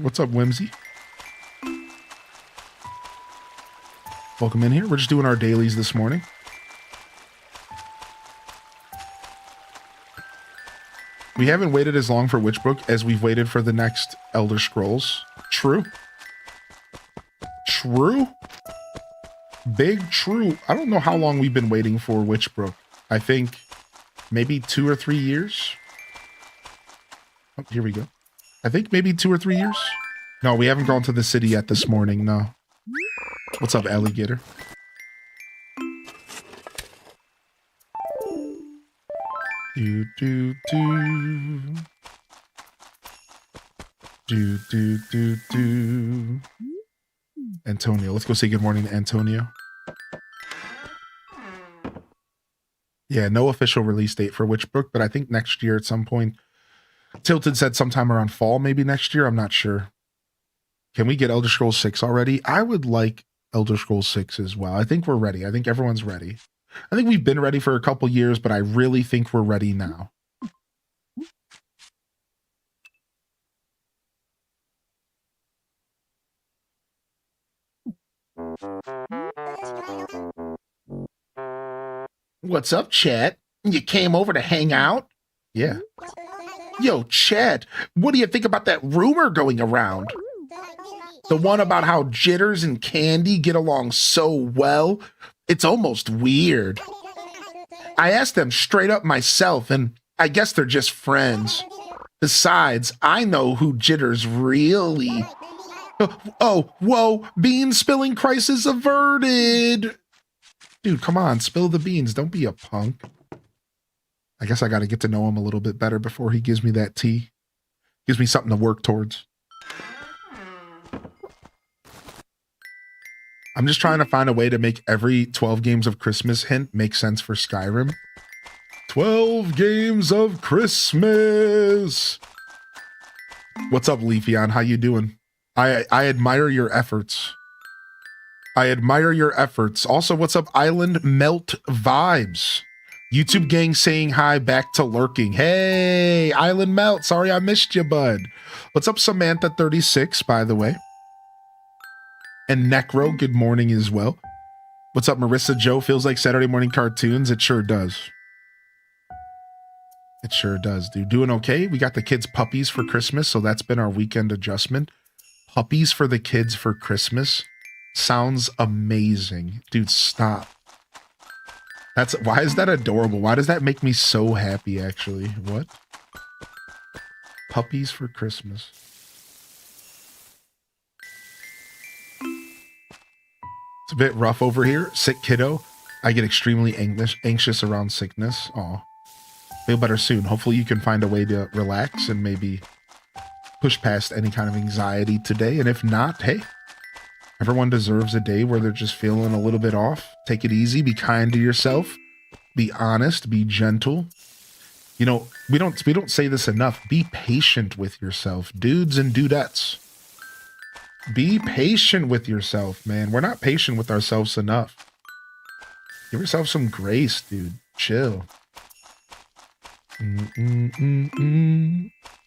What's up, Whimsy? Welcome in here. We're just doing our dailies this morning. We haven't waited as long for Witchbrook as we've waited for the next Elder Scrolls. True. True. Big true. I don't know how long we've been waiting for Witchbrook. I think maybe 2 or 3 years. Oh, here we go. I think maybe 2 or 3 years. No, we haven't gone to the city yet this morning. No. What's up, alligator? Do do do. Do do do do. Antonio, let's go say good morning to Antonio. Yeah, no official release date for Witchbrook, but I think next year at some point. Tilted said sometime around fall, maybe next year. I'm not sure. Can we get Elder Scrolls 6 already? I would like Elder Scrolls 6 as well. I think we're ready. I think everyone's ready. I think we've been ready for a couple years, but I really think we're ready now. What's up, chat? You came over to hang out? Yeah. Yo, chat, what do you think about that rumor going around? The one about how Jitters and Candy get along so well, it's almost weird. I asked them straight up myself, and I guess they're just friends. Besides, I know who Jitters really... Oh, whoa, bean spilling crisis averted! Dude, come on, spill the beans. Don't be a punk. I guess I got to get to know him a little bit better before he gives me that tea. Gives me something to work towards. I'm just trying to find a way to make every 12 games of Christmas hint make sense for Skyrim. 12 games of Christmas. What's up, Leafeon? How you doing? I admire your efforts. I admire your efforts. Also, what's up, Island Melt Vibes? YouTube gang saying hi back to lurking. Hey, Island Melt. Sorry I missed you, bud. What's up, Samantha36, by the way? And Necro, good morning as well. What's up, Marissa Joe? Feels like Saturday morning cartoons. It sure does. It sure does, dude. Doing okay? We got the kids puppies for Christmas, so that's been our weekend adjustment. Puppies for the kids for Christmas. Sounds amazing. Dude, stop. Why is that adorable? Why does that make me so happy, actually? What? Puppies for Christmas. It's a bit rough over here. Sick kiddo. I get extremely anxious around sickness. Aw. Feel better soon. Hopefully you can find a way to relax and maybe push past any kind of anxiety today. And if not, hey, everyone deserves a day where they're just feeling a little bit off. Take it easy. Be kind to yourself. Be honest. Be gentle. You know, we don't say this enough. Be patient with yourself, dudes and dudettes. Be patient with yourself, man. We're not patient with ourselves enough. Give yourself some grace, dude. Chill.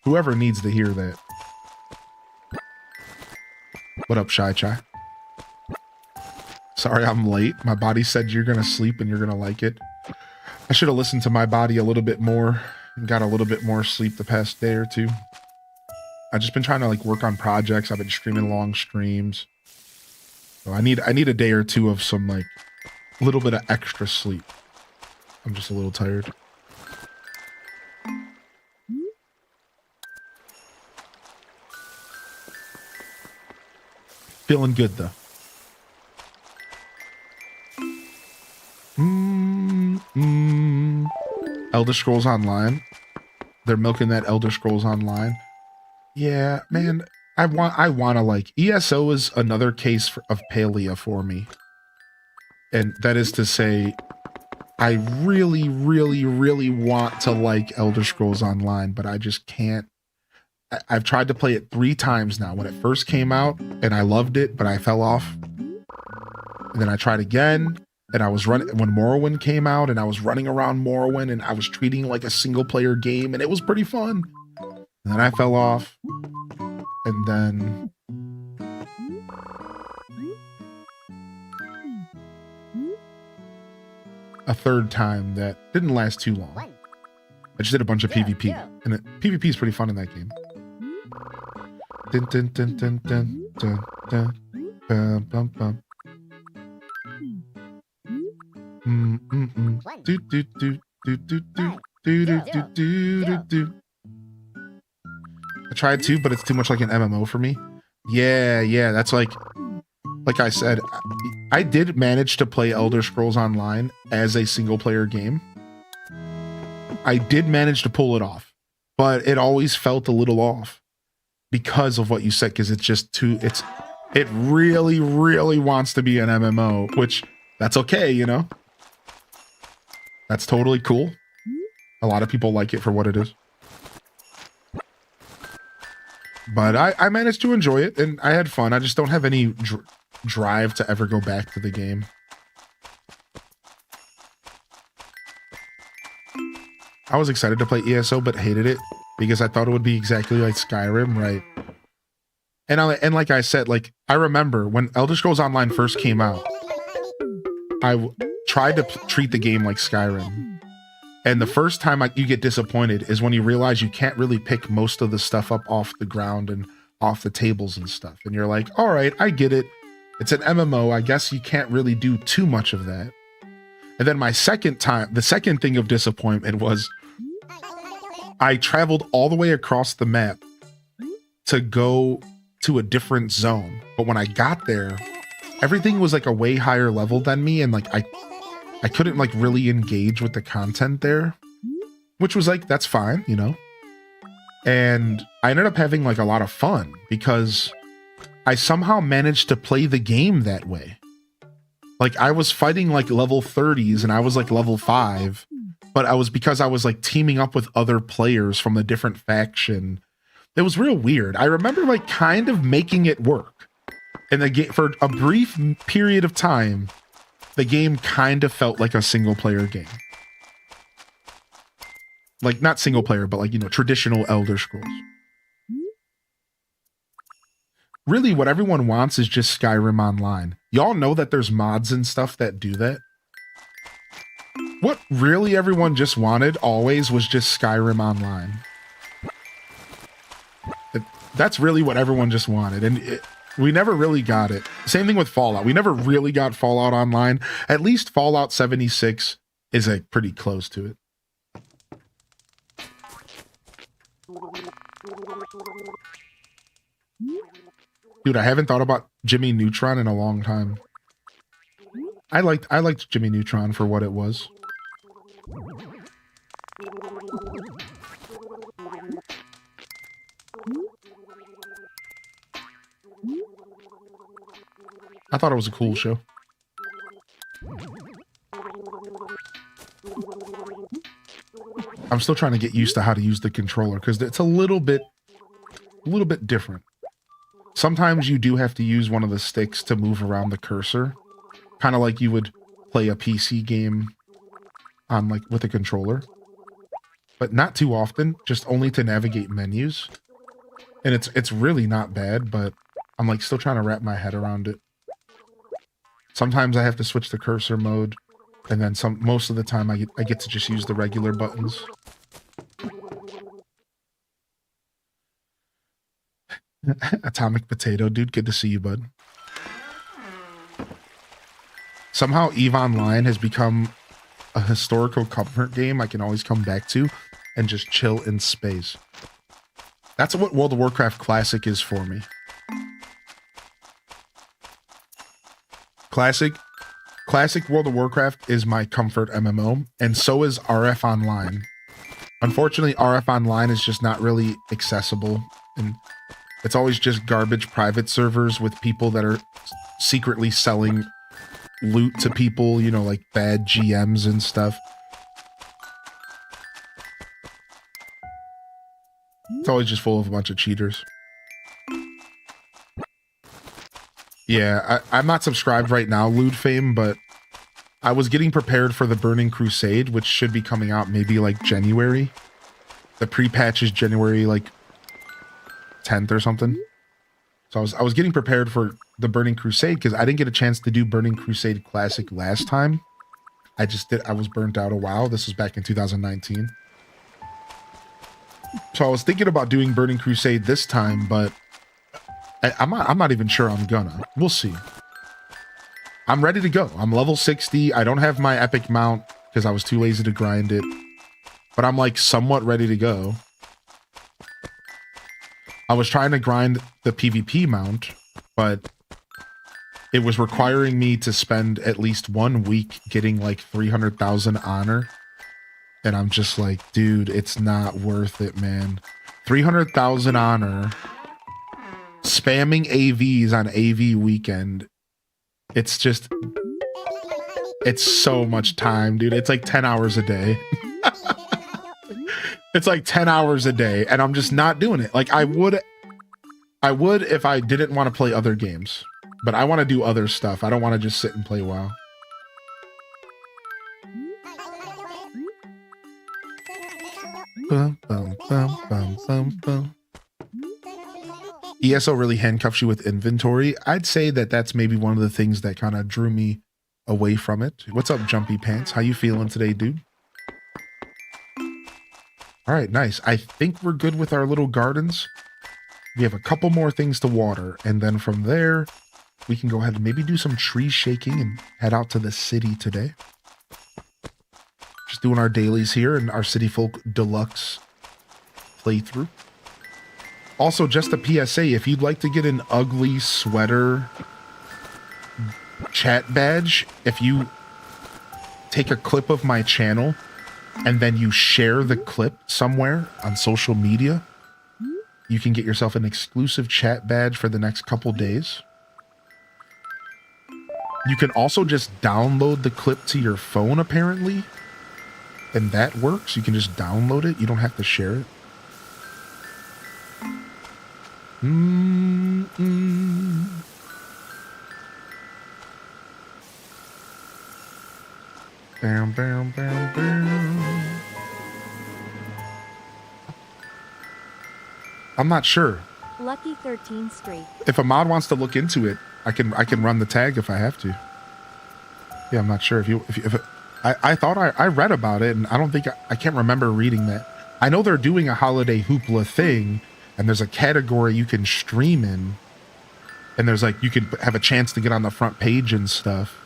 Whoever needs to hear that. What up, Shy Chai? Sorry I'm late. My body said you're gonna sleep and you're gonna like it. I should have listened to my body a little bit more and got a little bit more sleep the past day or two. I've just been trying to like work on projects. I've been streaming long streams. So I need a day or two of some like a little bit of extra sleep. I'm just a little tired. Feeling good though. Elder Scrolls Online. They're milking that Elder Scrolls Online. Yeah, man. I want to like ESO is another case of Palia for me. And that is to say, I really, really, really want to like Elder Scrolls Online, but I just can't. I've tried to play it 3 times now. When it first came out, and I loved it, but I fell off. And then I tried again, and I was running when Morrowind came out, and I was running around Morrowind, and I was treating it like a single-player game, and it was pretty fun. And then I fell off, and then a third time that didn't last too long. I just did a bunch of PvP, and PvP is pretty fun in that game. Dun, dun, dun, dun, dun, dun, dun, bum, bum, bum. Do, do, do, do, do, do, do, do, do, do, do. I tried to, but it's too much like an MMO for me. Yeah, that's like I said, I did manage to play Elder Scrolls Online as a single player game. I did manage to pull it off, but it always felt a little off because of what you said, because it's just too, it really, really wants to be an MMO, which that's okay, you know? That's totally cool. A lot of people like it for what it is. But I managed to enjoy it, and I had fun. I just don't have any drive to ever go back to the game. I was excited to play ESO, but hated it because I thought it would be exactly like Skyrim, right? And like I said, like I remember when Elder Scrolls Online first came out, I tried to treat the game like Skyrim. And the first time you get disappointed is when you realize you can't really pick most of the stuff up off the ground and off the tables and stuff. And you're like, all right, I get it. It's an MMO. I guess you can't really do too much of that. And then the second thing of disappointment was I traveled all the way across the map to go to a different zone. But when I got there, everything was like a way higher level than me. And like, I couldn't like really engage with the content there, which was like, that's fine, you know? And I ended up having like a lot of fun because I somehow managed to play the game that way. Like I was fighting like level 30s and I was like level 5, but because I was like teaming up with other players from a different faction. It was real weird. I remember like kind of making it work. And the game for a brief period of time, the game kind of felt like a single player game. Like not single player, but like, you know, traditional Elder Scrolls. Really what everyone wants is just Skyrim Online. Y'all know that there's mods and stuff that do that. What really everyone just wanted always was just Skyrim Online. That's really what everyone just wanted. And we never really got it. Same thing with Fallout. We never really got Fallout Online. At least Fallout 76 is like pretty close to it. Dude, I haven't thought about Jimmy Neutron in a long time. I liked Jimmy Neutron for what it was. I thought it was a cool show. I'm still trying to get used to how to use the controller because it's a little bit different. sometimes you do have to use one of the sticks to move around the cursor, kind of like you would play a PC game on like with a controller, but not too often, just only to navigate menus. And it's really not bad, but I'm like still trying to wrap my head around it. Sometimes I have to switch to cursor mode, and then most of the time I get to just use the regular buttons. Atomic Potato, dude, good to see you, bud. Somehow EVE Online has become a historical comfort game I can always come back to and just chill in space. That's what World of Warcraft Classic is for me. Classic World of Warcraft is my comfort MMO, and so is RF Online. Unfortunately, RF Online is just not really accessible, and it's always just garbage private servers with people that are secretly selling loot to people, you know, like bad GMs and stuff. It's always just full of a bunch of cheaters. Yeah, I'm not subscribed right now, Loot Fame, but I was getting prepared for the Burning Crusade, which should be coming out maybe like January. The pre-patch is January like 10th or something. So I was getting prepared for the Burning Crusade because I didn't get a chance to do Burning Crusade Classic last time. I was burnt out a while. This was back in 2019. So I was thinking about doing Burning Crusade this time, but I'm not even sure I'm gonna. We'll see. I'm ready to go. I'm level 60. I don't have my epic mount because I was too lazy to grind it, but I'm like somewhat ready to go. I was trying to grind the PvP mount, but it was requiring me to spend at least 1 week getting like 300,000 honor. And I'm just like, dude, it's not worth it, man. 300,000 honor, spamming AVs on AV weekend. It's so much time, dude. It's like 10 hours a day. It's like 10 hours a day, and I'm just not doing it. Like I would if I didn't want to play other games, but I want to do other stuff. I don't want to just sit and play WoW. Bum, bum, bum, bum, bum, bum. ESO really handcuffs you with inventory. I'd say that that's maybe one of the things that kind of drew me away from it. What's up, Jumpy Pants? How you feeling today, dude? All right, nice. I think we're good with our little gardens. We have a couple more things to water, and then from there, we can go ahead and maybe do some tree shaking and head out to the city today. Just doing our dailies here in our City Folk Deluxe playthrough. Also, just a PSA, if you'd like to get an ugly sweater chat badge, if you take a clip of my channel and then you share the clip somewhere on social media, you can get yourself an exclusive chat badge for the next couple days. You can also just download the clip to your phone, apparently, and that works. You can just download it. You don't have to share it. Bam, bam, bam, bam. I'm not sure. Lucky 13 streak. If a mod wants to look into it, I can run the tag if I have to. Yeah, I'm not sure if I thought I read about it, and I don't think I can't remember reading that. I know they're doing a holiday hoopla thing, and there's a category you can stream in, and there's like you can have a chance to get on the front page and stuff.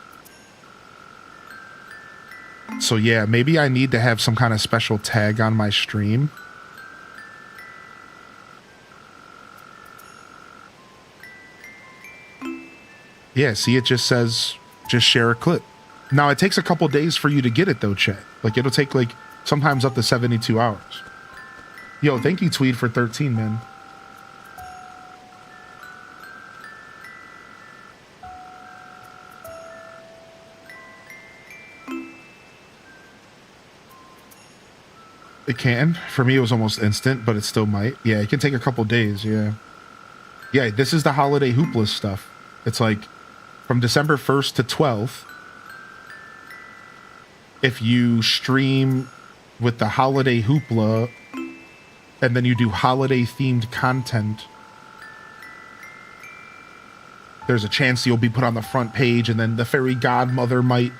So yeah, maybe I need to have some kind of special tag on my stream. Yeah, see, it just says, just share a clip. Now, it takes a couple days for you to get it, though, chat. Like, it'll take, like, sometimes up to 72 hours. Yo, thank you, Tweed, for 13, man. It can. For me, it was almost instant, but it still might. Yeah, it can take a couple days, yeah. Yeah, this is the holiday hoopla stuff. It's like from December 1st to 12th, if you stream with the holiday hoopla and then you do holiday themed content, there's a chance you'll be put on the front page, and then the fairy godmother might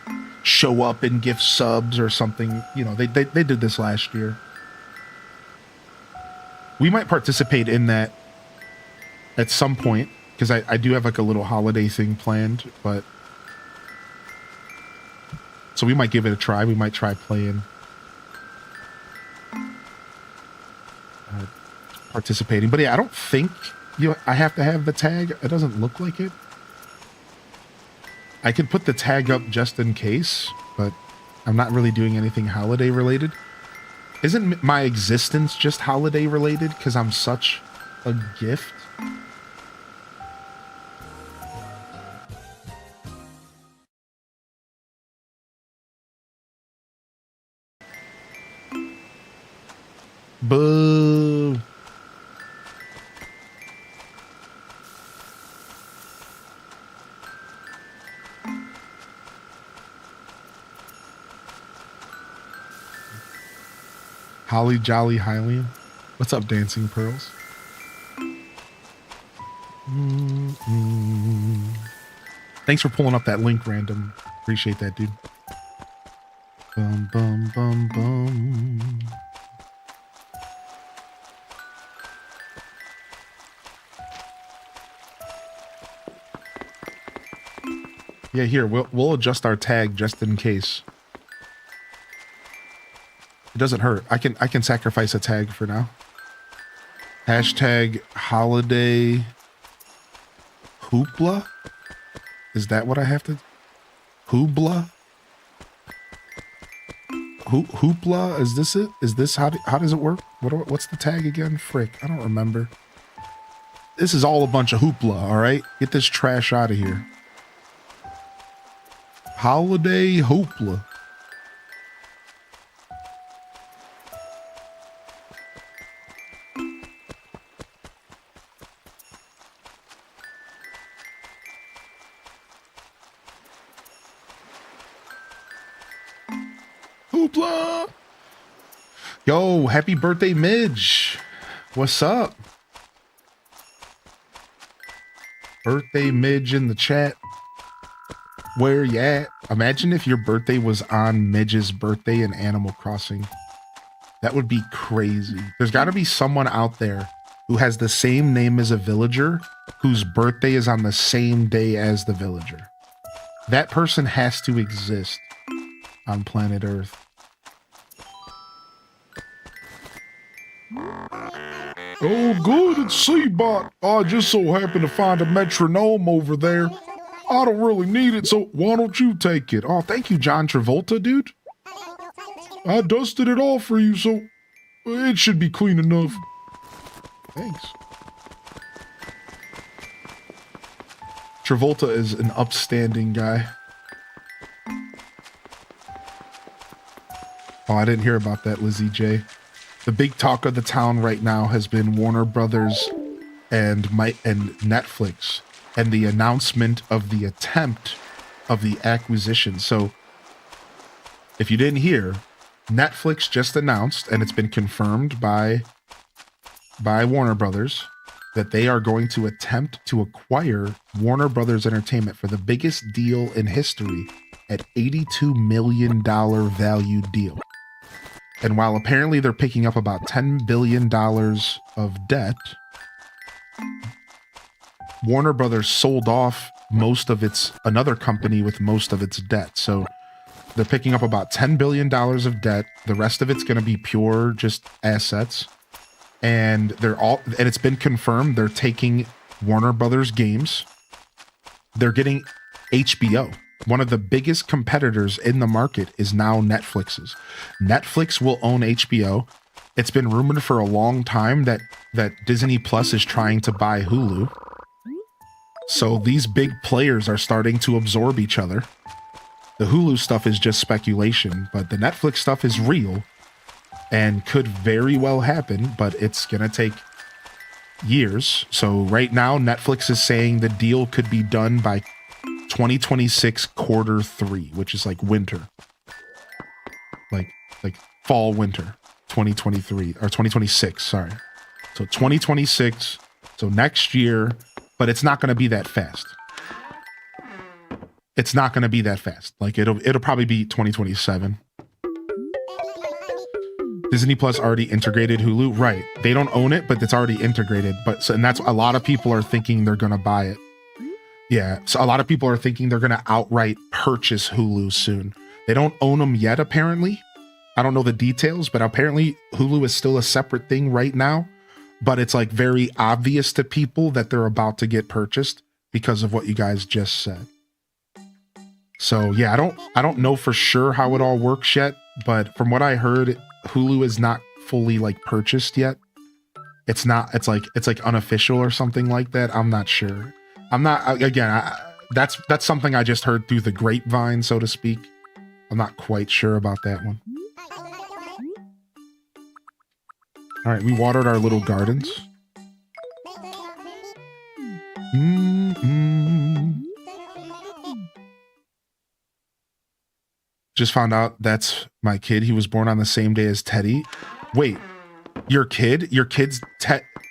show up and gift subs or something. You know, they did this last year. We might participate in that at some point, because I do have like a little holiday thing planned, but so we might give it a try. We might try playing, participating. But yeah, I don't think I have to have the tag. It doesn't look like it. I could put the tag up just in case, but I'm not really doing anything holiday related. Isn't my existence just holiday related because I'm such a gift? Boo. Holly Jolly Hylian. What's up, Dancing Pearls? Thanks for pulling up that link, random. Appreciate that, dude. Bum, bum, bum, bum. Yeah, here, we'll adjust our tag just in case. It doesn't hurt. I can sacrifice a tag for now. Hashtag holiday hoopla? Is that what I have to? Hoopla? Hoopla? Is this it? Is this how does it work? What's the tag again? Frick, I don't remember. This is all a bunch of hoopla, all right? Get this trash out of here. Holiday hoopla. Hoopla! Yo, happy birthday, Midge. What's up? Birthday Midge in the chat. Where you at? Imagine if your birthday was on Midge's birthday in Animal Crossing. That would be crazy. There's got to be someone out there who has the same name as a villager whose birthday is on the same day as the villager. That person has to exist on planet Earth. Oh, good, it's Seabot. I just so happened to find a metronome over there. I don't really need it, so why don't you take it? Oh, thank you, John Travolta, dude. I dusted it off for you, so it should be clean enough. Thanks. Travolta is an upstanding guy. Oh, I didn't hear about that, Lizzie J. The big talk of the town right now has been Warner Brothers and Netflix and the announcement of the attempt of the acquisition. So if you didn't hear, Netflix just announced, and it's been confirmed by Warner Brothers, that they are going to attempt to acquire Warner Brothers Entertainment for the biggest deal in history at $82 million value deal. And while apparently they're picking up about $10 billion of debt, Warner Brothers sold off another company with most of its debt. So they're picking up about $10 billion of debt. The rest of it's going to be pure just assets. And it's been confirmed they're taking Warner Brothers games. They're getting HBO. One of the biggest competitors in the market is now Netflix's. Netflix will own HBO. It's been rumored for a long time that Disney Plus is trying to buy Hulu. So these big players are starting to absorb each other. The Hulu stuff is just speculation, but the Netflix stuff is real and could very well happen, but it's going to take years. So right now, Netflix is saying the deal could be done by 2026 quarter 3, which is like winter, like fall winter 2023 or 2026. Sorry, so 2026. So next year, but it's not going to be that fast. It's not going to be that fast. Like it'll probably be 2027. Disney Plus already integrated Hulu, right? They don't own it, but it's already integrated. But so, and that's a lot of people are thinking they're gonna buy it. Yeah, so a lot of people are thinking they're gonna outright purchase Hulu soon. They don't own them yet, apparently. I don't know the details, but apparently Hulu is still a separate thing right now. But it's like very obvious to people that they're about to get purchased because of what you guys just said. So yeah, I don't know for sure how it all works yet, but from what I heard, Hulu is not fully like purchased yet. It's like unofficial or something like that. I'm not sure. I'm not, again, that's something I just heard through the grapevine, so to speak. I'm not quite sure about that one. All right, we watered our little gardens. Just found out that's my kid. He was born on the same day as Teddy. Wait, your kid's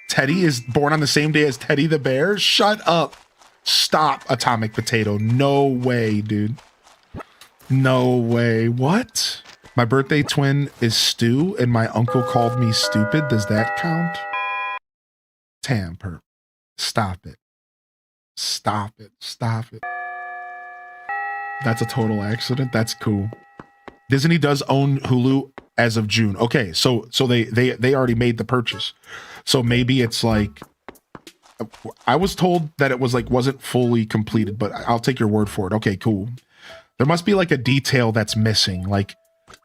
Teddy is born on the same day as Teddy the bear? Shut up. Stop, Atomic Potato. No way, dude. No way. What? My birthday twin is Stu, and my uncle called me stupid. Does that count? Tamper. Stop it. Stop it. Stop it. That's a total accident. That's cool. Disney does own Hulu as of June. Okay, so they already made the purchase. So maybe it's like, I was told that it was like wasn't fully completed, but I'll take your word for it. Okay, cool. There must be like a detail that's missing. Like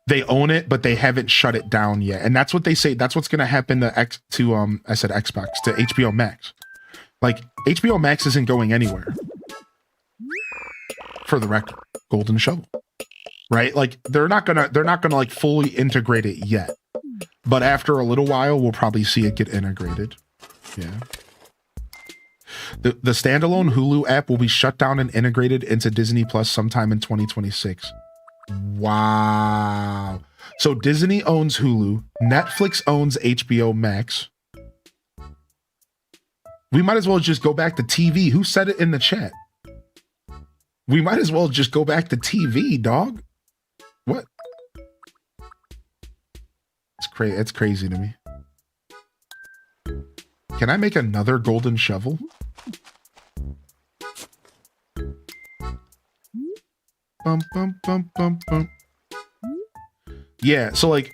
they own it, but they haven't shut it down yet. And that's what they say. That's what's gonna happen to I said Xbox, to HBO Max. Like HBO Max isn't going anywhere. For the record, Golden Shovel, right? Like they're not gonna like fully integrate it yet, but after a little while, we'll probably see it get integrated. Yeah. The standalone Hulu app will be shut down and integrated into Disney Plus sometime in 2026. Wow. So Disney owns Hulu, Netflix owns HBO Max. We might as well just go back to TV. Who said it in the chat? We might as well just go back to TV, dog. What? It's crazy to me. Can I make another golden shovel? Bum, bum, bum, bum, bum. Yeah, so like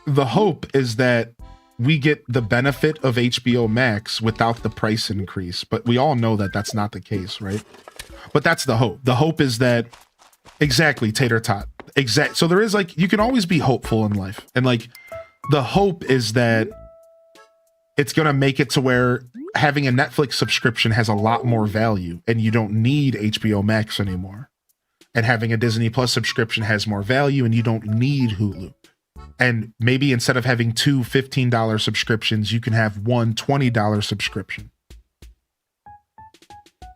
the hope is that we get the benefit of HBO Max without the price increase, but we all know that that's not the case, right? But that's the hope. The hope is that, exactly, Tater Tot. So there is like, you can always be hopeful in life. And like, the hope is that it's going to make it to where having a Netflix subscription has a lot more value and you don't need HBO Max anymore. And having a Disney Plus subscription has more value and you don't need Hulu. And maybe instead of having two $15 subscriptions, you can have one $20 subscription.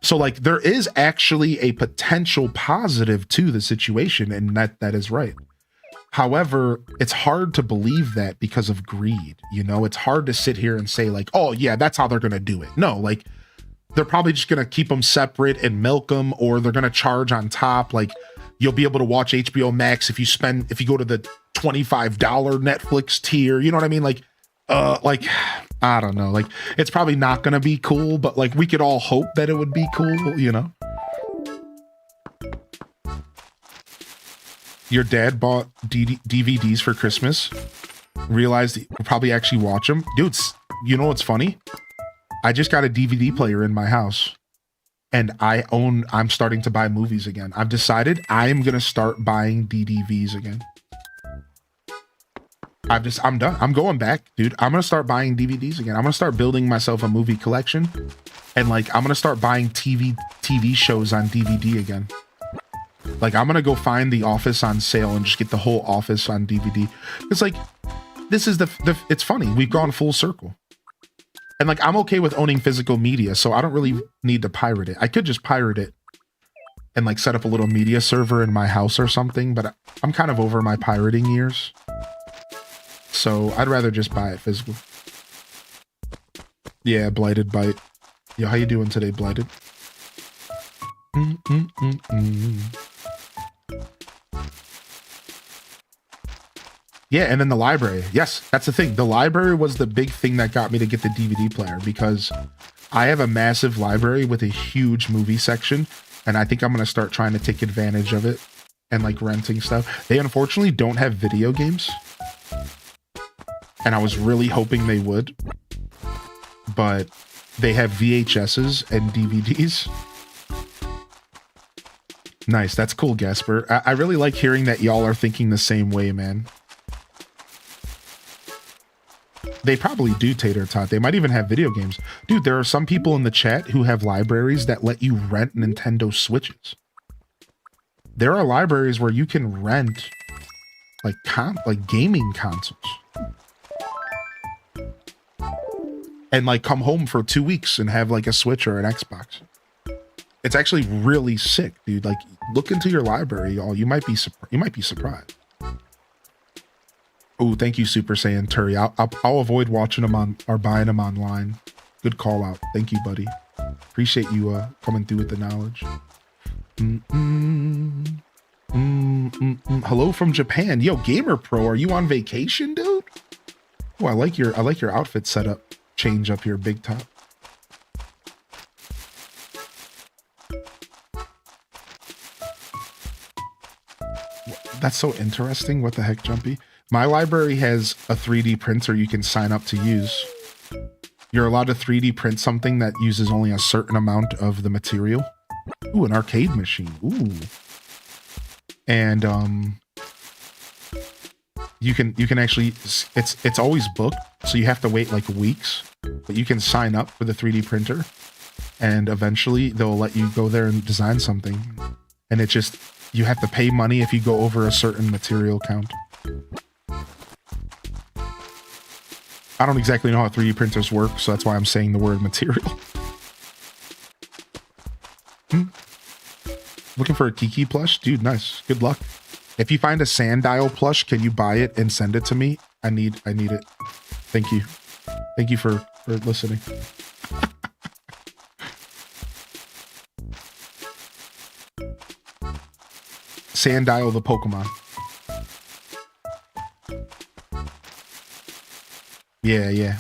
So like there is actually a potential positive to the situation, and that is right. However, it's hard to believe that because of greed. You know, it's hard to sit here and say like, oh yeah, that's how they're going to do it. No, like they're probably just going to keep them separate and milk them, or they're going to charge on top. Like you'll be able to watch HBO Max if you go to the $25 Netflix tier, you know what I mean? Like I don't know, like it's probably not gonna be cool, but like we could all hope that it would be cool, you know. Your dad bought DVDs for Christmas, realized he'll probably actually watch them. Dudes, you know what's funny? I just got a DVD player in my house and I'm starting to buy movies again. I've decided I'm gonna start buying DVDs again. I'm done. I'm going back, dude. I'm going to start buying DVDs again. I'm going to start building myself a movie collection. And like, I'm going to start buying TV shows on DVD again. Like, I'm going to go find The Office on sale and just get the whole Office on DVD. It's like, this is it's funny. We've gone full circle. And like, I'm okay with owning physical media, so I don't really need to pirate it. I could just pirate it and like set up a little media server in my house or something, but I'm kind of over my pirating years. So I'd rather just buy it physical. Yeah, Blighted Bite. Yo, how you doing today, Blighted? Yeah, and then the library. Yes, that's the thing. The library was the big thing that got me to get the DVD player, because I have a massive library with a huge movie section, and I think I'm going to start trying to take advantage of it and like renting stuff. They unfortunately don't have video games, and I was really hoping they would, but they have VHSs and DVDs. Nice, that's cool, Gasper. I really like hearing that y'all are thinking the same way, man. They probably do, Tater Tot. They might even have video games. Dude, there are some people in the chat who have libraries that let you rent Nintendo Switches. There are libraries where you can rent like gaming consoles. And like come home for 2 weeks and have like a Switch or an Xbox. It's actually really sick, dude. Like, look into your library, y'all. You might be surprised. Oh, thank you, Super Saiyan Turi. I'll avoid watching them on or buying them online. Good call out. Thank you, buddy. Appreciate you coming through with the knowledge. Hello from Japan. Yo, Gamer Pro, are you on vacation, dude? Oh, I like your outfit setup. Change up here, big top. That's so interesting. What the heck, Jumpy? My library has a 3D printer you can sign up to use. You're allowed to 3D print something that uses only a certain amount of the material. Ooh, an arcade machine. Ooh. And you can actually, it's always booked, so you have to wait like weeks, but you can sign up for the 3D printer and eventually they'll let you go there and design something. And it just, you have to pay money if you go over a certain material count. I don't exactly know how 3D printers work, so that's why I'm saying the word material. Looking for a Kiki plush? Dude, nice. Good luck. If you find a Sandile plush, can you buy it and send it to me? I need it. Thank you. Thank you for listening. Sandile the Pokemon. Yeah.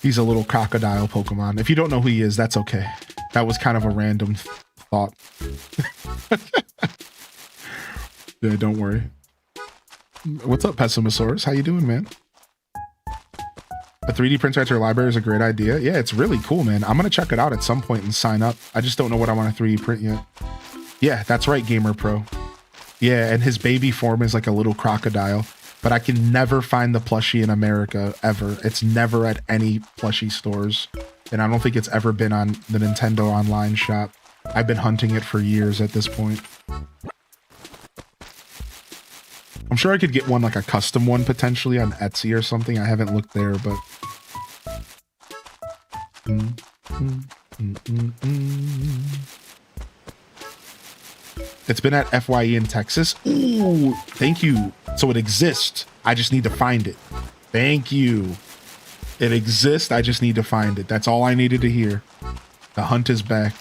He's a little crocodile Pokemon. If you don't know who he is, that's okay. That was kind of a random thought. Yeah, don't worry. What's up, Pessimosaurus? How you doing, man? A 3D printer at your library is a great idea. Yeah, it's really cool, man. I'm going to check it out at some point and sign up. I just don't know what I want to 3D print yet. Yeah, that's right, Gamer Pro. Yeah, and his baby form is like a little crocodile. But I can never find the plushie in America, ever. It's never at any plushie stores. And I don't think it's ever been on the Nintendo online shop. I've been hunting it for years at this point. I'm sure I could get one, like a custom one, potentially, on Etsy or something. I haven't looked there, but... It's been at FYE in Texas. Ooh, thank you. So it exists. I just need to find it. Thank you. It exists. I just need to find it. That's all I needed to hear. The hunt is back.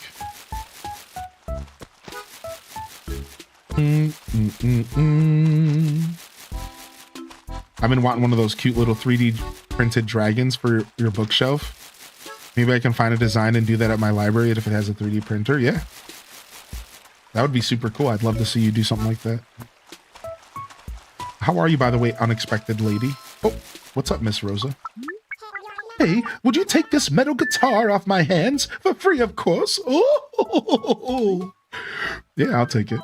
I've been wanting one of those cute little 3D printed dragons for your bookshelf. Maybe I can find a design and do that at my library if it has a 3D printer. Yeah. That would be super cool. I'd love to see you do something like that. How are you, by the way, unexpected lady? Oh, what's up, Miss Rosa? Hey, would you take this metal guitar off my hands? For free, of course. Oh, yeah, I'll take it.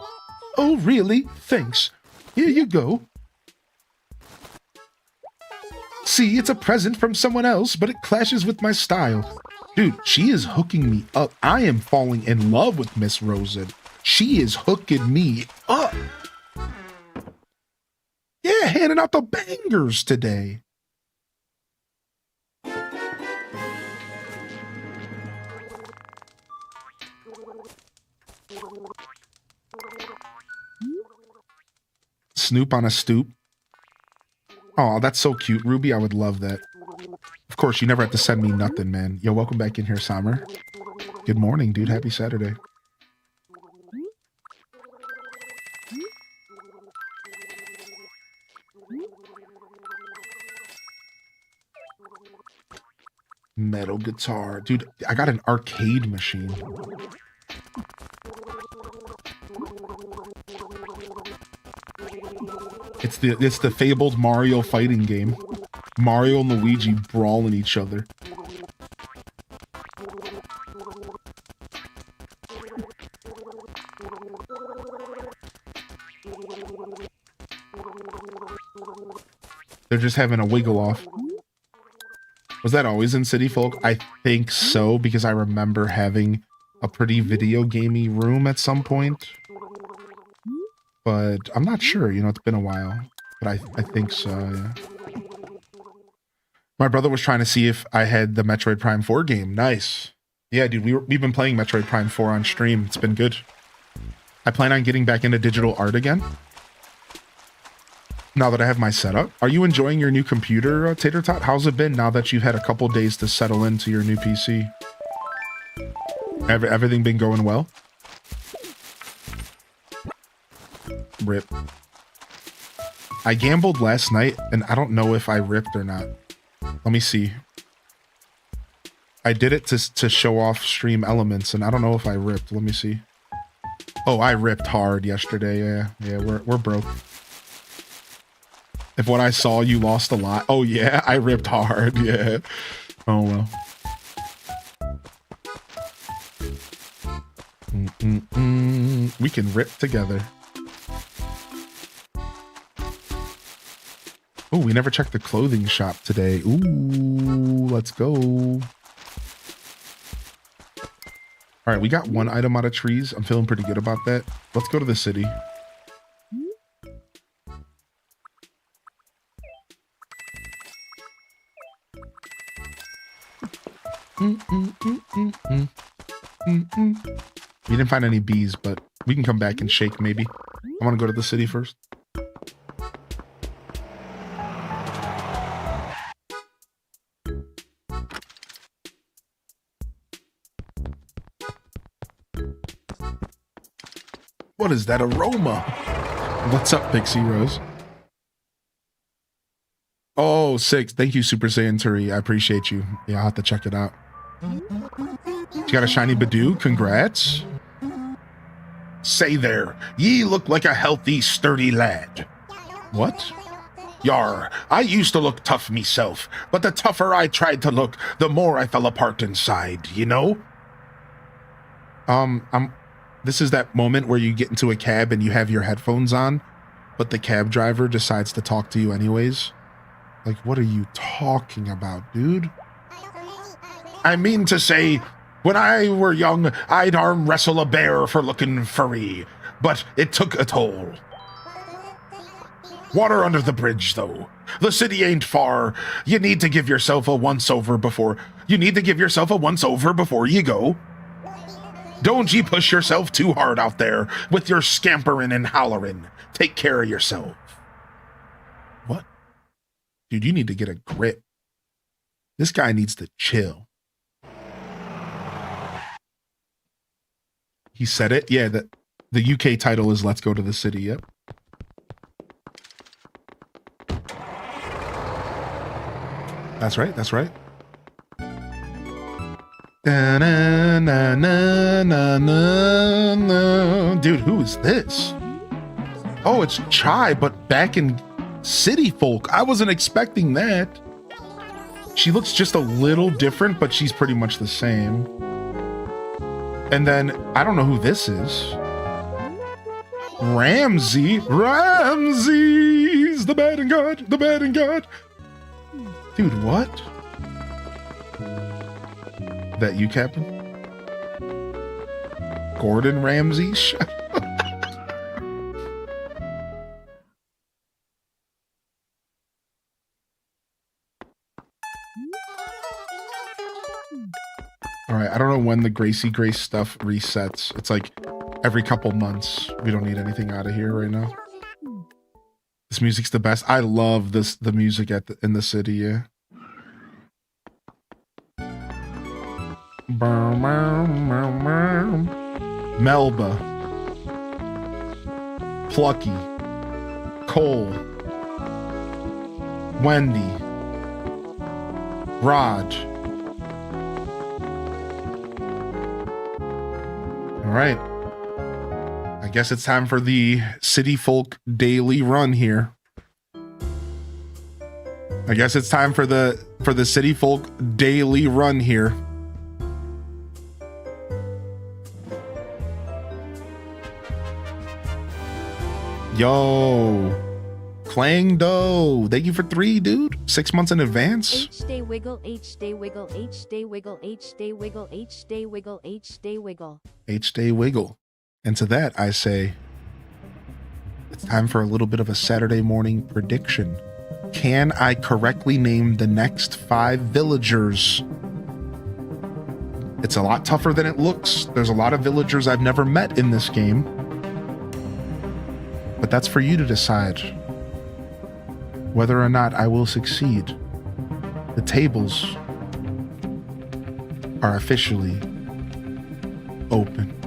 Oh, really? Thanks. Here you go. See, it's a present from someone else, but it clashes with my style. Dude, she is hooking me up. I am falling in love with Miss Rosa. She is hooking me up. Yeah, handing out the bangers today. Snoop on a stoop. Oh, that's so cute, Ruby. I would love that. Of course, you never have to send me nothing, man. Yo, welcome back in here, Summer. Good morning, dude. Happy Saturday. Metal guitar. Dude, I got an arcade machine. It's the fabled Mario fighting game. Mario and Luigi brawling each other. They're just having a wiggle off. Was that always in City Folk? I think so, because I remember having a pretty video gamey room at some point. But I'm not sure, you know, it's been a while. But I think so, yeah. My brother was trying to see if I had the Metroid Prime 4 game. Nice. Yeah, dude, we've been playing Metroid Prime 4 on stream. It's been good. I plan on getting back into digital art again. Now that I have my setup. Are you enjoying your new computer, Tater Tot? How's it been now that you've had a couple days to settle into your new PC? Everything been going well? Rip. I gambled last night, and I don't know if I ripped or not. Let me see. I did it to show off stream elements, and I don't know if I ripped. Let me see. Oh, I ripped hard yesterday. Yeah, we're broke. If what I saw, you lost a lot. Oh, yeah, I ripped hard. Yeah. Oh, well. We can rip together. Oh, we never checked the clothing shop today. Ooh, let's go. All right, we got one item out of trees. I'm feeling pretty good about that. Let's go to the city. We didn't find any bees, but we can come back and shake maybe. I want to go to the city first. What is that aroma? What's up, Pixie Rose? Oh, 6. Thank you, Super Saiyan Turi. I appreciate you. Yeah, I'll have to check it out. You got a shiny Badoo. Congrats. Say there, ye look like a healthy, sturdy lad. What? Yar, I used to look tough myself, but the tougher I tried to look, the more I fell apart inside, you know? This is that moment where you get into a cab and you have your headphones on, but the cab driver decides to talk to you anyways. Like, what are you talking about, dude? I mean to say, when I were young, I'd arm wrestle a bear for looking furry, but it took a toll. Water under the bridge, though. The city ain't far. You need to give yourself a once-over before you go. Don't ye push yourself too hard out there with your scampering and hollering. Take care of yourself. What? Dude, you need to get a grip. This guy needs to chill. He said it? Yeah, the UK title is Let's Go to the City, yep. That's right, that's right. Na, na, na, na, na, na. Dude, who is this? Oh, it's Chai, but back in City Folk. I wasn't expecting that. She looks just a little different, but she's pretty much the same. And then, I don't know who this is. Ramsey. Ramsey's the bad and God, the bad and God. Dude, what? That you, Captain? Gordon Ramsay? Shut up. All right, I don't know when the Gracie Grace stuff resets. It's like every couple months. We don't need anything out of here right now. This music's the best. I love the music in the city, yeah. Melba, Plucky, Cole, Wendy, Raj. All right. I guess it's time for the City Folk daily run here. I guess it's time for the City Folk daily run here. Yo, Clang Doe, thank you for 3, dude. 6 months in advance. H-day wiggle, H-day wiggle, H-day wiggle, H-day wiggle, H-day wiggle, H-day wiggle. H-day wiggle. And to that, I say, it's time for a little bit of a Saturday morning prediction. Can I correctly name the next 5 villagers? It's a lot tougher than it looks. There's a lot of villagers I've never met in this game. But that's for you to decide whether or not I will succeed. The tables are officially open.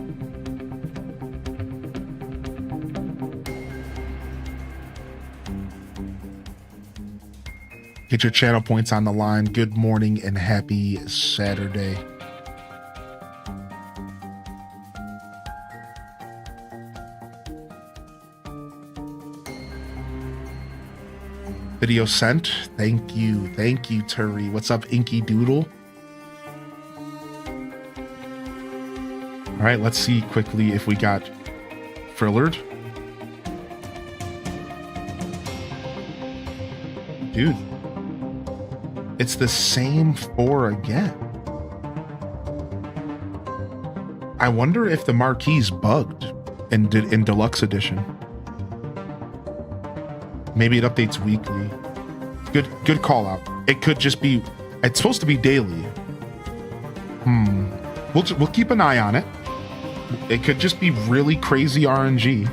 Get your channel points on the line. Good morning and happy Saturday. Video sent. Thank you, Turi. What's up, Inky Doodle? All right, let's see quickly if we got Frillard. Dude, it's the same 4 again. I wonder if the marquee's bugged in Deluxe Edition. Maybe it updates weekly. Good call out. It could just be, it's supposed to be daily. We'll keep an eye on it. It could just be really crazy RNG.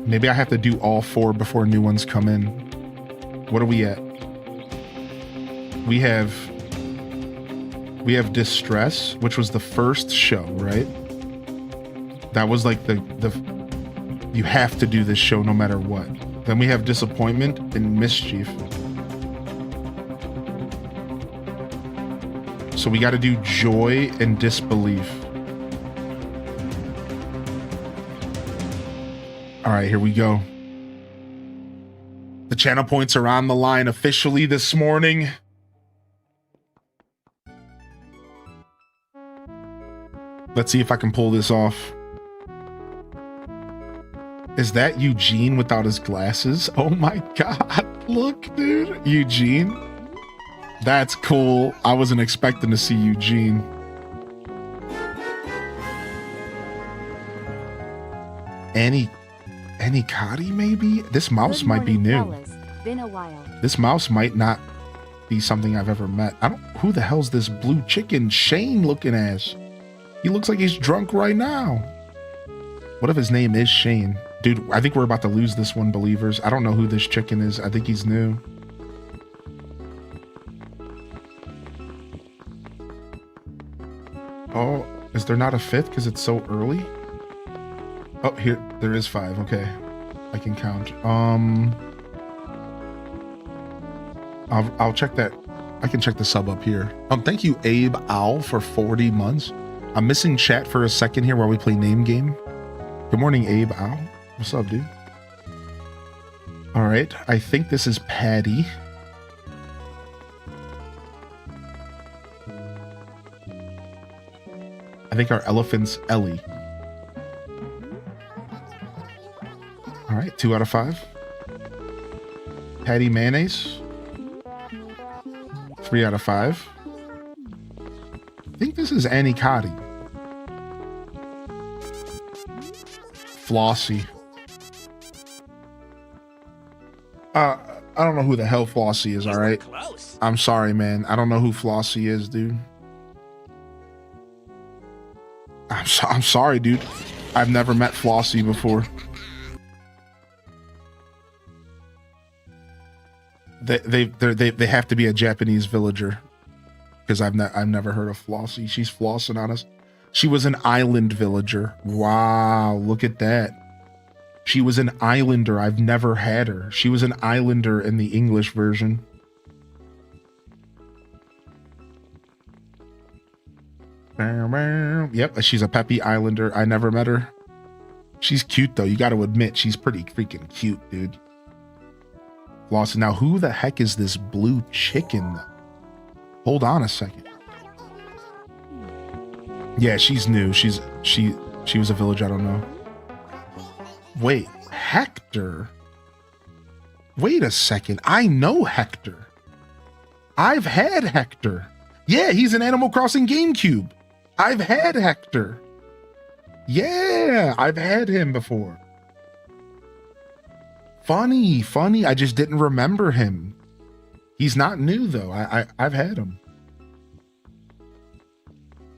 Maybe I have to do all 4 before new ones come in. What are we at? We have Distress, which was the first show, right? That was like the you have to do this show no matter what. Then we have Disappointment and Mischief. So we got to do Joy and Disbelief. All right, here we go. The channel points are on the line officially this morning. Let's see if I can pull this off. Is that Eugene without his glasses? Oh my God. Look, dude. Eugene. That's cool. I wasn't expecting to see Eugene. Annie Cotty, maybe? This mouse might be new. Fellas. Been a while. This mouse might not be something I've ever met. Who the hell's this blue chicken Shane looking ass? He looks like he's drunk right now. What if his name is Shane? Dude, I think we're about to lose this one, believers. I don't know who this chicken is. I think he's new. Oh, is there not a 5th because it's so early? Oh, here, there is 5. Okay, I can count. I'll check that. I can check the sub up here. Thank you, Abe Owl, for 40 months. I'm missing chat for a second here while we play name game. Good morning, Abe Owl. What's up, dude? All right, I think this is Patty. I think our elephant's Ellie. All right, 2 out of 5. Patty Mayonnaise. 3 out of 5. I think this is Annie Cotty. Flossie. I don't know who the hell Flossie is, alright? I'm sorry, man. I don't know who Flossie is, dude. I'm sorry, dude. I've never met Flossie before. They have to be a Japanese villager, because I've never heard of Flossie. She's flossing on us. She was an island villager. Wow, look at that. She was an islander. I've never had her. She was an islander in the English version. Yep, she's a peppy islander. I never met her. She's cute though. You got to admit, she's pretty freaking cute, dude. Flossie. Now, who the heck is this blue chicken? Hold on a second. Yeah, she's new. She was a village. I don't know. Wait, Hector? Wait a second. I know Hector. I've had Hector. Yeah, he's an Animal Crossing GameCube. I've had Hector. Yeah, I've had him before. Funny. I just didn't remember him. He's not new though. I've had him.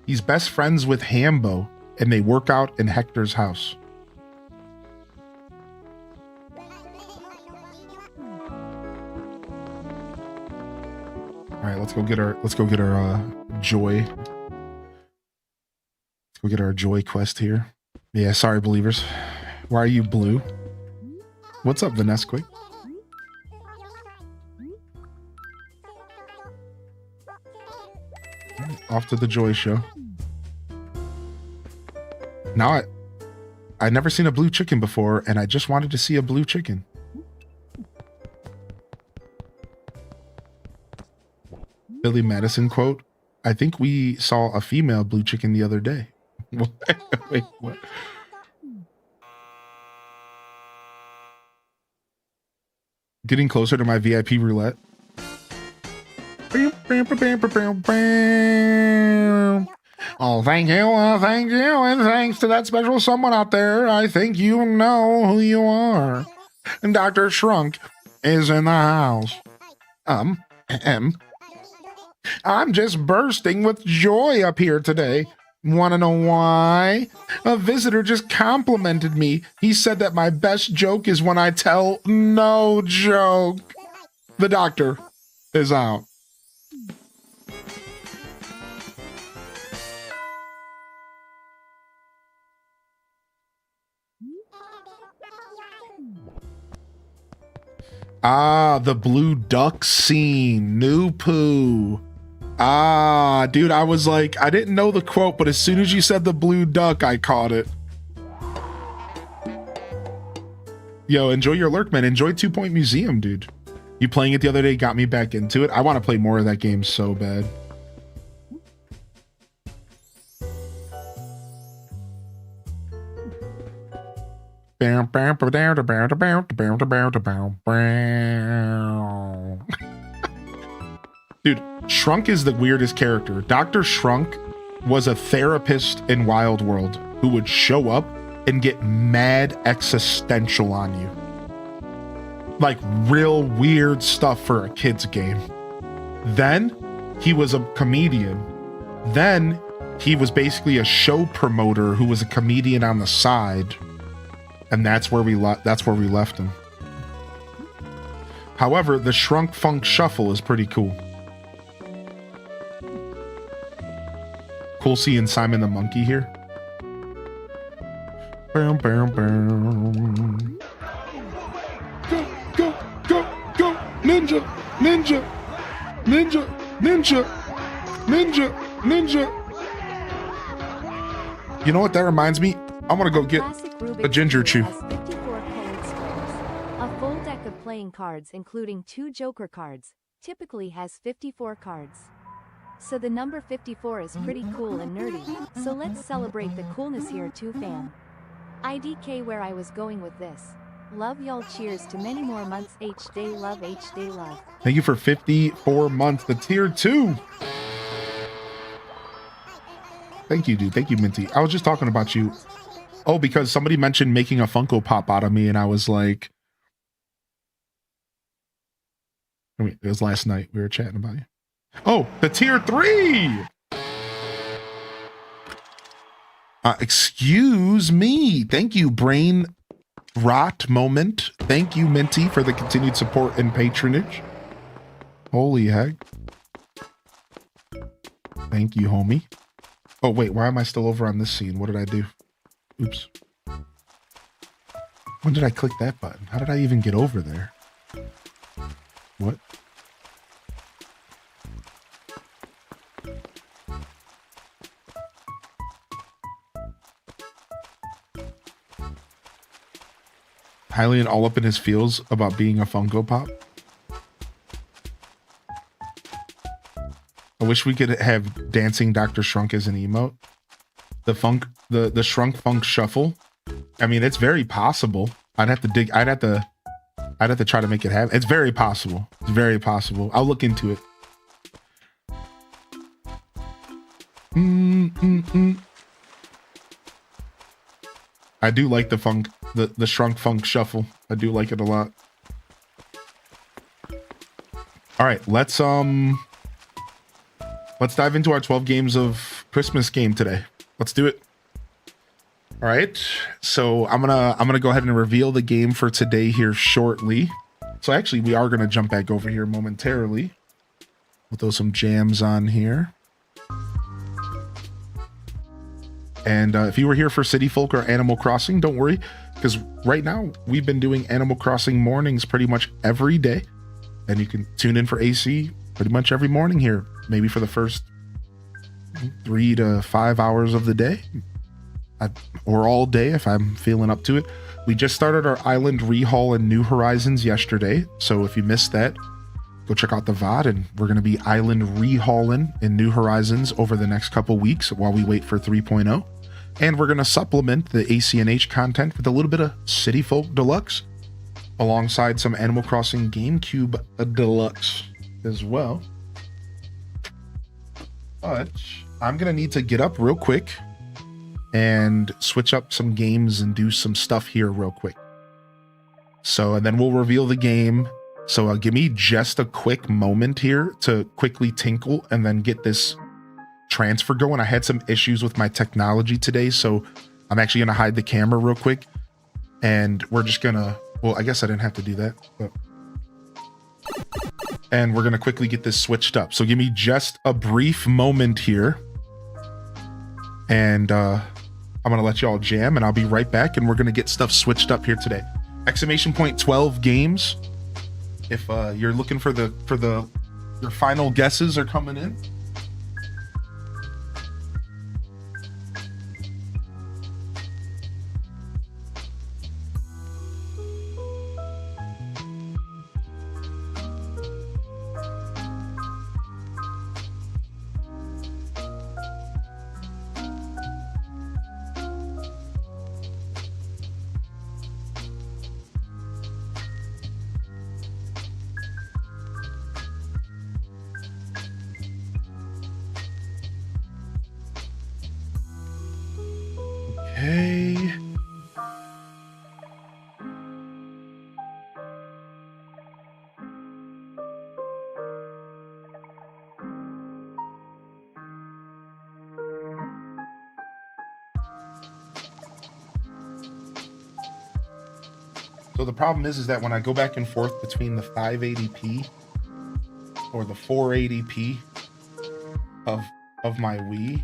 He's best friends with Hambo, and they work out in Hector's house. All right, let's go get our joy. Let's go get our joy quest here. Yeah, sorry, believers. Why are you blue? What's up, Vanessa? Off to the joy show. Now I never seen a blue chicken before, and I just wanted to see a blue chicken. Billy Madison quote, I think we saw a female blue chicken the other day. Wait, what? Getting closer to my VIP roulette. Oh, thank you, and thanks to that special someone out there. I think you know who you are. And Dr. Shrunk is in the house. I'm just bursting with joy up here today. Want to know why? A visitor just complimented me. He said that my best joke is when I tell no joke. The doctor is out. Ah, the blue duck scene. New poo. Ah, dude, I was like, I didn't know the quote, but as soon as you said the blue duck, I caught it. Yo, enjoy your lurk, man. Enjoy 2 Point Museum, dude. You playing it the other day got me back into it. I want to play more of that game so bad. Dude, Shrunk is the weirdest character. Dr. Shrunk was a therapist in Wild World who would show up and get mad existential on you. Like real weird stuff for a kid's game. Then he was a comedian. Then he was basically a show promoter who was a comedian on the side. And that's where we left him. However, the Shrunk Funk Shuffle is pretty cool. Cool seeing Simon the Monkey here. Go, ninja, ninja, ninja, ninja, ninja, ninja. You know what that reminds me? I want to go get a ginger chew. 54 colored squares. A full deck of playing cards including 2 Joker cards typically has 54 cards. So the number 54 is pretty cool and nerdy, so let's celebrate the coolness here too, fam. IDK where I was going with this. Love y'all, cheers to many more months. H day love, H day love. Thank you for 54 months, the tier 2. Thank you, dude. Thank you, Minty. I was just talking about you. Oh, because somebody mentioned making a Funko Pop out of me, and I was like, I mean, it was last night. We were chatting about you. Oh, the tier 3. Excuse me. Thank you, Brain Rot Moment. Thank you, Minty, for the continued support and patronage. Holy heck. Thank you, homie. Oh, wait, why am I still over on this scene? What did I do? Oops. When did I click that button? How did I even get over there? What? Hylian all up in his feels about being a Funko Pop. I wish we could have dancing Dr. Shrunk as an emote. The Shrunk Funk Shuffle. I mean, it's very possible. I'd have to try to make it happen. It's very possible. It's very possible. I'll look into it. I do like the Shrunk Funk Shuffle. I do like it a lot. All right, let's dive into our 12 games of Christmas game today. Let's do it. All right, so I'm gonna go ahead and reveal the game for today here shortly. So actually, we are gonna jump back over here momentarily. We'll throw some jams on here. And if you were here for City Folk or Animal Crossing, don't worry, because right now we've been doing Animal Crossing mornings pretty much every day. And you can tune in for AC pretty much every morning here, maybe for the first 3 to 5 hours of the day. Or all day if I'm feeling up to it. We just started our island rehaul in New Horizons yesterday, so if you missed that, go check out the VOD, and we're going to be island rehauling in New Horizons over the next couple weeks while we wait for 3.0. And we're going to supplement the ACNH content with a little bit of City Folk Deluxe, alongside some Animal Crossing GameCube Deluxe as well. But I'm going to need to get up real quick and switch up some games and do some stuff here real quick. So, and then we'll reveal the game. So give me just a quick moment here to quickly tinkle and then get this transfer going. I had some issues with my technology today, so I'm actually going to hide the camera real quick. And we're just going to, well, I guess I didn't have to do that. But, and we're going to quickly get this switched up. So give me just a brief moment here. And I'm going to let y'all jam, and I'll be right back, and we're going to get stuff switched up here today. Exclamation point 12 games. If you're looking for your final guesses are coming in. Okay. So the problem is that when I go back and forth between the 580p or the 480p of my Wii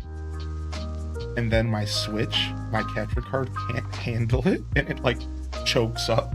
and then my Switch, my capture card can't handle it, and it like chokes up.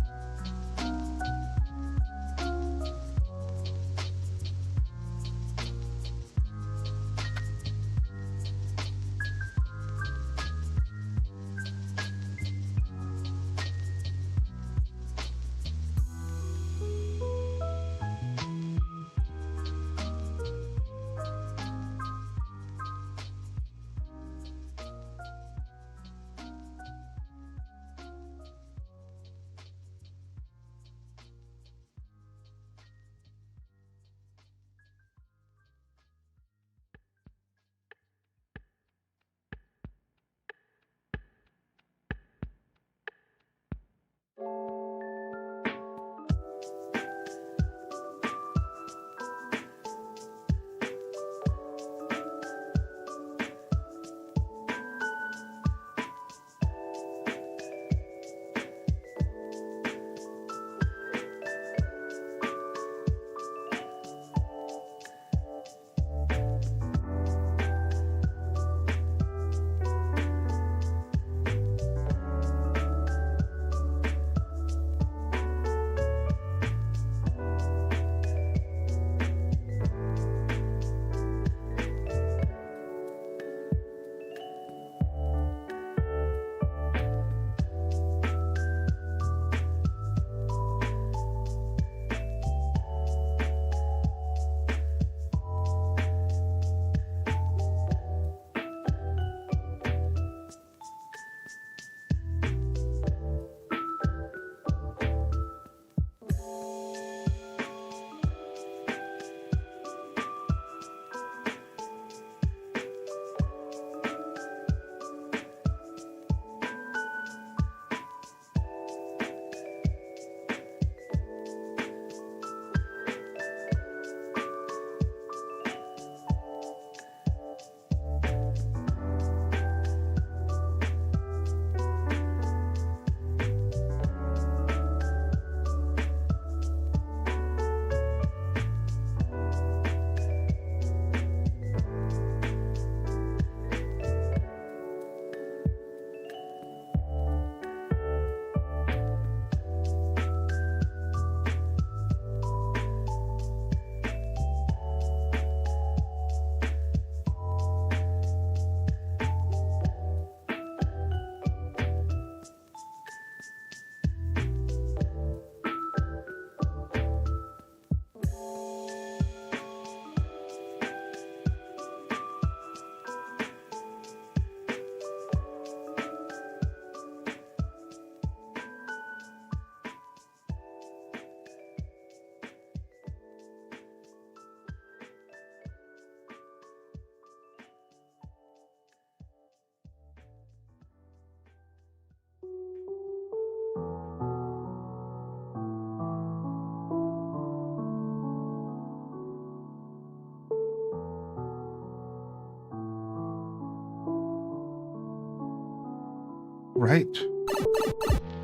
right.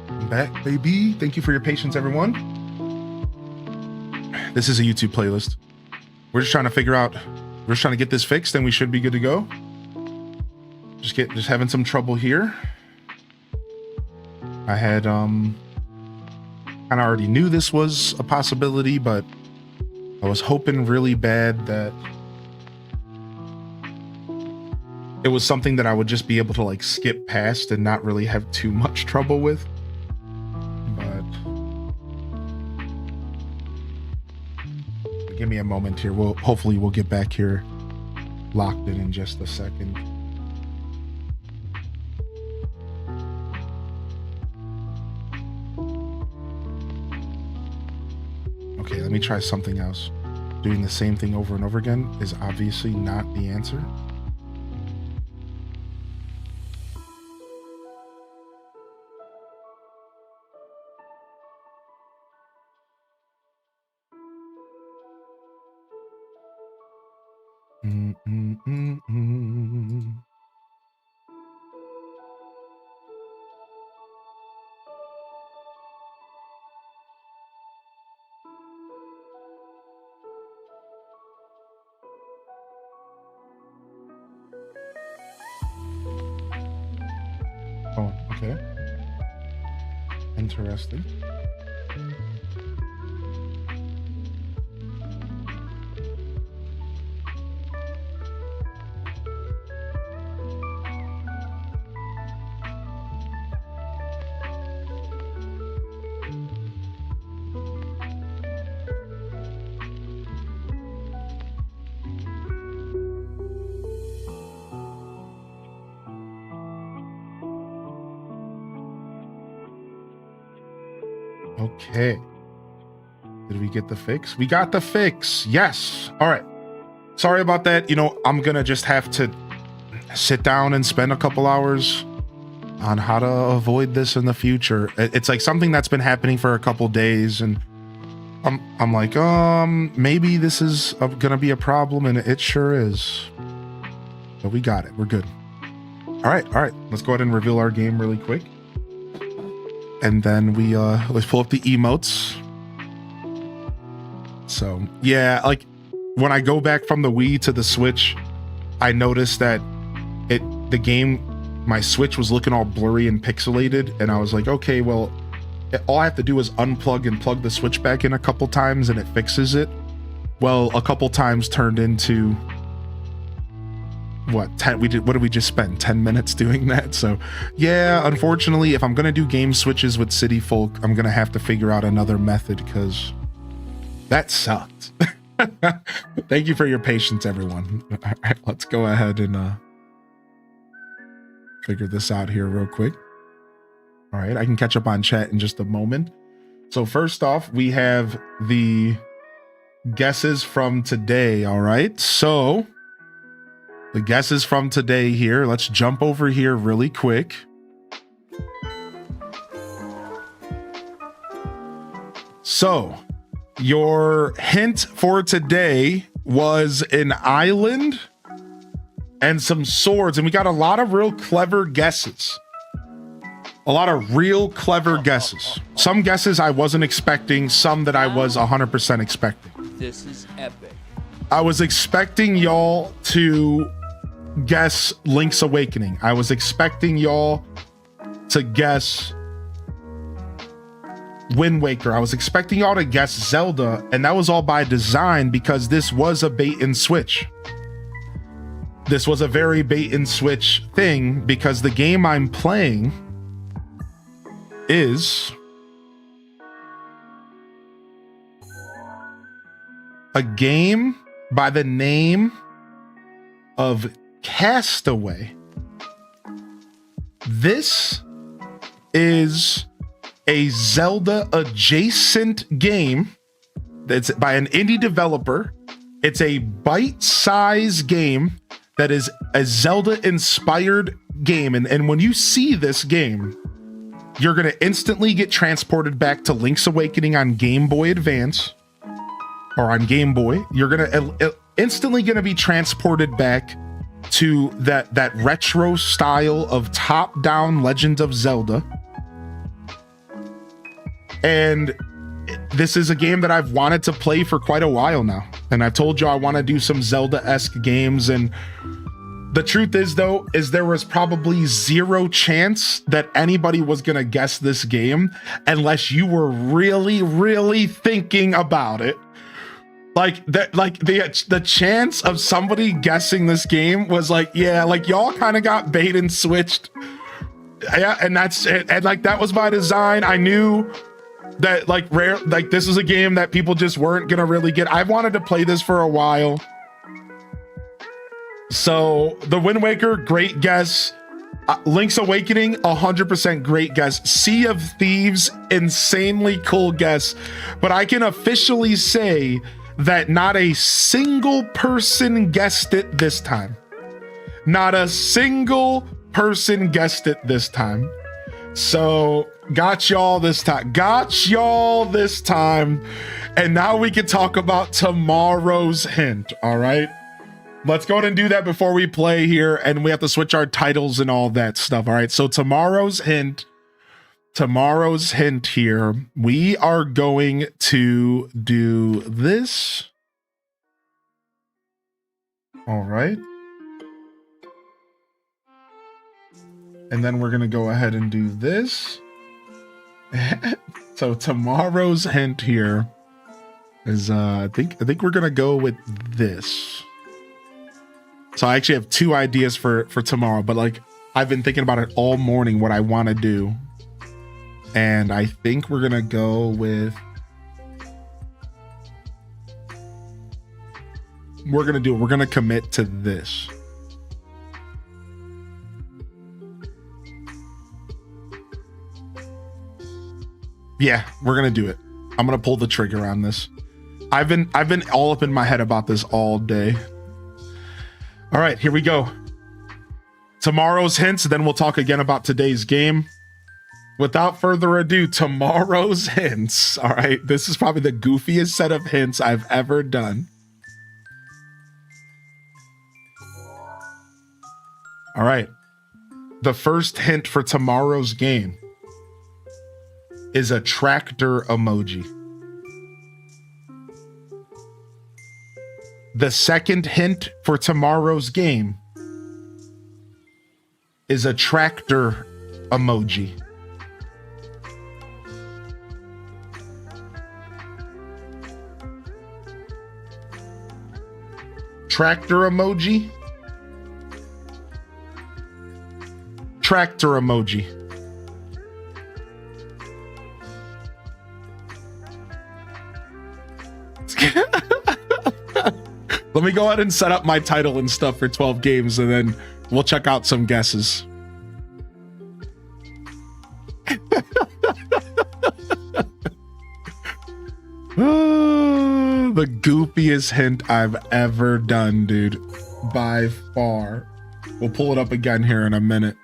I'm back, baby. Thank you for your patience, everyone. This is a YouTube playlist. We're just trying to figure out, we're just trying to get this fixed and we should be good to go. Just having some trouble here. I had, kind of already knew this was a possibility, but I was hoping really bad that it was something that I would just be able to like skip past and not really have too much trouble with. But give me a moment here. Hopefully we'll get back here locked in just a second. Okay, let me try something else. Doing the same thing over and over again is obviously not the answer. Oh, okay. Interesting. Okay. Did we get the fix? We got the fix. Yes. All right. Sorry about that. You know, I'm going to just have to sit down and spend a couple hours on how to avoid this in the future. It's like something that's been happening for a couple days, and I'm like, maybe this is going to be a problem, and it sure is. But we got it. We're good. All right. Let's go ahead and reveal our game really quick. And then we let's pull up the emotes. So yeah, like when I go back from the Wii to the Switch, I noticed that the game, my Switch was looking all blurry and pixelated, and I was like, okay, well, all I have to do is unplug and plug the Switch back in a couple times and it fixes it. Well, a couple times turned into what did we just spend 10 minutes doing that? So yeah, unfortunately, if I'm gonna do game switches with City Folk, I'm gonna have to figure out another method because that sucked. Thank you for your patience, everyone. All right, let's go ahead and figure this out here real quick. All right, I can catch up on chat in just a moment. So first off, we have the guesses from today. All right, so the guesses from today here. Let's jump over here really quick. So your hint for today was an island and some swords, and we got a lot of real clever guesses. A lot of real clever guesses. Some guesses I wasn't expecting, some that I was 100% expecting. This is epic. I was expecting y'all to guess Link's Awakening. I was expecting y'all to guess Wind Waker. I was expecting y'all to guess Zelda, and that was all by design because this was a bait and switch. This was a very bait and switch thing because the game I'm playing is a game by the name of Castaway. This is a Zelda adjacent game that's by an indie developer. It's a bite-sized game that is a Zelda inspired game. And when you see this game, you're going to instantly get transported back to Link's Awakening on Game Boy Advance or on Game Boy. You're going to instantly be transported back to that retro style of top-down Legend of Zelda. And this is a game that I've wanted to play for quite a while now. And I've told you I want to do some Zelda-esque games. And the truth is, though, is there was probably zero chance that anybody was going to guess this game unless you were really, really thinking about it. Like that, like the chance of somebody guessing this game was like, yeah, like y'all kind of got bait and switched. Yeah, and that's it. And like that was by design. I knew that like this is a game that people just weren't gonna really get. I've wanted to play this for a while. So the Wind Waker, great guess. Link's Awakening, 100% great guess. Sea of Thieves, insanely cool guess. But I can officially say that not a single person guessed it this time. Not a single person guessed it this time. So got y'all this time. Got y'all this time. And now we can talk about tomorrow's hint. All right. Let's go ahead and do that before we play here. And we have to switch our titles and all that stuff. All right. So tomorrow's hint here, we are going to do this. All right. And then we're going to go ahead and do this. So tomorrow's hint here is, I think we're going to go with this. So I actually have two ideas for tomorrow, but like I've been thinking about it all morning, what I want to do. And I think we're going to go with, we're going to commit to this. Yeah, we're going to do it. I'm going to pull the trigger on this. I've been all up in my head about this all day. All right, here we go. Tomorrow's hints, then we'll talk again about today's game. Without further ado, tomorrow's hints. All right, this is probably the goofiest set of hints I've ever done. All right, the first hint for tomorrow's game is a tractor emoji. The second hint for tomorrow's game is a tractor emoji. Tractor emoji. Tractor emoji. Let me go ahead and set up my title and stuff for 12 games, and then we'll check out some guesses. The goofiest hint I've ever done, dude. By far. We'll pull it up again here in a minute.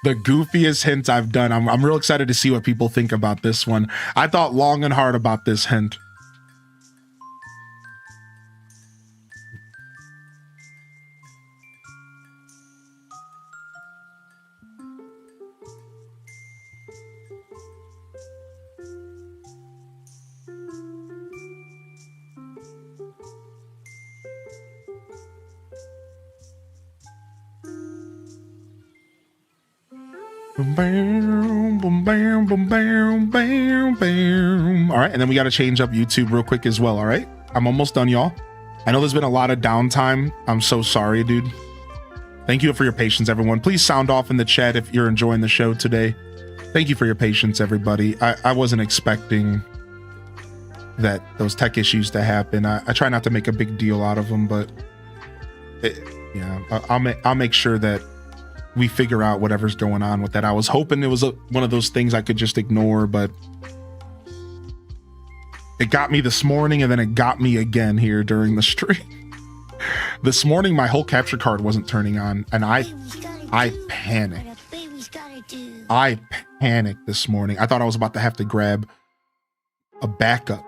The goofiest hint I've done. I'm real excited to see what people think about this one. I thought long and hard about this hint. Boom, boom, bam, boom, bam, bam, bam. All right, and then we got to change up YouTube real quick as well. All right, I'm almost done, y'all. I know there's been a lot of downtime. I'm so sorry, dude. Thank you for your patience, everyone. Please sound off in the chat if you're enjoying the show today. Thank you for your patience, everybody. I wasn't expecting that those tech issues to happen. I try not to make a big deal out of them, but I'll make sure that we figure out whatever's going on with that. I was hoping it was one of those things I could just ignore, but it got me this morning, and then it got me again here during the stream. This morning, my whole capture card wasn't turning on, and I panicked. I panicked this morning. I thought I was about to have to grab a backup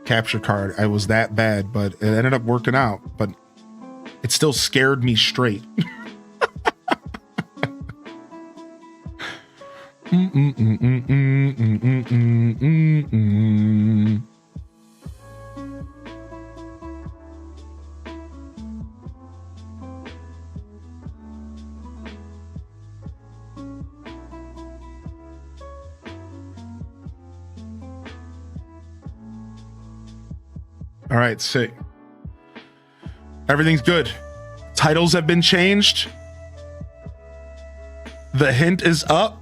capture card. It was that bad, but it ended up working out. But It still scared me straight. All right, sick. Everything's good. Titles have been changed. The hint is up.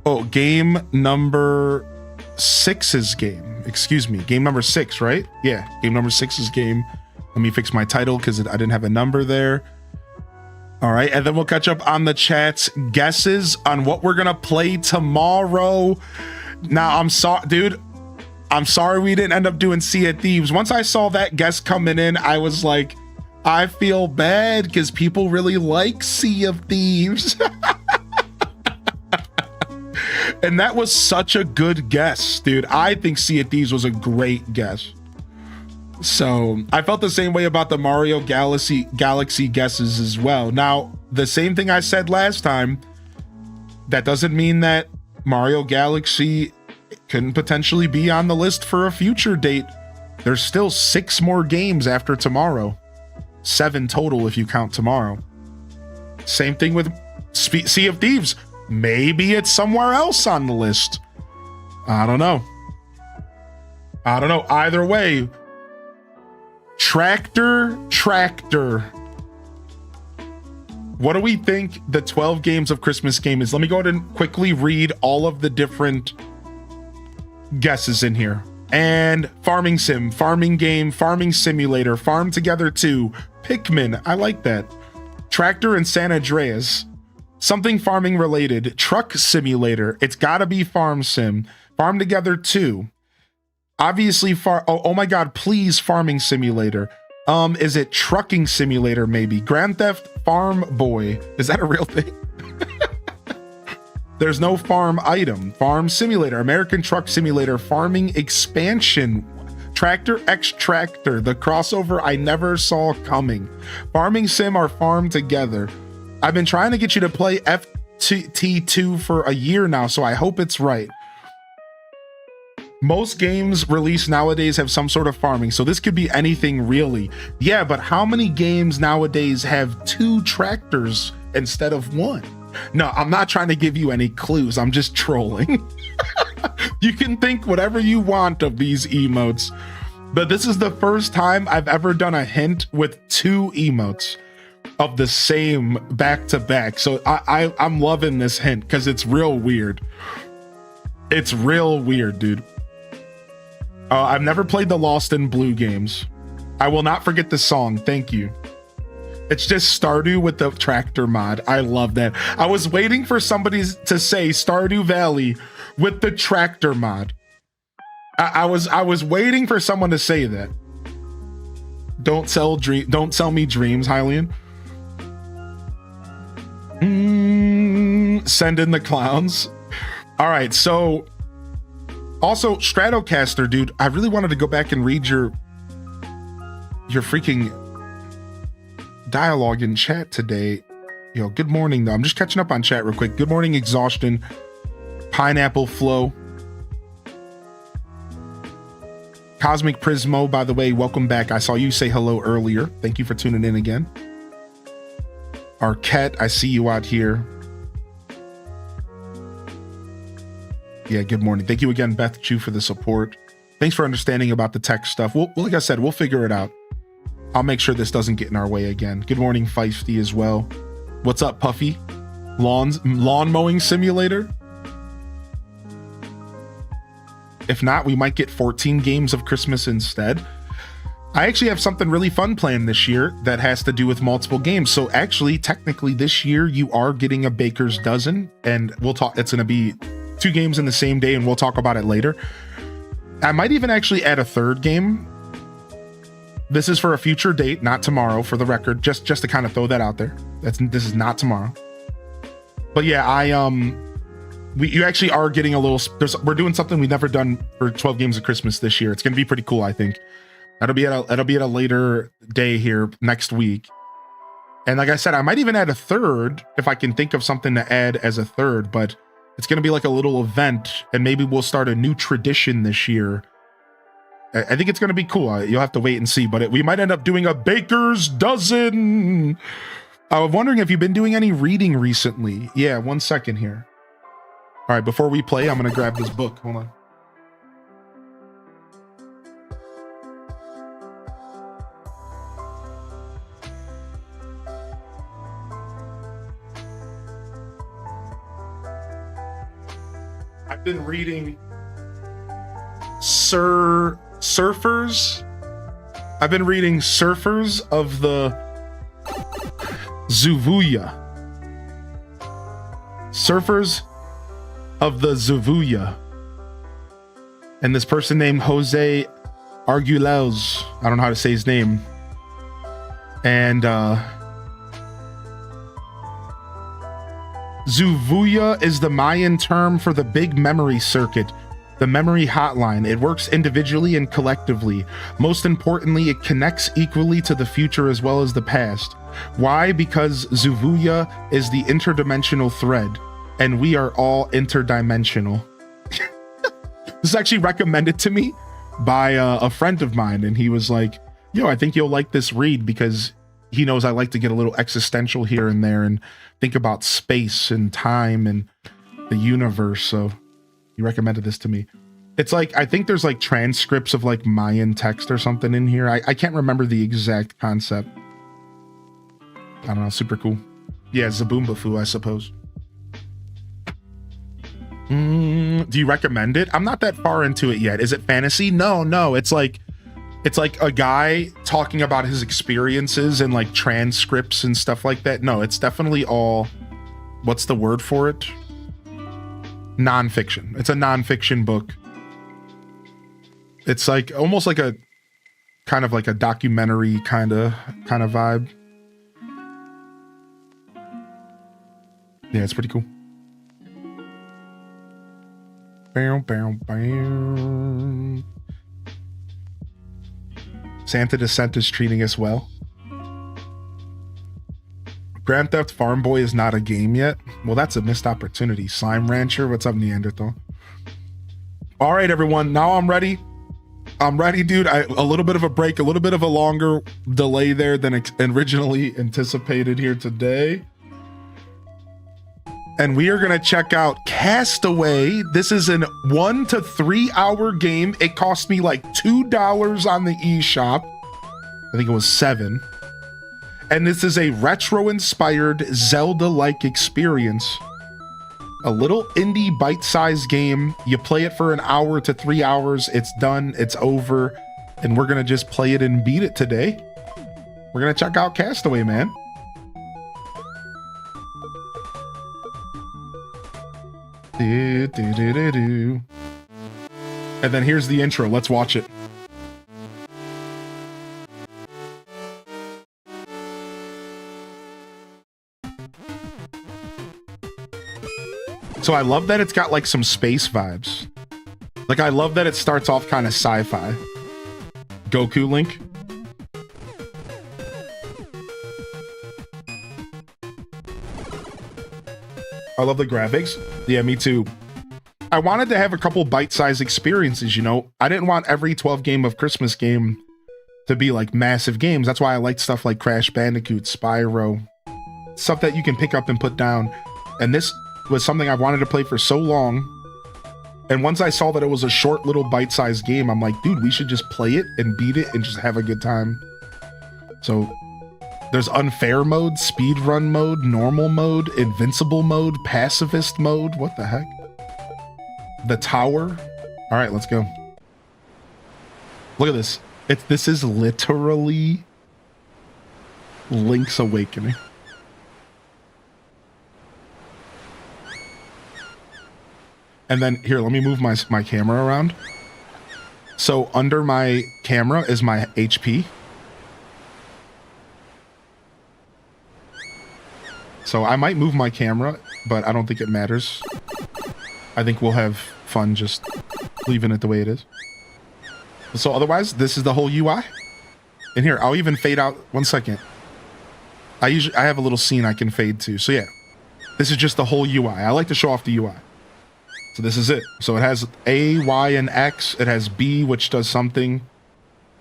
Oh, game number 6's game. Excuse me. Game number 6, right? Yeah, game number 6's game. Let me fix my title because I didn't have a number there. All right, and then we'll catch up on the chat's guesses on what we're going to play tomorrow. Now, I'm sorry, dude. I'm sorry we didn't end up doing Sea of Thieves. Once I saw that guest coming in, I was like, I feel bad because people really like Sea of Thieves. And that was such a good guess, dude. I think Sea of Thieves was a great guess. So I felt the same way about the Mario Galaxy guesses as well. Now, the same thing I said last time, that doesn't mean that Mario Galaxy can potentially be on the list for a future date. There's still 6 more games after tomorrow. 7 total if you count tomorrow. Same thing with Sea of Thieves. Maybe it's somewhere else on the list. I don't know. Either way, Tractor. What do we think the 12 games of Christmas game is? Let me go ahead and quickly read all of the different guesses in here. And farming sim, farming game, farming simulator, Farm Together 2, Pikmin, I like that. Tractor and San Andreas, something farming related, truck simulator, it's gotta be farm sim, Farm Together 2, obviously oh my god, please farming simulator. Is it trucking simulator maybe? Grand Theft Farm Boy, is that a real thing? There's no farm item. Farm simulator, American Truck Simulator, farming expansion, Tractor X Tractor, the crossover I never saw coming. Farming sim or Farm Together. I've been trying to get you to play FT2 for a year now, so I hope it's right. Most games released nowadays have some sort of farming, so this could be anything really. Yeah, but how many games nowadays have 2 tractors instead of 1? No, I'm not trying to give you any clues. I'm just trolling. You can think whatever you want of these emotes, but this is the first time I've ever done a hint with 2 emotes of the same back to back. So I'm loving this hint because it's real weird. It's real weird, dude. I've never played the Lost in Blue games. I will not forget the song. Thank you. It's just Stardew with the tractor mod. I love that. I was waiting for somebody to say Stardew Valley with the tractor mod. I was waiting for someone to say that. Don't sell me dreams, Hylian. Send in the clowns. All right, so also Stratocaster, dude, I really wanted to go back and read your freaking dialogue in chat today. Yo, good morning though. I'm just catching up on chat real quick. Good morning, Exhaustion, Pineapple Flow, Cosmic Prismo, by the way, welcome back. I saw you say hello earlier. Thank you for tuning in again. Arquette, I see you out here. Yeah, good morning. Thank you again, Beth Chu, for the support. Thanks for understanding about the tech stuff. Well, like I said, we'll figure it out. I'll make sure this doesn't get in our way again. Good morning, Feisty, as well. What's up, Puffy? Lawn mowing simulator? If not, we might get 14 games of Christmas instead. I actually have something really fun planned this year that has to do with multiple games. So actually, technically this year, you are getting a baker's dozen, and we'll talk. It's going to be 2 games in the same day, and we'll talk about it later. I might even actually add a 3rd game. This is for a future date, not tomorrow, for the record, just to kind of throw that out there. This is not tomorrow. But yeah, you actually are getting a little, we're doing something we've never done for 12 games of Christmas this year. It's going to be pretty cool, I think. That'll be at a later day here next week. And like I said, I might even add a third if I can think of something to add as a third, but it's going to be like a little event, and maybe we'll start a new tradition this year. I think it's going to be cool. You'll have to wait and see, but we might end up doing a baker's dozen. I was wondering if you've been doing any reading recently. Yeah, 1 second here. All right, before we play, I'm going to grab this book. Hold on. I've been reading Surfers. I've been reading Surfers of the Zuvuya. Surfers of the Zuvuya. And this person named Jose Arguelles. I don't know how to say his name. And Zuvuya is the Mayan term for the big memory circuit, the memory hotline. It works individually and collectively. Most importantly, it connects equally to the future as well as the past. Why? Because Zuvuya is the interdimensional thread, and we are all interdimensional. This is actually recommended to me by a friend of mine, and he was like, yo, I think you'll like this read because he knows I like to get a little existential here and there and think about space and time and the universe. So he recommended this to me. It's like, I think there's like transcripts of like Mayan text or something in here. I can't remember the exact concept. I don't know. Super cool. Yeah, Zaboombafu, I suppose. Do you recommend it? I'm not that far into it yet. Is it fantasy? No. It's like a guy talking about his experiences and like transcripts and stuff like that. No, it's definitely all, what's the word for it? Nonfiction. It's a nonfiction book. It's like almost like a kind of like a documentary kind of vibe. Yeah, it's pretty cool. Bow, bow, bow. Santa Descent is treating us well. Grand Theft Farm Boy is not a game yet. Well, that's a missed opportunity. Slime Rancher, what's up, Neanderthal? All right, everyone. Now I'm ready. I'm ready, dude. A little bit of a break, a little bit of a longer delay there than originally anticipated here today. And we are going to check out Castaway. This is an 1 to 3 hour game. It cost me like $2 on the eShop. I think it was $7. And this is a retro-inspired Zelda-like experience. A little indie bite-sized game. You play it for an hour to 3 hours. It's done. It's over. And we're going to just play it and beat it today. We're going to check out Castaway, man. And then here's the intro. Let's watch it. So I love that it's got like some space vibes. Like I love that it starts off kind of sci-fi. Goku Link. I love the graphics. Yeah, me too. I wanted to have a couple bite-sized experiences, you know? I didn't want every 12 game of Christmas game to be like massive games. That's why I like stuff like Crash Bandicoot, Spyro, stuff that you can pick up and put down. And this was something I've wanted to play for so long. And once I saw that it was a short little bite-sized game, I'm like, dude, we should just play it and beat it and just have a good time. So there's unfair mode, speedrun mode, normal mode, invincible mode, pacifist mode. What the heck? The tower. All right, let's go. Look at this. This is literally Link's Awakening. And then here, let me move my camera around. So under my camera is my HP. So I might move my camera, but I don't think it matters. I think we'll have fun just leaving it the way it is. So otherwise, this is the whole UI. And here, I'll even fade out 1 second. I have a little scene I can fade to. So yeah, this is just the whole UI. I like to show off the UI. So this is it. So it has A, Y, and X. It has B, which does something.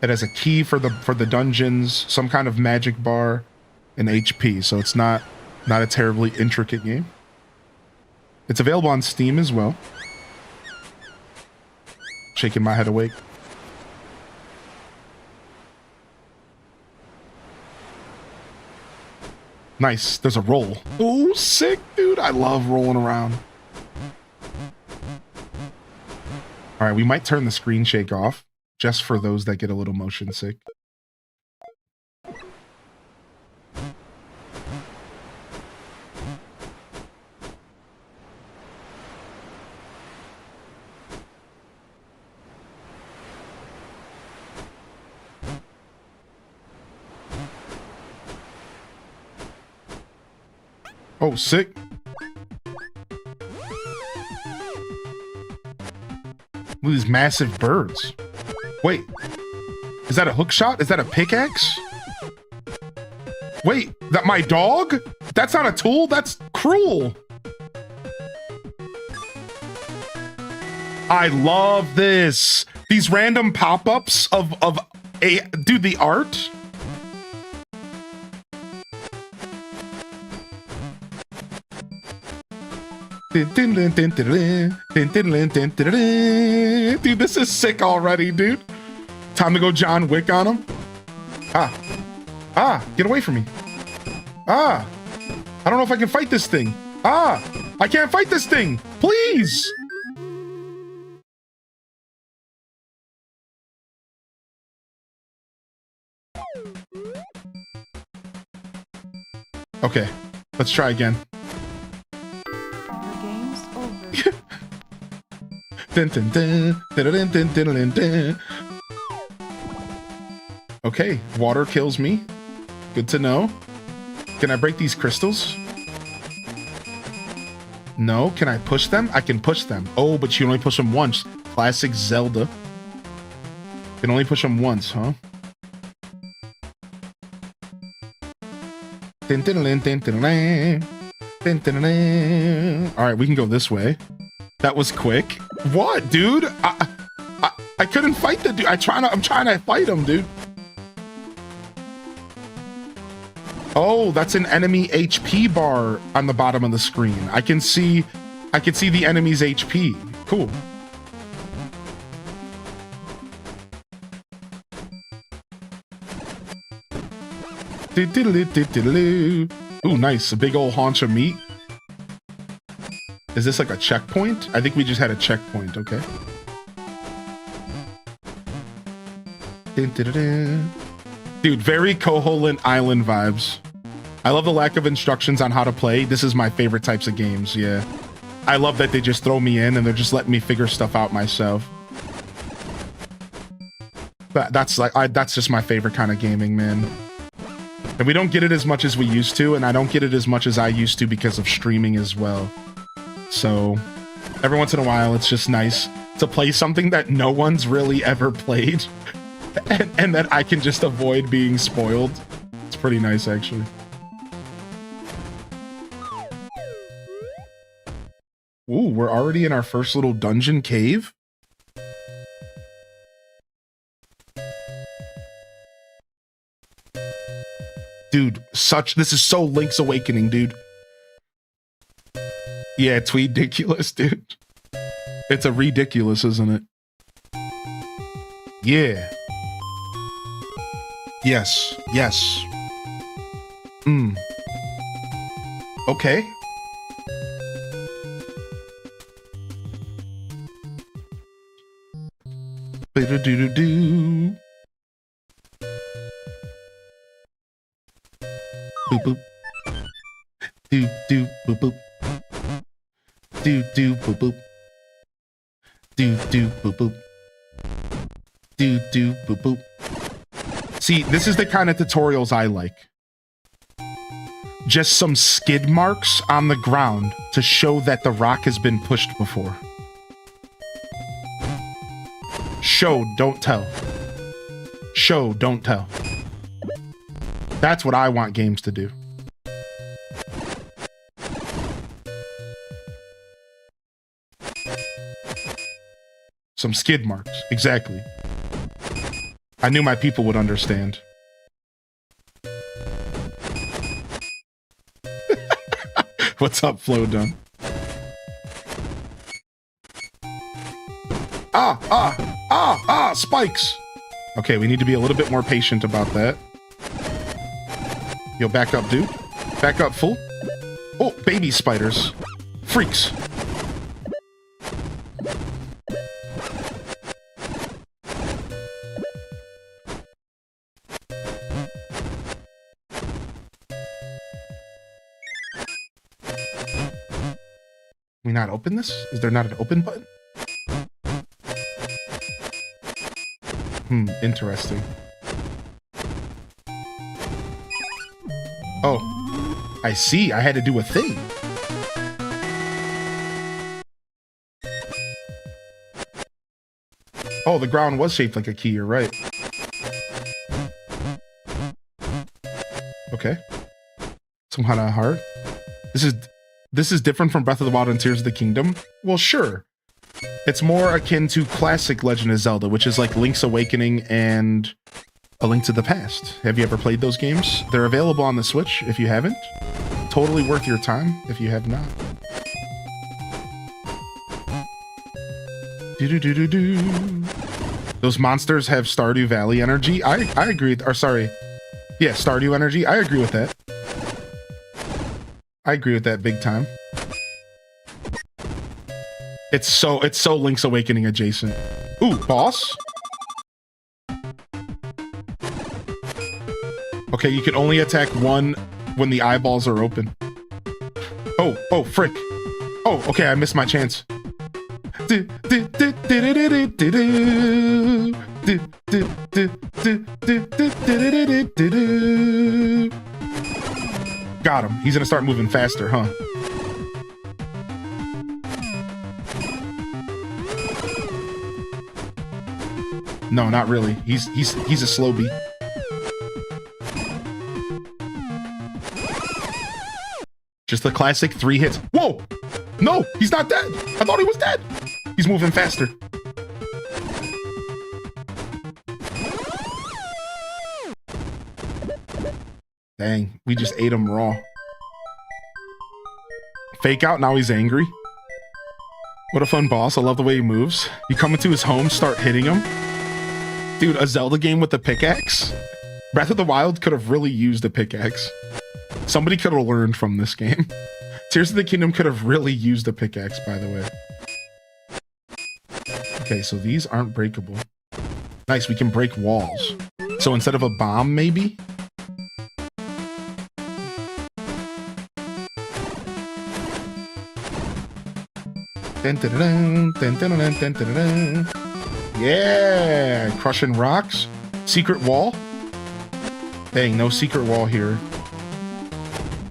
It has a key for the dungeons, some kind of magic bar, and HP. So it's not a terribly intricate game. It's available on Steam as well. Shaking my head awake. Nice. There's a roll. Oh, sick, dude. I love rolling around. All right, we might turn the screen shake off just for those that get a little motion sick. Oh, sick. Look at these massive birds. Wait, is that a hook shot? Is that a pickaxe? Wait, that my dog? That's not a tool, that's cruel. I love this. These random pop-ups of a dude, the art. Dude, this is sick already, dude. Time to go John Wick on him. Get away from me. I don't know if I can fight this thing. I can't fight this thing. Please. Okay, let's try again. Okay, water kills me. Good to know. Can I break these crystals? No. Can I push them? I can push them. Oh, but you only push them once. Classic Zelda. Can only push them once, huh? Alright, we can go this way. That was quick. What, dude? I couldn't fight the dude. I'm trying to fight him, dude. Oh, that's an enemy HP bar on the bottom of the screen. I can see the enemy's HP. Cool. Ooh, nice. A big old haunch of meat. Is this like a checkpoint? I think we just had a checkpoint, okay. Dude, very Koholint Island vibes. I love the lack of instructions on how to play. This is my favorite types of games, yeah. I love that they just throw me in and they're just letting me figure stuff out myself. But that's just my favorite kind of gaming, man. And we don't get it as much as we used to, and I don't get it as much as I used to because of streaming as well. So every once in a while, it's just nice to play something that no one's really ever played and that I can just avoid being spoiled. It's pretty nice, actually. Ooh, we're already in our first little dungeon cave. Dude, this is so Link's Awakening, dude. Yeah, it's ridiculous, dude. It's a ridiculous, isn't it? Yeah. Yes, yes. Okay. Do-do-do-do-do. Boop boop. Do do boop boop. Do do boop boop. Do do boop boop. Do do boop boop. See, this is the kind of tutorials I like. Just some skid marks on the ground to show that the rock has been pushed before. Show, don't tell. Show, don't tell. That's what I want games to do. Some skid marks. Exactly. I knew my people would understand. What's up, Flo Done? Spikes! Okay, we need to be a little bit more patient about that. Yo, back up, dude. Back up, fool. Oh, baby spiders. Freaks. Can we not open this? Is there not an open button? Interesting. Oh, I see. I had to do a thing. Oh, the ground was shaped like a key. You're right. Okay. Some kind of heart. This is different from Breath of the Wild and Tears of the Kingdom. Well, sure. It's more akin to classic Legend of Zelda, which is like Link's Awakening and A Link to the Past. Have you ever played those games? They're available on the Switch if you haven't. Totally worth your time if you have not. Do-do-do-do-do. Those monsters have Stardew Valley energy. I agree. Or sorry. Yeah, Stardew energy. I agree with that. I agree with that big time. It's so Link's Awakening adjacent. Ooh, boss. Okay, you can only attack one when the eyeballs are open. Oh, frick. Oh, okay, I missed my chance. Got him. He's gonna start moving faster, huh? No, not really. He's a slow beat. Just the classic 3 hits. Whoa! No, he's not dead. I thought he was dead. He's moving faster. Dang, we just ate him raw. Fake out, now he's angry. What a fun boss. I love the way he moves. You come into his home, start hitting him. Dude, a Zelda game with a pickaxe? Breath of the Wild could have really used a pickaxe. Somebody could have learned from this game. Tears of the Kingdom could have really used a pickaxe, by the way. Okay, so these aren't breakable. Nice, we can break walls. So instead of a bomb, maybe? Yeah, crushing rocks. Secret wall. Dang, no secret wall here.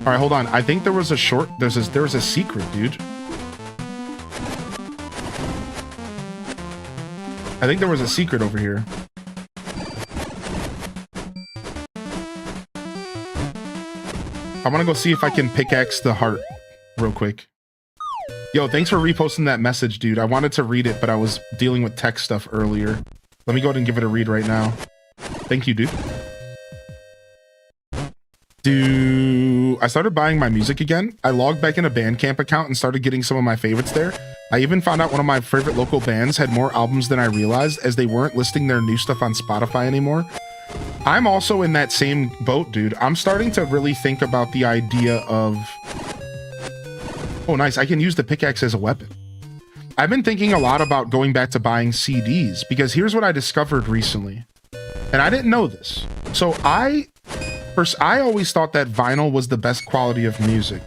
All right, hold on. I think there was a short. There's a secret, dude. I think there was a secret over here. I want to go see if I can pickaxe the heart real quick. Yo, thanks for reposting that message, dude. I wanted to read it, but I was dealing with tech stuff earlier. Let me go ahead and give it a read right now. Thank you, dude. I started buying my music again. I logged back in a Bandcamp account and started getting some of my favorites there. I even found out one of my favorite local bands had more albums than I realized, as they weren't listing their new stuff on Spotify anymore. I'm also in that same boat, dude. I'm starting to really think about the idea of... Oh, nice. I can use the pickaxe as a weapon. I've been thinking a lot about going back to buying CDs, because here's what I discovered recently. And I didn't know this. So I always thought that vinyl was the best quality of music.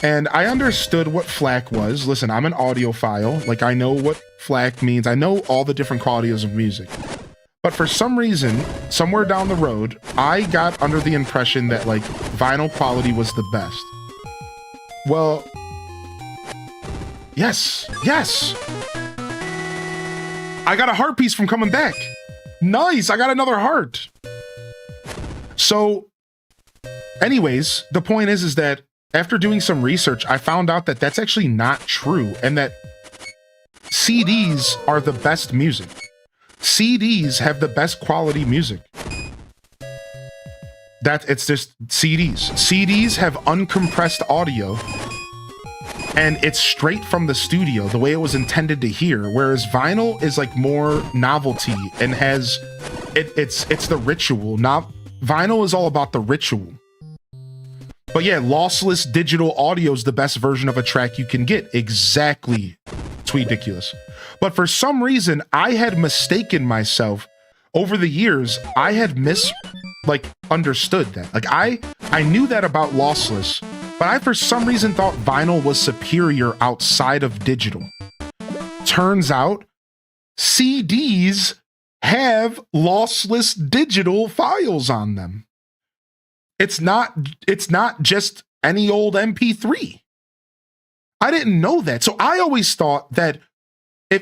And I understood what FLAC was. Listen, I'm an audiophile. Like, I know what FLAC means. I know all the different qualities of music. But for some reason, somewhere down the road, I got under the impression that, like, vinyl quality was the best. Well, yes. I got a heart piece from coming back. Nice, I got another heart. So, anyways, the point is that after doing some research, I found out that that's actually not true, and that CDs are the best music. CDs have the best quality music. It's just CDs. CDs have uncompressed audio, and it's straight from the studio, the way it was intended to hear. Whereas vinyl is like more novelty and has it's the ritual. Not vinyl is all about the ritual. But yeah, lossless digital audio is the best version of a track you can get. Exactly, Tweediculous. But for some reason, I had mistaken myself over the years. I had understood that. Like I knew that about lossless, but I for some reason thought vinyl was superior outside of digital. Turns out CDs have lossless digital files on them. It's not just any old MP3. I didn't know that. So I always thought that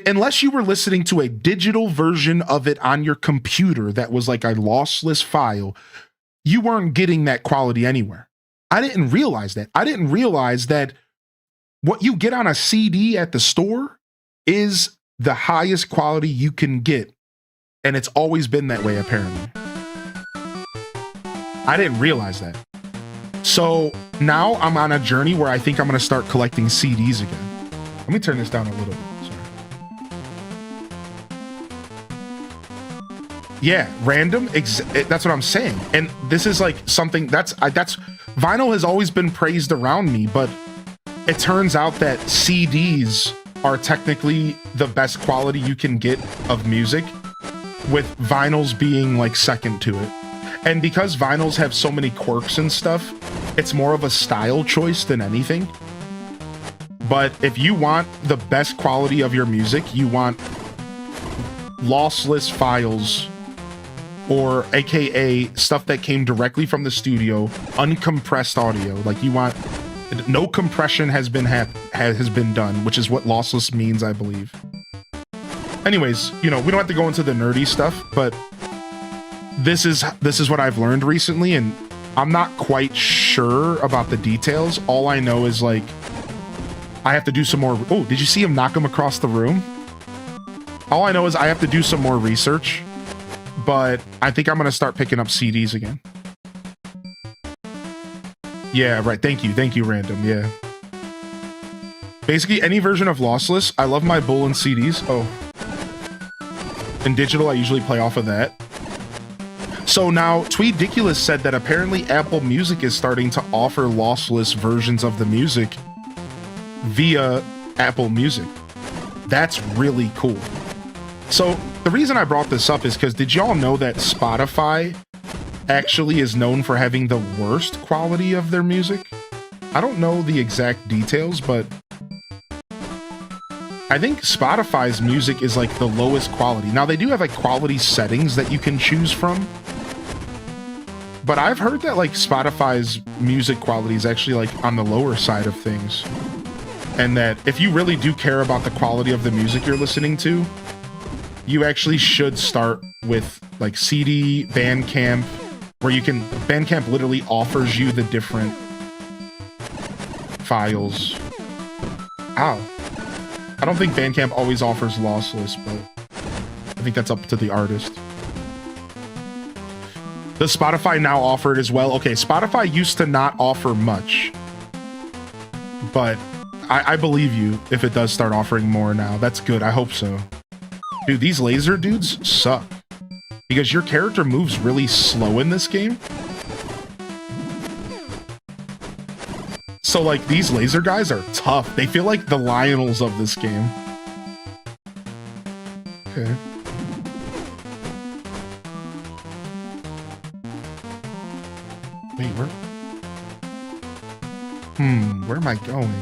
unless you were listening to a digital version of it on your computer that was like a lossless file, you weren't getting that quality anywhere. I didn't realize that. I didn't realize that what you get on a CD at the store is the highest quality you can get. And it's always been that way, apparently. I didn't realize that. So now I'm on a journey where I think I'm going to start collecting CDs again. Let me turn this down a little bit. Yeah, random. That's what I'm saying. And this is like something that's vinyl has always been praised around me, but it turns out that CDs are technically the best quality you can get of music, with vinyls being like second to it. And because vinyls have so many quirks and stuff, it's more of a style choice than anything. But if you want the best quality of your music, you want lossless files, or AKA stuff that came directly from the studio, uncompressed audio. Like you want no compression has been done, which is what lossless means, I believe. Anyways, we don't have to go into the nerdy stuff, but this is what I've learned recently, and I'm not quite sure about the details. All I know is like I have to do some more. Oh, did you see him knock him across the room? All I know is I have to do some more research. But I think I'm going to start picking up CDs again. Yeah, right. Thank you, Random. Yeah. Basically, any version of lossless. I love my bull and CDs. Oh. In digital, I usually play off of that. So now, Tweediculous said that apparently Apple Music is starting to offer lossless versions of the music via Apple Music. That's really cool. So the reason I brought this up is because did y'all know that Spotify actually is known for having the worst quality of their music? I don't know the exact details, but I think Spotify's music is like the lowest quality. Now they do have like quality settings that you can choose from, but I've heard that like Spotify's music quality is actually like on the lower side of things. And that if you really do care about the quality of the music you're listening to, you actually should start with like CD, Bandcamp, where Bandcamp literally offers you the different files. Ow. I don't think Bandcamp always offers lossless, but I think that's up to the artist. Does Spotify now offer it as well? Okay, Spotify used to not offer much, but I believe you if it does start offering more now. That's good. I hope so. Dude, these laser dudes suck. Because your character moves really slow in this game. So, like, these laser guys are tough. They feel like the Lionels of this game. Okay. Wait, where am I going?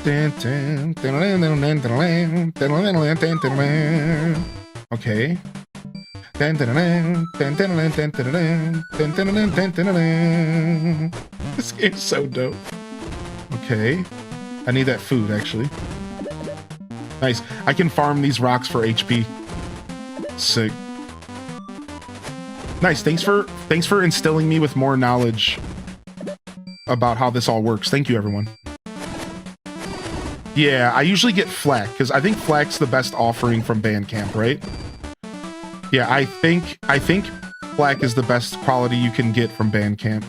Okay. This game's so dope. Okay. I need that food, actually. Nice. I can farm these rocks for HP. Sick. Nice. Thanks for instilling me with more knowledge about how this all works. Thank you, everyone. Yeah, I usually get FLAC, because I think FLAC's the best offering from Bandcamp, right? Yeah, I think FLAC is the best quality you can get from Bandcamp.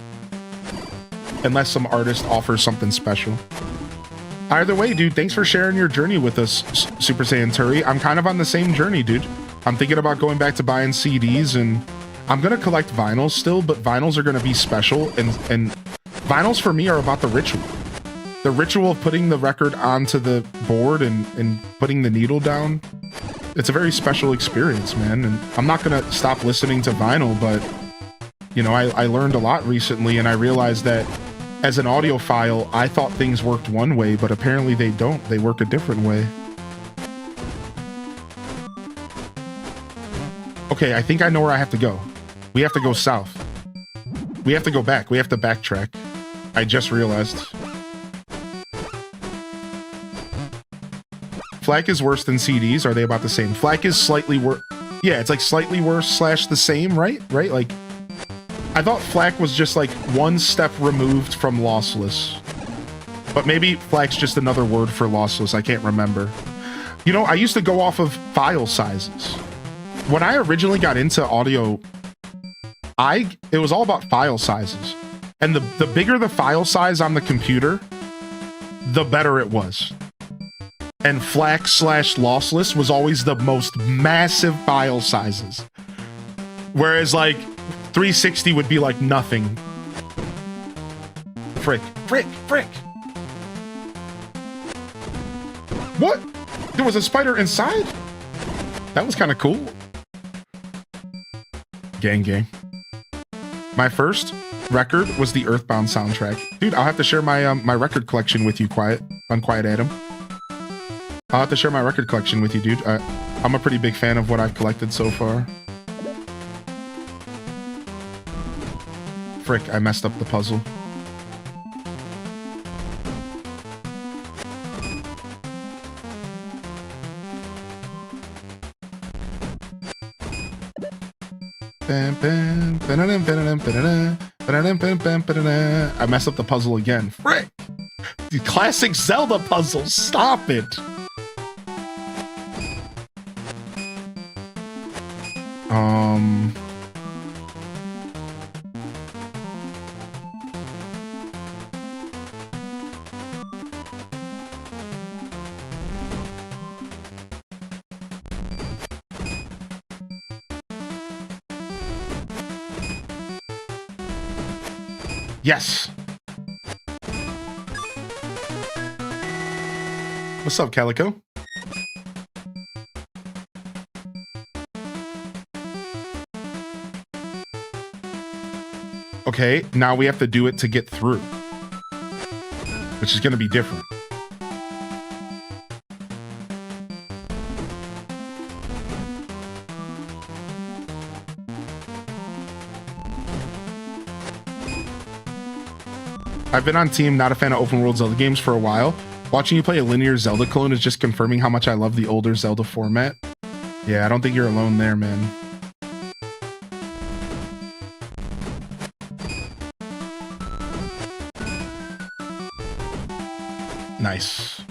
Unless some artist offers something special. Either way, dude, thanks for sharing your journey with us, Super Saiyan Turi. I'm kind of on the same journey, dude. I'm thinking about going back to buying CDs, and I'm going to collect vinyls still, but vinyls are going to be special, and vinyls for me are about the ritual. The ritual of putting the record onto the board and putting the needle down. It's a very special experience, man, and I'm not going to stop listening to vinyl, but, you know, I learned a lot recently, and I realized that as an audiophile, I thought things worked one way, but apparently they don't. They work a different way. Okay, I think I know where I have to go. We have to go south. We have to go back. We have to backtrack. I just realized. FLAC is worse than CDs. Are they about the same? FLAC is slightly worse. Yeah, it's like slightly worse / the same, right? Right? Like, I thought FLAC was just like one step removed from lossless. But maybe FLAC's just another word for lossless. I can't remember. You know, I used to go off of file sizes. When I originally got into audio, it was all about file sizes. And the bigger the file size on the computer, the better it was. And FLAC / lossless was always the most massive file sizes. Whereas like 360 would be like nothing. Frick. What? There was a spider inside? That was kind of cool. Gang. My first record was the Earthbound soundtrack. Dude, I'll have to share my my record collection with you, Unquiet Adam. I'll have to share my record collection with you, dude. I'm a pretty big fan of what I've collected so far. Frick, I messed up the puzzle. I messed up the puzzle again. Frick! The classic Zelda puzzle. Stop it! Yes. What's up, Calico? Okay, now we have to do it to get through, which is going to be different. I've been on team, not a fan of open world Zelda games for a while. Watching you play a linear Zelda clone is just confirming how much I love the older Zelda format. Yeah, I don't think you're alone there, man. Nice.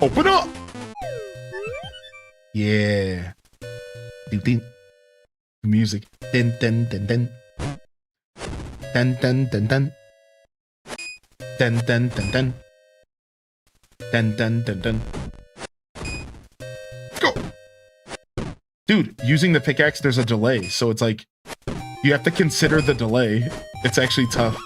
Open up! Yeah. Music. Dun dun dun dun. Dun dun dun dun. Dun dun dun dun. Dun dun dun dun. Go! Dude, using the pickaxe, there's a delay, so it's like, you have to consider the delay. It's actually tough.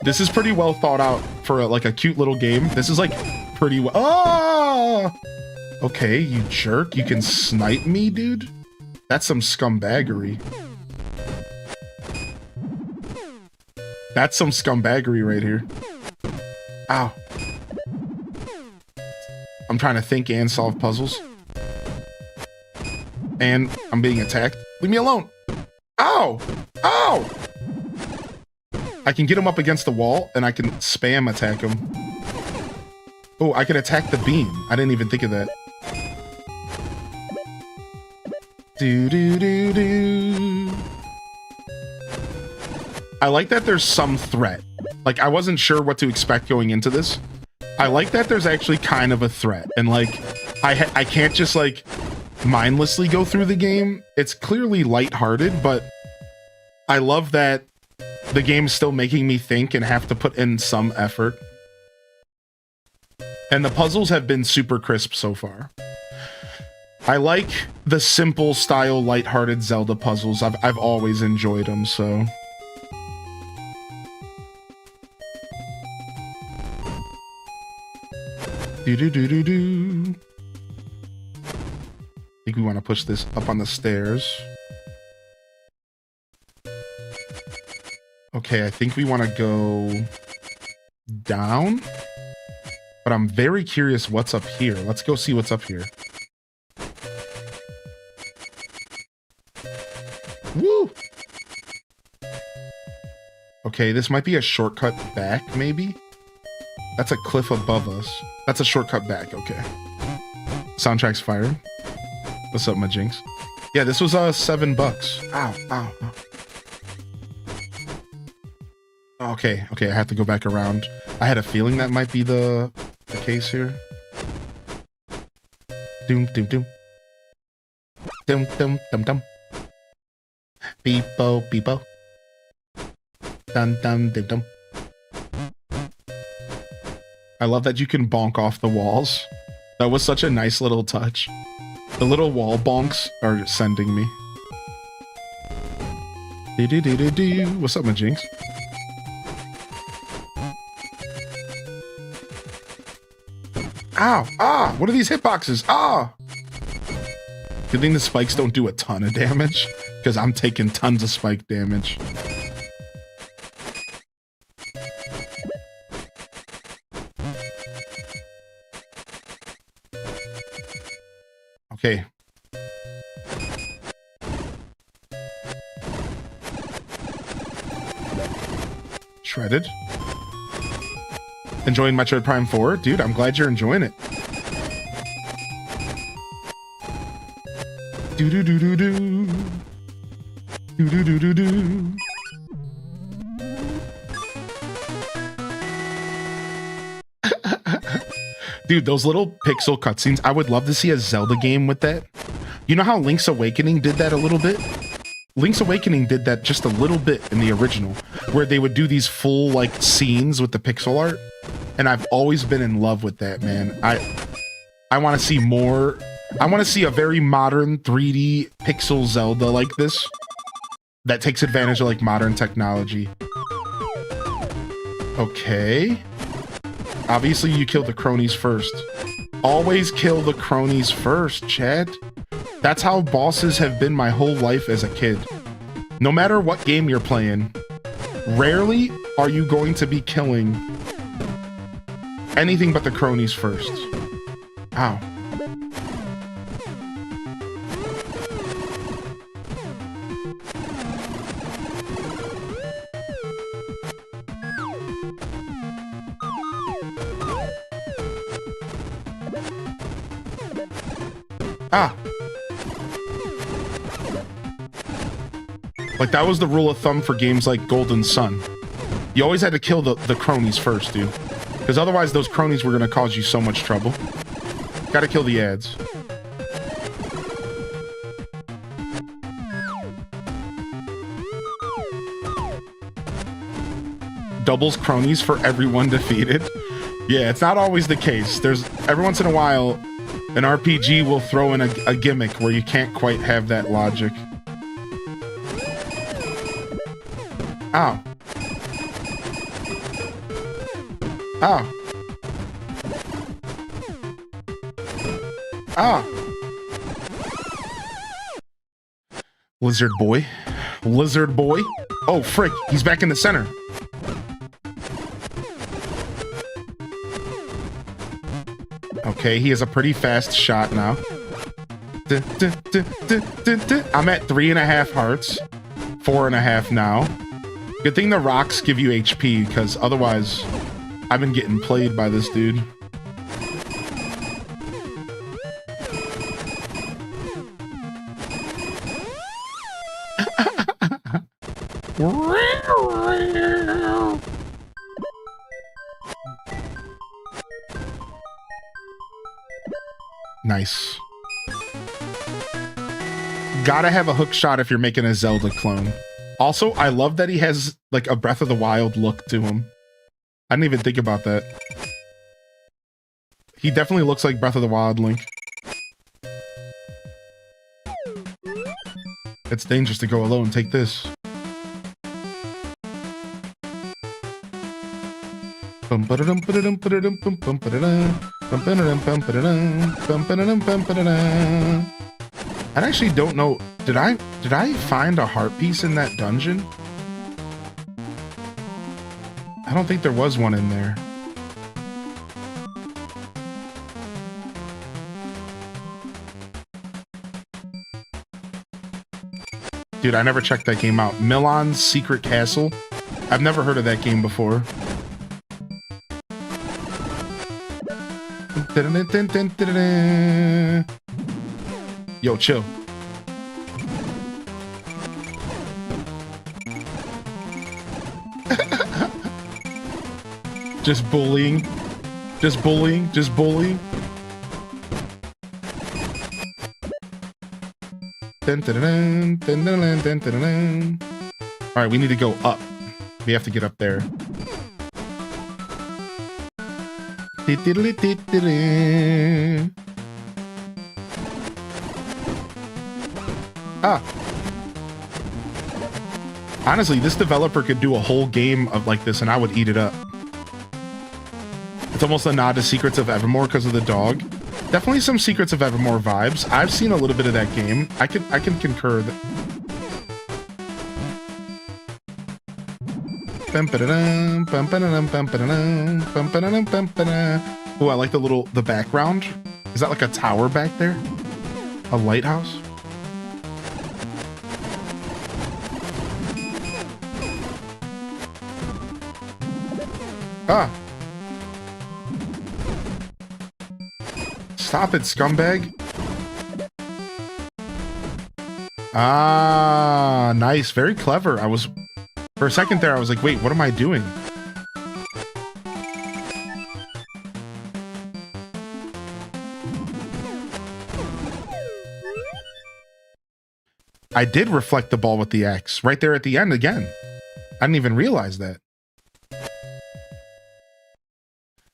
This is pretty well thought out for like a cute little game. This is like pretty well. Oh! Okay, you jerk. You can snipe me, dude? That's some scumbaggery. That's some scumbaggery right here. Ow. I'm trying to think and solve puzzles. And I'm being attacked. Leave me alone. Ow! Ow! I can get him up against the wall, and I can spam attack him. Oh, I can attack the beam. I didn't even think of that. Do do do do. I like that there's some threat. Like, I wasn't sure what to expect going into this. I like that there's actually kind of a threat. And, like, I can't just, like, mindlessly go through the game. It's clearly lighthearted, but I love that the game's still making me think and have to put in some effort. And the puzzles have been super crisp so far. I like the simple style, lighthearted Zelda puzzles. I've always enjoyed them, so. Do. I think we want to push this up on the stairs. Okay, I think we want to go down. But I'm very curious what's up here. Let's go see what's up here. Woo! Okay, this might be a shortcut back, maybe? That's a cliff above us. That's a shortcut back, okay. Soundtrack's fire. What's up, my jinx? Yeah, this was $7. Ow, ow, ow. Okay, I have to go back around. I had a feeling that might be the case here. Doom, doom, doom. Dum, dum, dum, dum. Beepo, beepo. Dun, dun, dum, dum. I love that you can bonk off the walls. That was such a nice little touch. The little wall bonks are sending me. Do. What's up, my jinx? Ow! Ah! What are these hitboxes? Ah! Good thing the spikes don't do a ton of damage, because I'm taking tons of spike damage. Okay. Shredded. Enjoying Metroid Prime 4? Dude, I'm glad you're enjoying it. Do-do-do-do-do. Do-do-do-do-do. Dude, those little pixel cutscenes, I would love to see a Zelda game with that. You know how Link's Awakening did that a little bit? Link's Awakening did that just a little bit in the original, where they would do these full, like, scenes with the pixel art. And I've always been in love with that, man. I want to see more. I want to see a very modern 3D pixel Zelda like this that takes advantage of, like, modern technology. Okay. Obviously, you kill the cronies first. Always kill the cronies first, Chad. That's how bosses have been my whole life as a kid. No matter what game you're playing, rarely are you going to be killing anything but the cronies first. Ow. Ah. Like, that was the rule of thumb for games like Golden Sun. You always had to kill the cronies first, dude. Because otherwise those cronies were going to cause you so much trouble. Gotta kill the ads. Doubles cronies for everyone defeated. Yeah, it's not always the case. There's every once in a while, an RPG will throw in a gimmick where you can't quite have that logic. Ow. Ow. Ah. Lizard boy. Lizard boy. Oh, frick. He's back in the center. Okay, he has a pretty fast shot now. I'm at 3.5 hearts. 4.5 now. Good thing the rocks give you HP, because otherwise I've been getting played by this dude. Nice. Gotta have a hook shot if you're making a Zelda clone. Also, I love that he has like a Breath of the Wild look to him. I didn't even think about that. He definitely looks like Breath of the Wild Link. It's dangerous to go alone. Take this. I actually don't know. Did I find a heart piece in that dungeon? I don't think there was one in there. Dude, I never checked that game out. Milan's Secret Castle. I've never heard of that game before. Yo, chill. Just bullying. Just bullying. Just bullying. Alright, we need to go up. We have to get up there. Ah. Honestly, this developer could do a whole game of like this and I would eat it up. It's almost a nod to Secrets of Evermore because of the dog. Definitely some Secrets of Evermore vibes. I've seen a little bit of that game. I can concur that. Oh, I like the background. Is that like a tower back there? A lighthouse? Ah. Stop it, scumbag. Ah, nice. Very clever. For a second there, I was like, wait, what am I doing? I did reflect the ball with the axe right there at the end again. I didn't even realize that.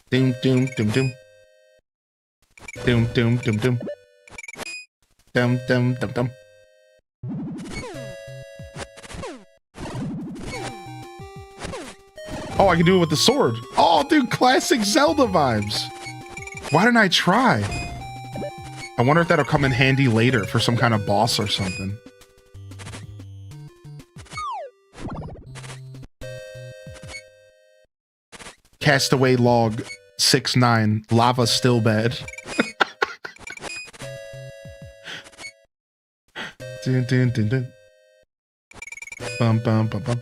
Doom, doom, doom, doom. Doom, doom, doom, doom. Dum, dum, dum, dum. Oh, I can do it with the sword. Oh, dude, classic Zelda vibes. Why didn't I try? I wonder if that'll come in handy later for some kind of boss or something. Castaway log 6-9. Lava still bad. Dun, dun, dun, dun. Bum, bum, bum, bum.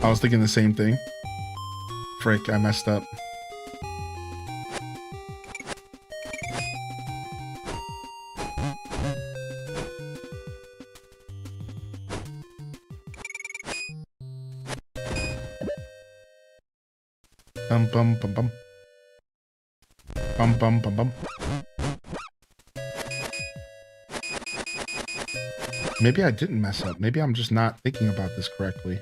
I was thinking the same thing. Frick, I messed up. Bum, bum, bum, bum. Bum, bum, bum, bum. Maybe I didn't mess up. Maybe I'm just not thinking about this correctly.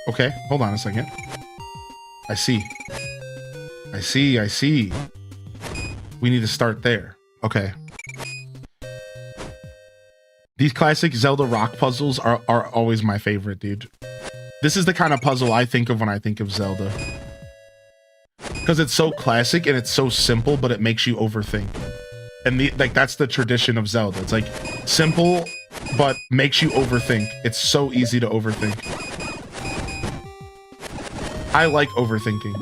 Okay, hold on a second. I see. I see, I see. We need to start there. Okay. These classic Zelda rock puzzles are always my favorite, dude. This is the kind of puzzle I think of when I think of Zelda. Because it's so classic and it's so simple, but it makes you overthink. And like that's the tradition of Zelda. It's like simple, but makes you overthink. It's so easy to overthink. I like overthinking.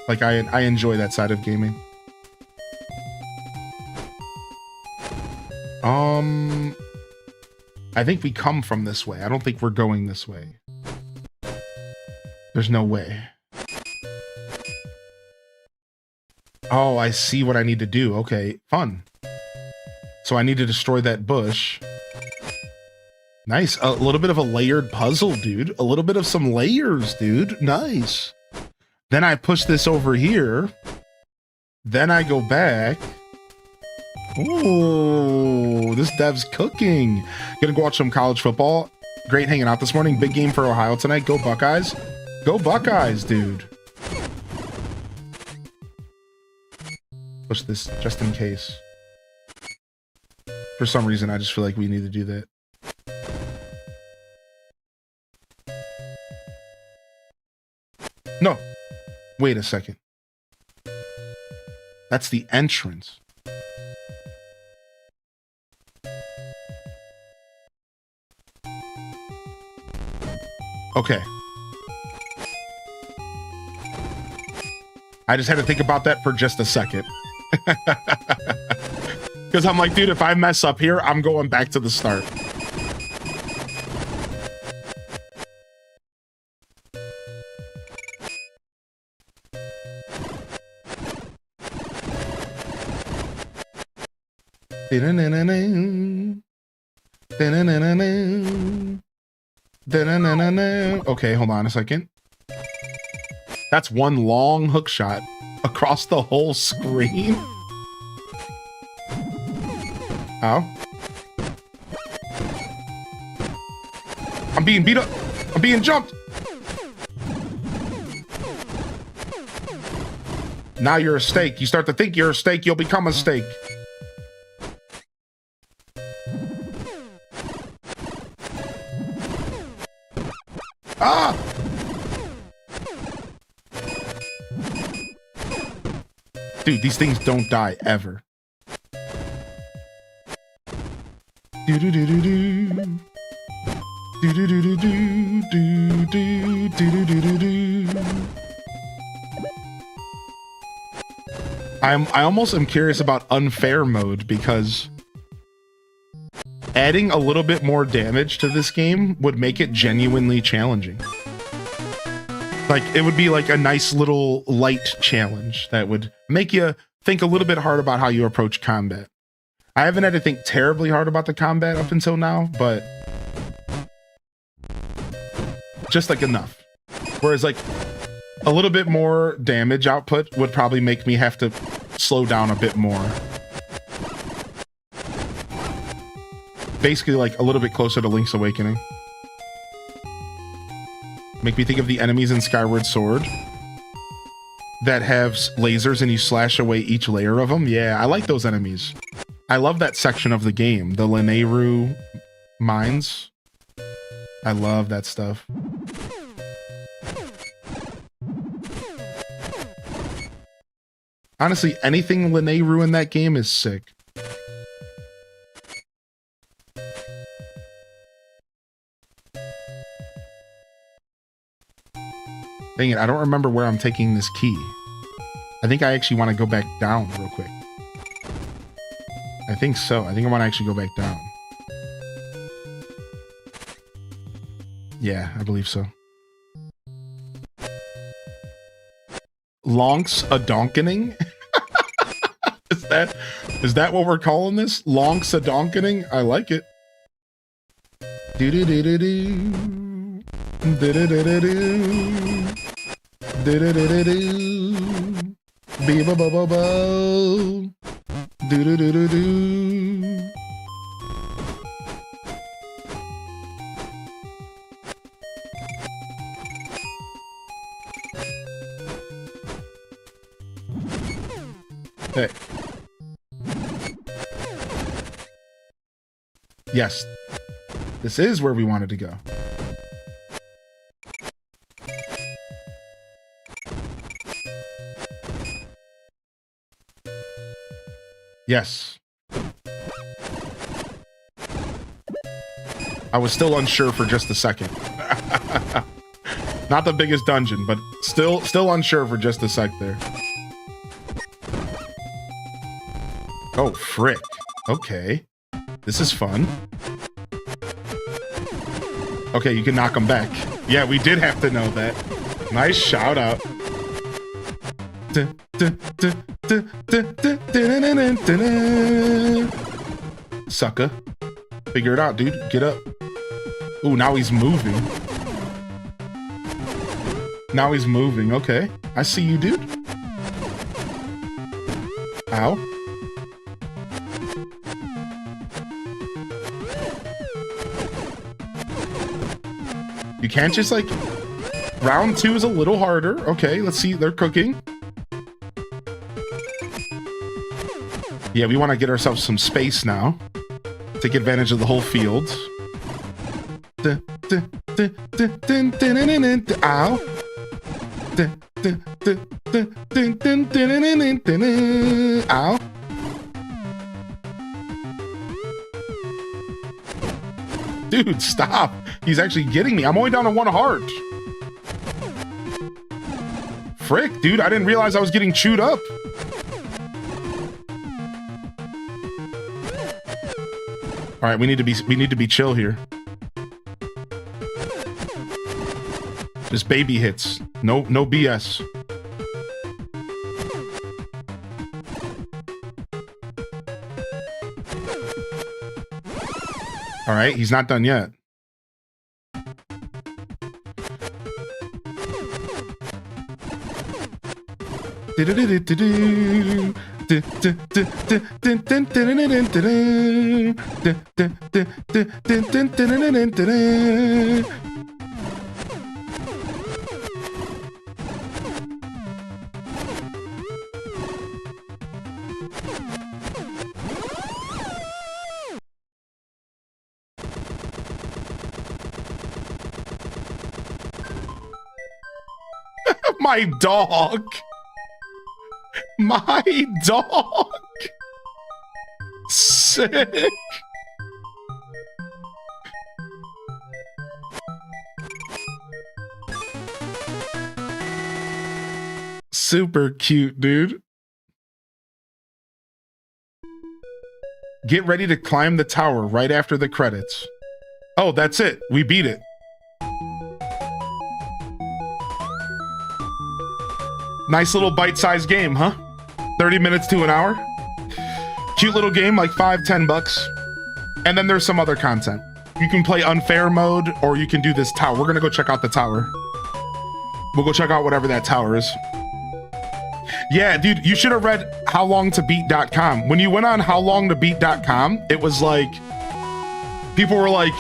Like I enjoy that side of gaming. I think we come from this way. I don't think we're going this way. There's no way. Oh, I see what I need to do. Okay, fun. So I need to destroy that bush. Nice. A little bit of a layered puzzle, dude. A little bit of some layers, dude. Nice. Then I push this over here. Then I go back. Ooh, this dev's cooking. Gonna go watch some college football. Great hanging out this morning. Big game for Ohio tonight. Go Buckeyes. Go Buckeyes, dude. Push this just in case. For some reason, I just feel like we need to do that. No. Wait a second. That's the entrance. Okay. I just had to think about that for just a second. Because I'm like, dude, if I mess up here, I'm going back to the start. Okay, hold on a second. That's one long hook shot across the whole screen. Ow. I'm being beat up. I'm being jumped. Now you're a steak. You start to think you're a steak, you'll become a steak. Ah! Dude, these things don't die ever. Do do do do do. Do do do do do do do do do do do. I almost am curious about unfair mode because adding a little bit more damage to this game would make it genuinely challenging. Like, it would be like a nice little light challenge that would make you think a little bit hard about how you approach combat. I haven't had to think terribly hard about the combat up until now, but just like enough. Whereas like a little bit more damage output would probably make me have to slow down a bit more. Basically like a little bit closer to Link's Awakening. Make me think of the enemies in Skyward Sword that have lasers and you slash away each layer of them. Yeah, I like those enemies. I love that section of the game, the Lineru mines. I love that stuff. Honestly, anything Lineru in that game is sick. Dang it, I don't remember where I'm taking this key. I think I actually want to go back down real quick. I think so. I think I want to actually go back down. Yeah, I believe so. Lonks a donkening? Is that what we're calling this? Lonks a donkening? I like it. Do do do do do. Do do do do do. Do do do do do. Be ba ba ba ba. Do do do do do. Hey. Yes. This is where we wanted to go. Yes. I was still unsure for just a second. Not the biggest dungeon, but still unsure for just a sec there. Oh, frick. Okay. This is fun. Okay, you can knock them back. Yeah, we did have to know that. Nice shout out. Duh, duh, duh, Sucker. Figure it out, dude. Get up. Ooh, now he's moving. Now he's moving. Okay. I see you, dude. Ow. You can't just like... Round 2 is a little harder. Okay, let's see. They're cooking. Yeah, we want to get ourselves some space now. Take advantage of the whole field. Ow. Ow. Dude, stop. He's actually getting me. I'm only down to 1 heart. Frick, dude, I didn't realize I was getting chewed up. All right, we need to be chill here. Just baby hits. No BS. All right, he's not done yet. My dog. My dog. Sick. Super cute, dude. Get ready to climb the tower right after the credits. Oh, that's it. We beat it. Nice little bite-sized game, huh? 30 minutes to an hour. Cute little game, like $5-10. And then there's some other content. You can play unfair mode, or you can do this tower. We're gonna go check out the tower. We'll go check out whatever that tower is. Yeah, dude, you should have read howlongtobeat.com. When you went on howlongtobeat.com, it was like, people were like,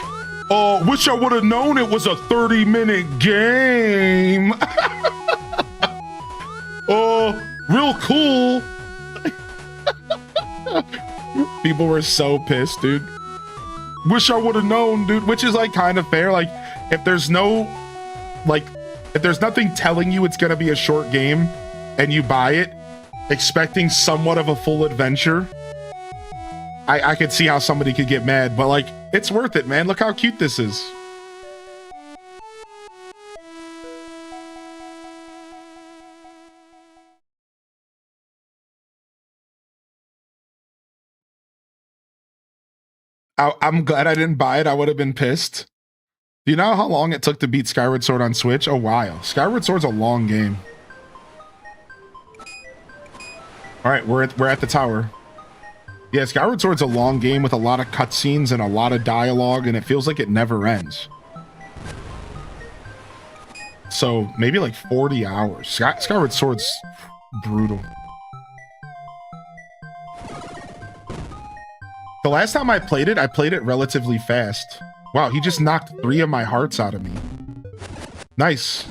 oh, wish I would have known it was a 30-minute game. Oh, real cool. People were so pissed, dude. Wish I would have known, dude. Which is like kind of fair. Like, if there's no, like, if there's nothing telling you it's gonna be a short game and you buy it expecting somewhat of a full adventure, I could see how somebody could get mad, but like, it's worth it, man. Look how cute this is. I'm glad I didn't buy it. I would have been pissed. Do you know how long it took to beat Skyward Sword on Switch? A while. Skyward Sword's a long game. All right, we're at the tower. Yeah, Skyward Sword's a long game with a lot of cutscenes and a lot of dialogue, and it feels like it never ends. So maybe like 40 hours. Skyward Sword's brutal. The last time I played it relatively fast. Wow, he just knocked 3 of my hearts out of me. Nice.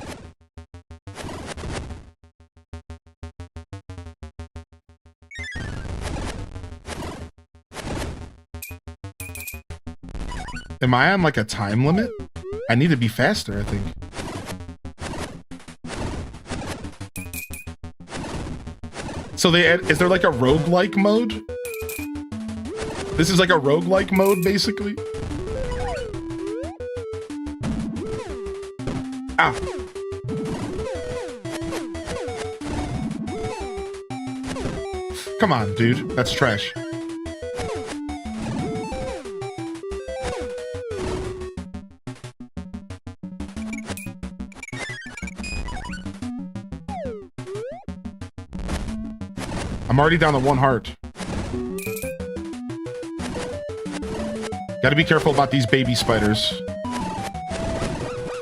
Am I on like a time limit? I need to be faster, I think. So is there like a roguelike mode? This is like a roguelike mode, basically. Ah. Come on, dude. That's trash. I'm I'm already down to 1 heart. Gotta be careful about these baby spiders.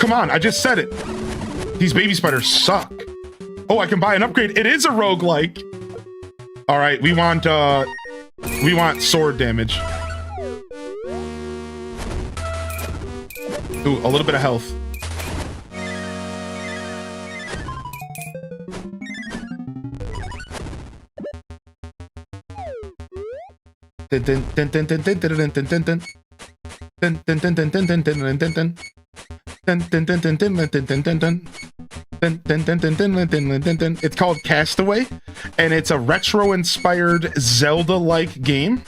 Come on, I just said it. These baby spiders suck. Oh, I can buy an upgrade. It is a roguelike. All right, we want sword damage. Ooh, a little bit of health. It's called Castaway, and it's a retro-inspired Zelda-like game.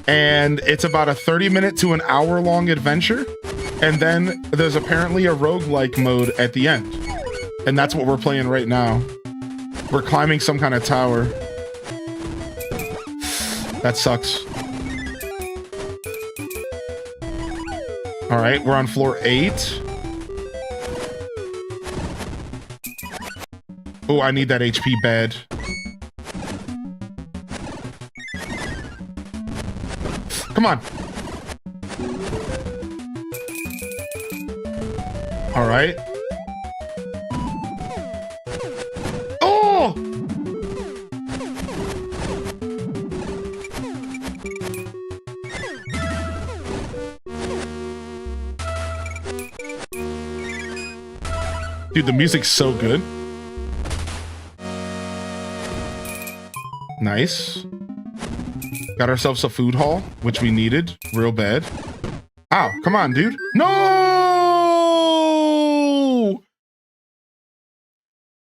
And it's about a 30-minute to an hour-long adventure. And then there's apparently a roguelike mode at the end. And that's what we're playing right now. We're climbing some kind of tower. That sucks. All right, we're on floor 8. Oh, I need that HP bad. Come on. All right. Oh! Dude, the music's so good. Nice. Got ourselves a food hall, which we needed real bad. Ow, come on, dude. No!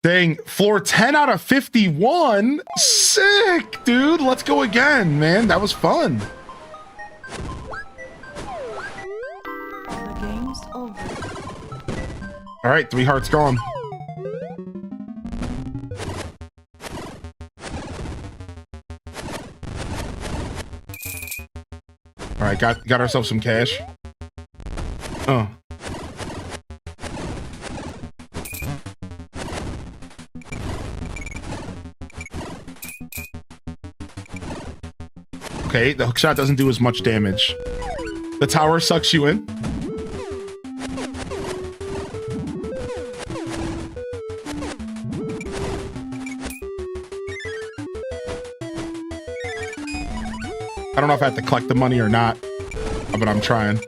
Dang, floor 10 out of 51? Sick, dude. Let's go again, man. That was fun. The game's over. All right, 3 hearts gone. All right, got ourselves some cash. Oh. Okay, the hookshot doesn't do as much damage. The tower sucks you in. I don't know if I have to collect the money or not, but I'm trying.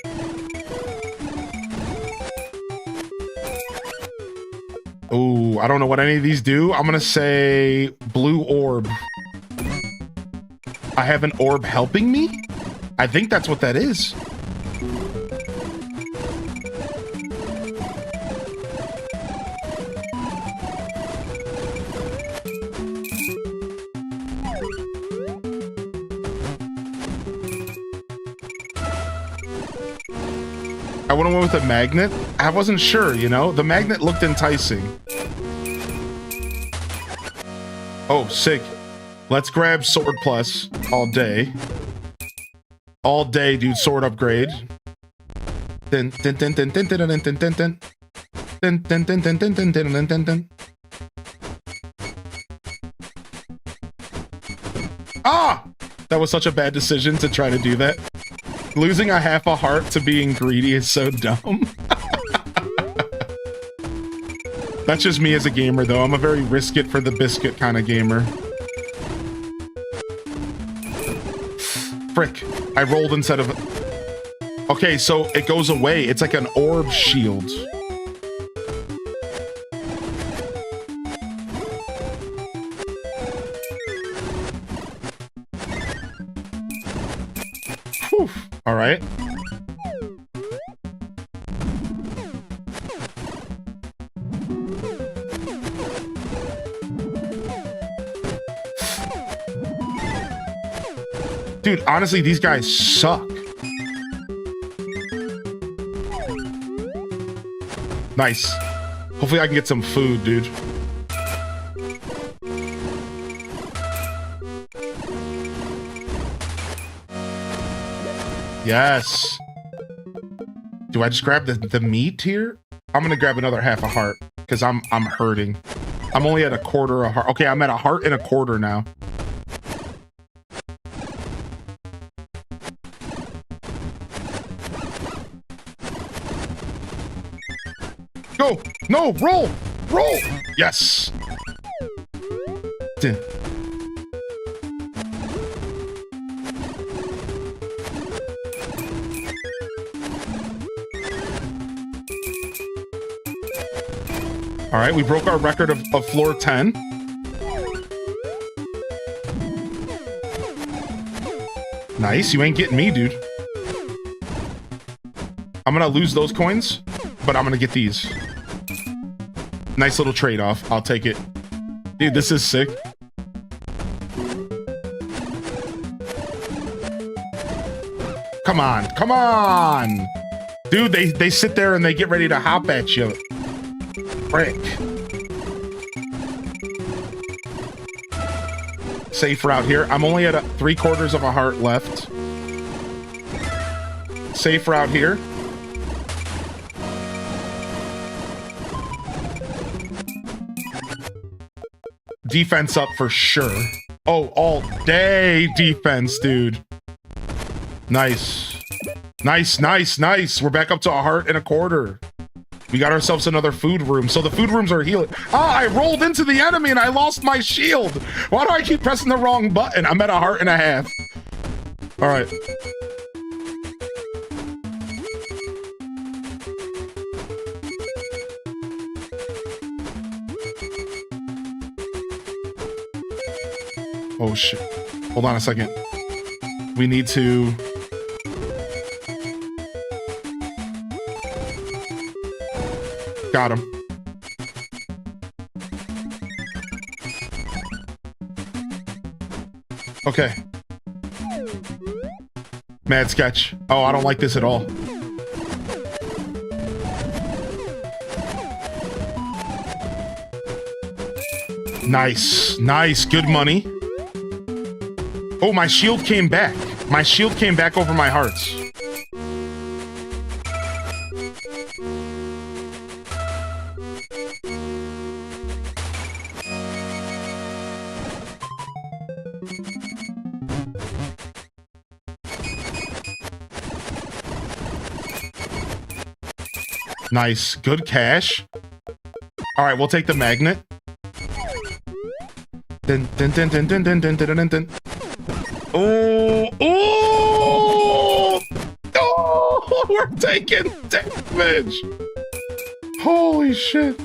Oh, I don't know what any of these do. I'm gonna say blue orb. I have an orb helping me? I think that's what that is. I would've went with a magnet. I wasn't sure, you know? The magnet looked enticing. Oh, sick. Let's grab sword plus all day. All day, dude, sword upgrade. Dun, dun, dun, dun, dun, dun, dun, dun, dun, dun. Dun, dun, dun, dun, dun, dun, dun, dun, dun. Ah! That was such a bad decision to try to do that. Losing a half a heart to being greedy is so dumb. That's just me as a gamer, though. I'm a very risk it for the biscuit kind of gamer. Frick. I rolled instead of... Okay, so it goes away. It's like an orb shield. Whew. All right. Dude, honestly, these guys suck. Nice. Hopefully I can get some food, dude. Yes. Do I just grab the meat here? I'm gonna grab another half a heart because I'm hurting. I'm only at a quarter a heart. Okay, I'm at a heart and a quarter now. Go! No! Roll! Roll! Yes! Duh. All right, we broke our record of floor 10. Nice, you ain't getting me, dude. I'm gonna lose those coins, but I'm gonna get these. Nice little trade-off. I'll take it. Dude, this is sick. Come on, come on! Dude, they sit there and they get ready to hop at you. Frick. Safe route here. I'm only at 3/4 of a heart left. Safe route here. Defense up for sure. Oh, all day defense, dude. Nice. Nice, nice, nice. We're back up to a heart and a quarter. We got ourselves another food room. So the food rooms are healing. Ah, I rolled into the enemy and I lost my shield. Why do I keep pressing the wrong button? I'm at a heart and a half. All right. Oh, shit. Hold on a second. We need to... Got him. Okay. Mad sketch. Oh, I don't like this at all. Nice. Nice. Good money. Oh, my shield came back. My shield came back over my hearts. Nice. Good cash. All right, we'll take the magnet. Dun, dun, dun, dun, dun, dun, dun, dun, dun, dun. Oh, oh, oh, we're taking damage. Holy shit.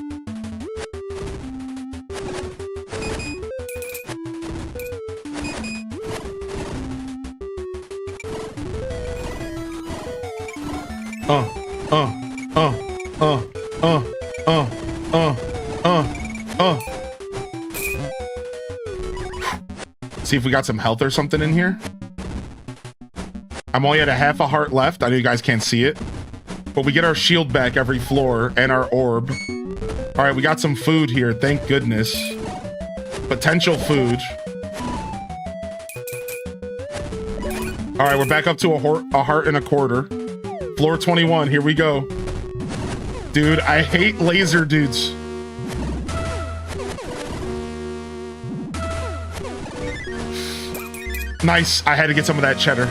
See if we got some health or something in here. I'm only at a half a heart left. I know you guys can't see it, but we get our shield back every floor and our orb. All right, we got some food here. Thank goodness. Potential food. All right, we're back up to a heart and a quarter. Floor 21, here we go. Dude, I hate laser dudes. Nice. I had to get some of that cheddar.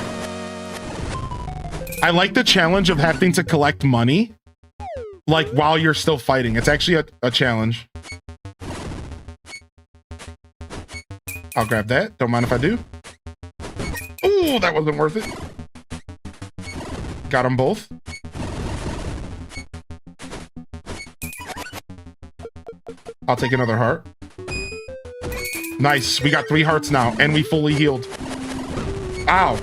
I like the challenge of having to collect money, like, while you're still fighting. It's actually a challenge. I'll grab that. Don't mind if I do. Ooh, that wasn't worth it. Got them both. I'll take another heart. Nice. We got 3 hearts now, and we fully healed. Ow.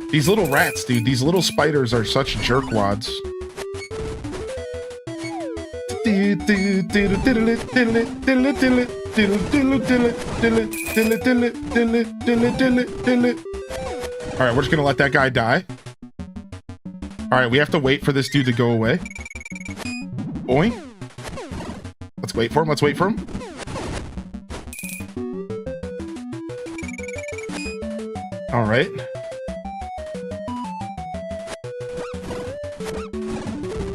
These little rats, dude. These little spiders are such jerkwads. All right, we're just gonna let that guy die. All right, we have to wait for this dude to go away. Boing. Let's wait for him. Let's wait for him. All right.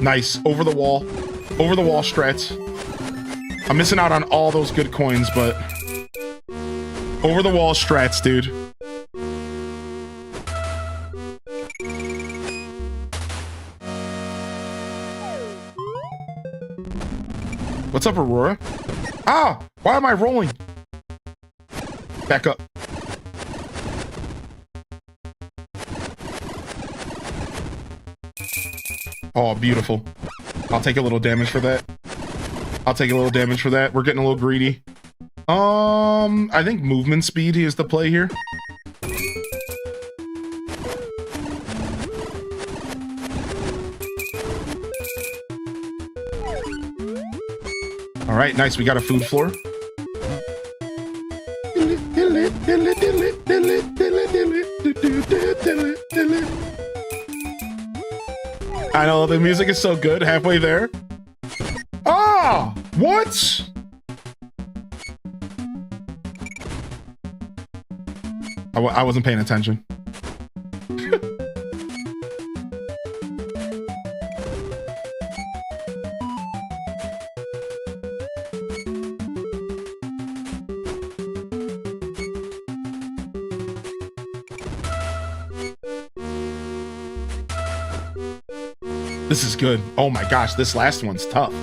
Nice. Over the wall. Over the wall strats. I'm missing out on all those good coins, but over the wall strats, dude. What's up, Aurora? Ah, why am I rolling? Back up. Oh, beautiful. I'll take a little damage for that. I'll take a little damage for that. We're getting a little greedy. I think movement speed is the play here. All right, nice. We got a food floor. I know, the music is so good. Halfway there. Ah! What? I wasn't paying attention. This is good. Oh my gosh, this last one's tough.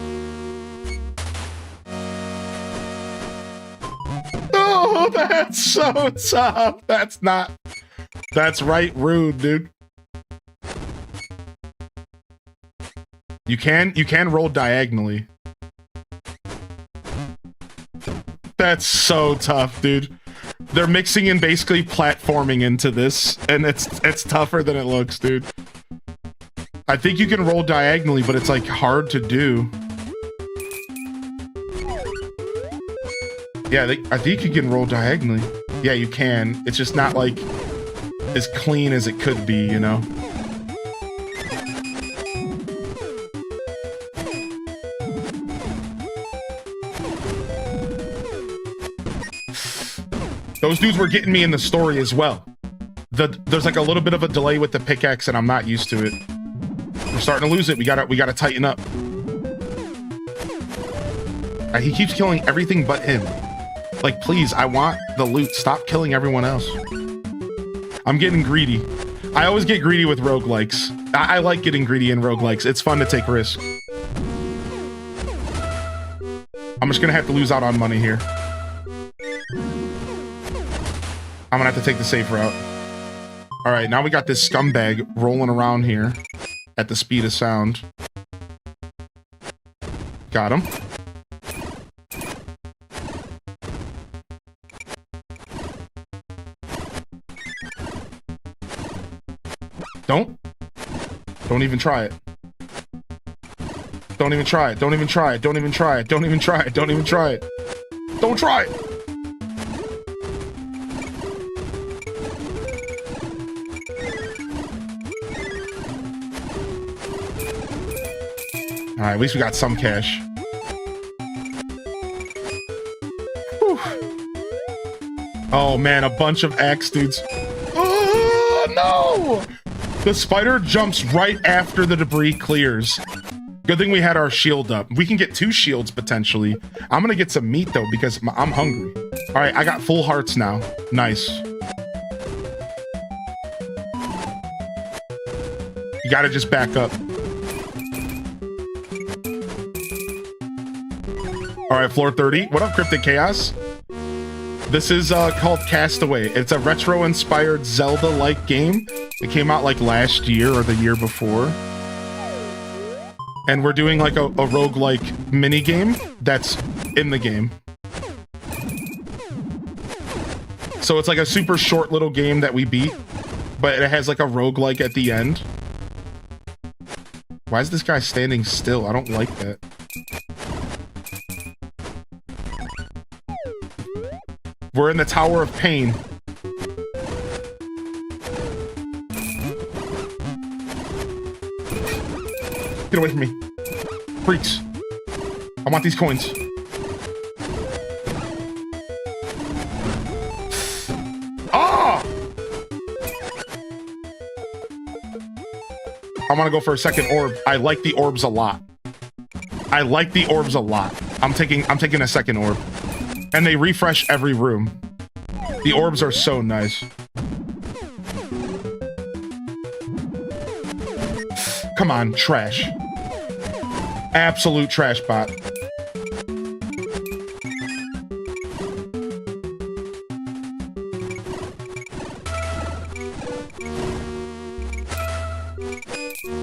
Oh, that's so tough. That's right rude, dude. You can roll diagonally. That's so tough, dude. They're mixing in basically platforming into this, and it's tougher than it looks, dude. I think you can roll diagonally, but it's like hard to do. Yeah, I think you can roll diagonally. Yeah, you can. It's just not like as clean as it could be, you know? Those dudes were getting me in the story as well. There's like a little bit of a delay with the pickaxe, and I'm not used to it. We're starting to lose it. We gotta tighten up. He keeps killing everything but him. Like, please, I want the loot. Stop killing everyone else. I'm getting greedy. I always get greedy with roguelikes. I like getting greedy in roguelikes. It's fun to take risks. I'm just gonna have to lose out on money here. I'm gonna have to take the safe route. All right, now we got this scumbag rolling around here at the speed of sound. Got him. Don't even try it. Don't even try it. Don't even try it. Don't even try it. Don't even try it. Don't even try it. Don't try it. All right, at least we got some cash. Whew. Oh man, a bunch of axe dudes. Oh no! The spider jumps right after the debris clears. Good thing we had our shield up. We can get 2 shields potentially. I'm gonna get some meat though because I'm hungry. All right, I got full hearts now. Nice. You gotta just back up. All right, floor 30. What up, Cryptic Chaos? This is called Castaway. It's a retro-inspired Zelda-like game. It came out like last year or the year before. And we're doing like a roguelike mini-game that's in the game. So it's like a super short little game that we beat, but it has like a roguelike at the end. Why is this guy standing still? I don't like that. We're in the Tower of Pain. Get away from me. Freaks. I want these coins. Ah! I want to go for a second orb. I like the orbs a lot. I like the orbs a lot. I'm taking a second orb. And they refresh every room. The orbs are so nice. Come on, trash. Absolute trash bot.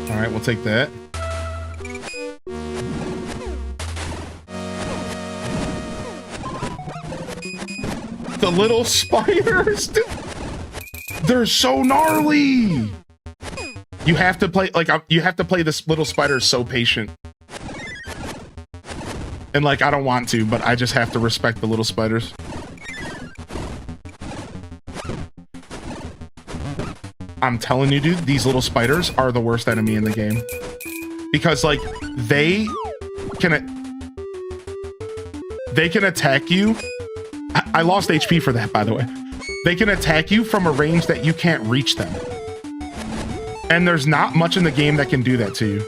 All right, we'll take that. The little spiders, dude. They're so gnarly. You have to play you have to play this little spider so patient. And like I don't want to, but I just have to respect the little spiders. I'm telling you, dude, these little spiders are the worst enemy in the game. Because like they can attack you. I lost HP for that, by the way. They can attack you from a range that you can't reach them. And there's not much in the game that can do that to you.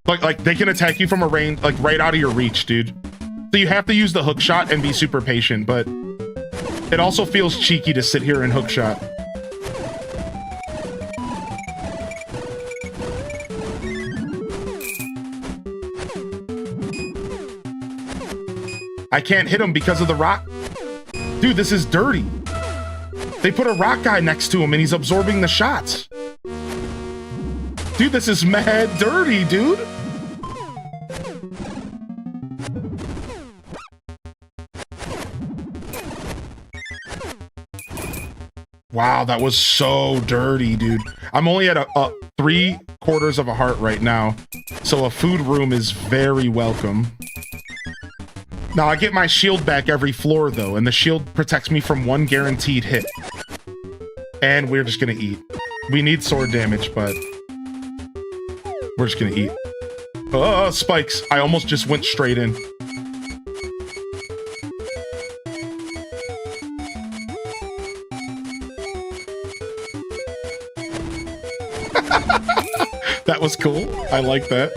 Like they can attack you from a range, like right out of your reach, dude. So you have to use the hook shot and be super patient, but it also feels cheeky to sit here and hook shot. I can't hit him because of the rock. Dude, this is dirty. They put a rock guy next to him and he's absorbing the shots. Dude, this is mad dirty, dude. Wow, that was so dirty, dude. I'm only at a 3/4 of a heart right now, so a food room is very welcome. Now, I get my shield back every floor, though, and the shield protects me from one guaranteed hit. And we're just gonna eat. We need sword damage, but we're just gonna eat. Oh, spikes. I almost just went straight in. That was cool. I like that.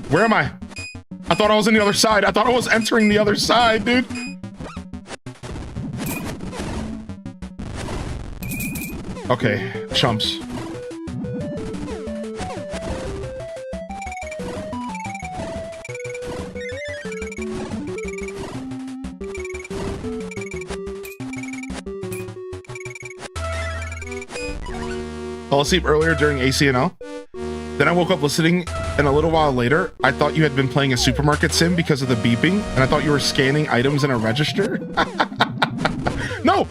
Where am I? I thought I was on the other side. I thought I was entering the other side, dude. Okay, chumps. Fell asleep earlier during ACNL. Then I woke up listening, and a little while later, I thought you had been playing a supermarket sim because of the beeping, and I thought you were scanning items in a register. No!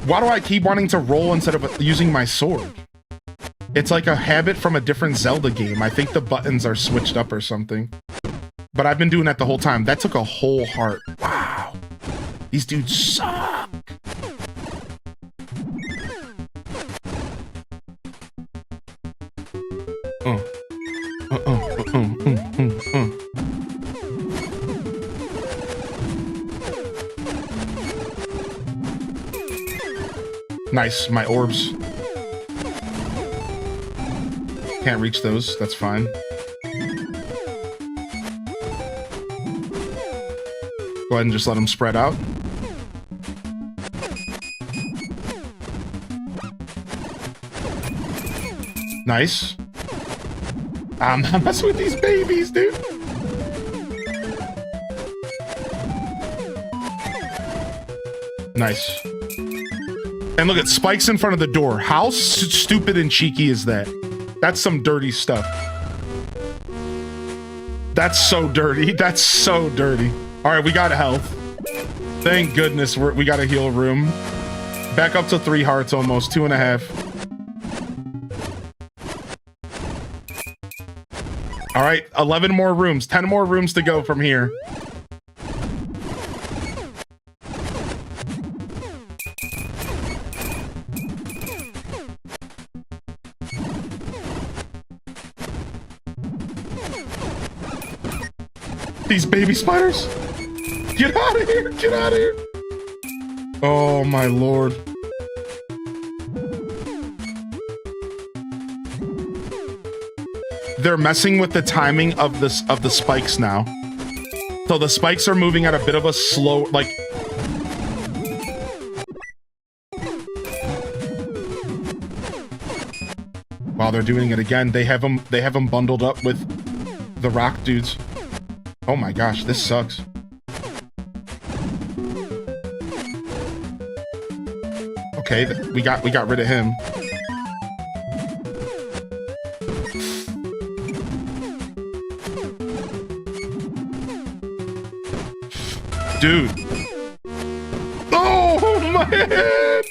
Why do I keep wanting to roll instead of using my sword? It's like a habit from a different Zelda game. I think the buttons are switched up or something. But I've been doing that the whole time. That took a whole heart. Wow. These dudes suck. Nice, my orbs. Can't reach those, that's fine. Go ahead and just let them spread out. Nice. I'm not messing with these babies, dude. Nice. And look at spikes in front of the door. How stupid and cheeky is that? That's some dirty stuff. That's so dirty. That's so dirty. All right, we got health. Thank goodness we got a heal room. Back up to 3 hearts almost, 2.5. All right, 11 more rooms, 10 more rooms to go from here. These baby spiders. Get out of here, get out of here. Oh my lord. they're messing with the timing of the spikes now. So the spikes are moving at a bit of a slow, like. Wow, they're doing it again. They have them bundled up with the rock dudes. Oh my gosh, this sucks. Okay, we got rid of him. Dude. Oh my head.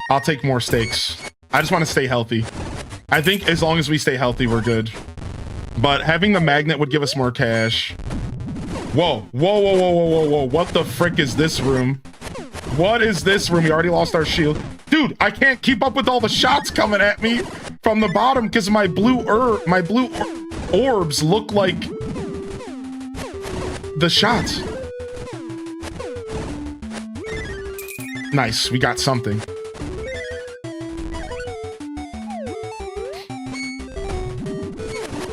I'll take more steaks. I just want to stay healthy. I think as long as we stay healthy, we're good. But having the magnet would give us more cash. Whoa, whoa, whoa, whoa, whoa, whoa, whoa. What the frick is this room? What is this room? We already lost our shield. Dude, I can't keep up with all the shots coming at me from the bottom because my blue orbs look like the shots. Nice, we got something.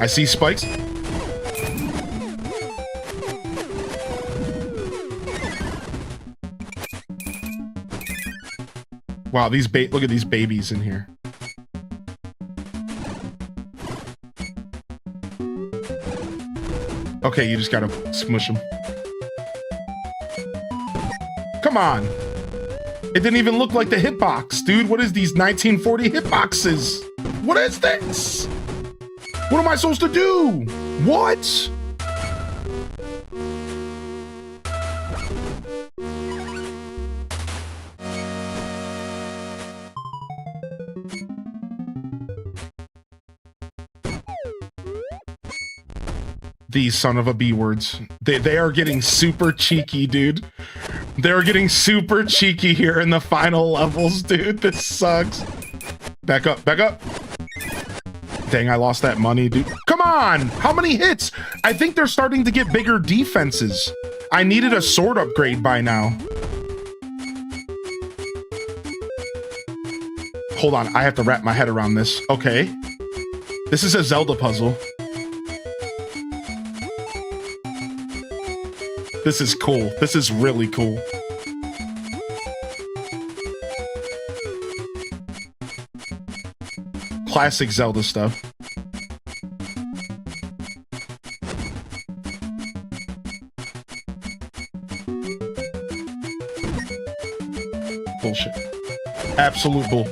I see spikes. Wow, look at these babies in here. Okay, you just gotta smush them. Come on. It didn't even look like the hitbox, dude. What is these 1940 hitboxes? What is this? What am I supposed to do? What? These son of a B words. They are getting super cheeky, dude. They're getting super cheeky here in the final levels, dude. This sucks. Back up, back up. Dang, I lost that money, dude. Come on! How many hits? I think they're starting to get bigger defenses. I needed a sword upgrade by now. Hold on, I have to wrap my head around this. Okay. This is a Zelda puzzle. This is cool. This is really cool. Classic Zelda stuff. Bullshit. Absolute bull.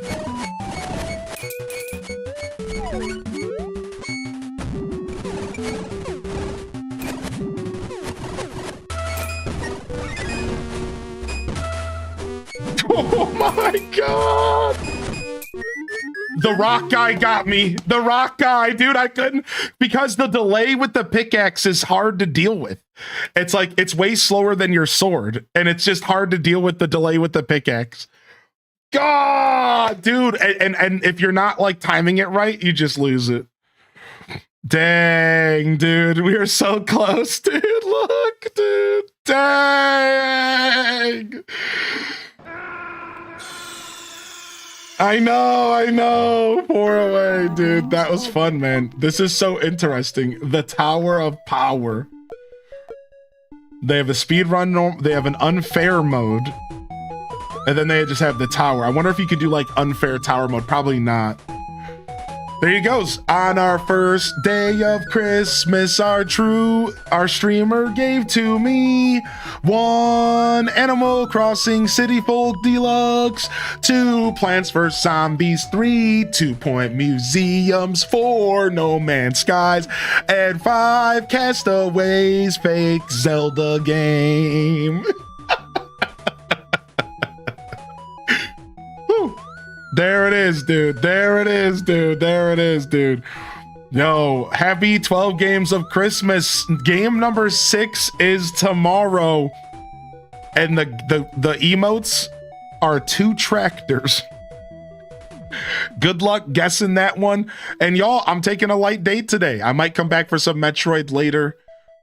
Oh my god! The rock guy got me. The rock guy, dude, I couldn't, because the delay with the pickaxe is hard to deal with. It's like, it's way slower than your sword, and it's just hard to deal with the delay with the pickaxe. God, dude, and if you're not like timing it right, you just lose it. Dang, dude, we are so close, dude. Look, dude. Dang. I know. Pour away, dude. That was fun, man. This is so interesting. The Tower of Power. They have a speed run, they have an unfair mode, and then they just have the tower. I wonder if you could do like unfair tower mode. Probably not. There he goes. On our first day of Christmas, our streamer gave to me 1 Animal Crossing City Folk Deluxe, 2 Plants vs. Zombies, 3 2-point museums, 4 No Man's Skies, and 5 Castaways fake Zelda game. There it is, dude. There it is, dude. There it is, dude. Yo, happy 12 games of Christmas. Game number 6 is tomorrow. And the emotes are 2 tractors. Good luck guessing that one. And y'all, I'm taking a light day today. I might come back for some Metroid later.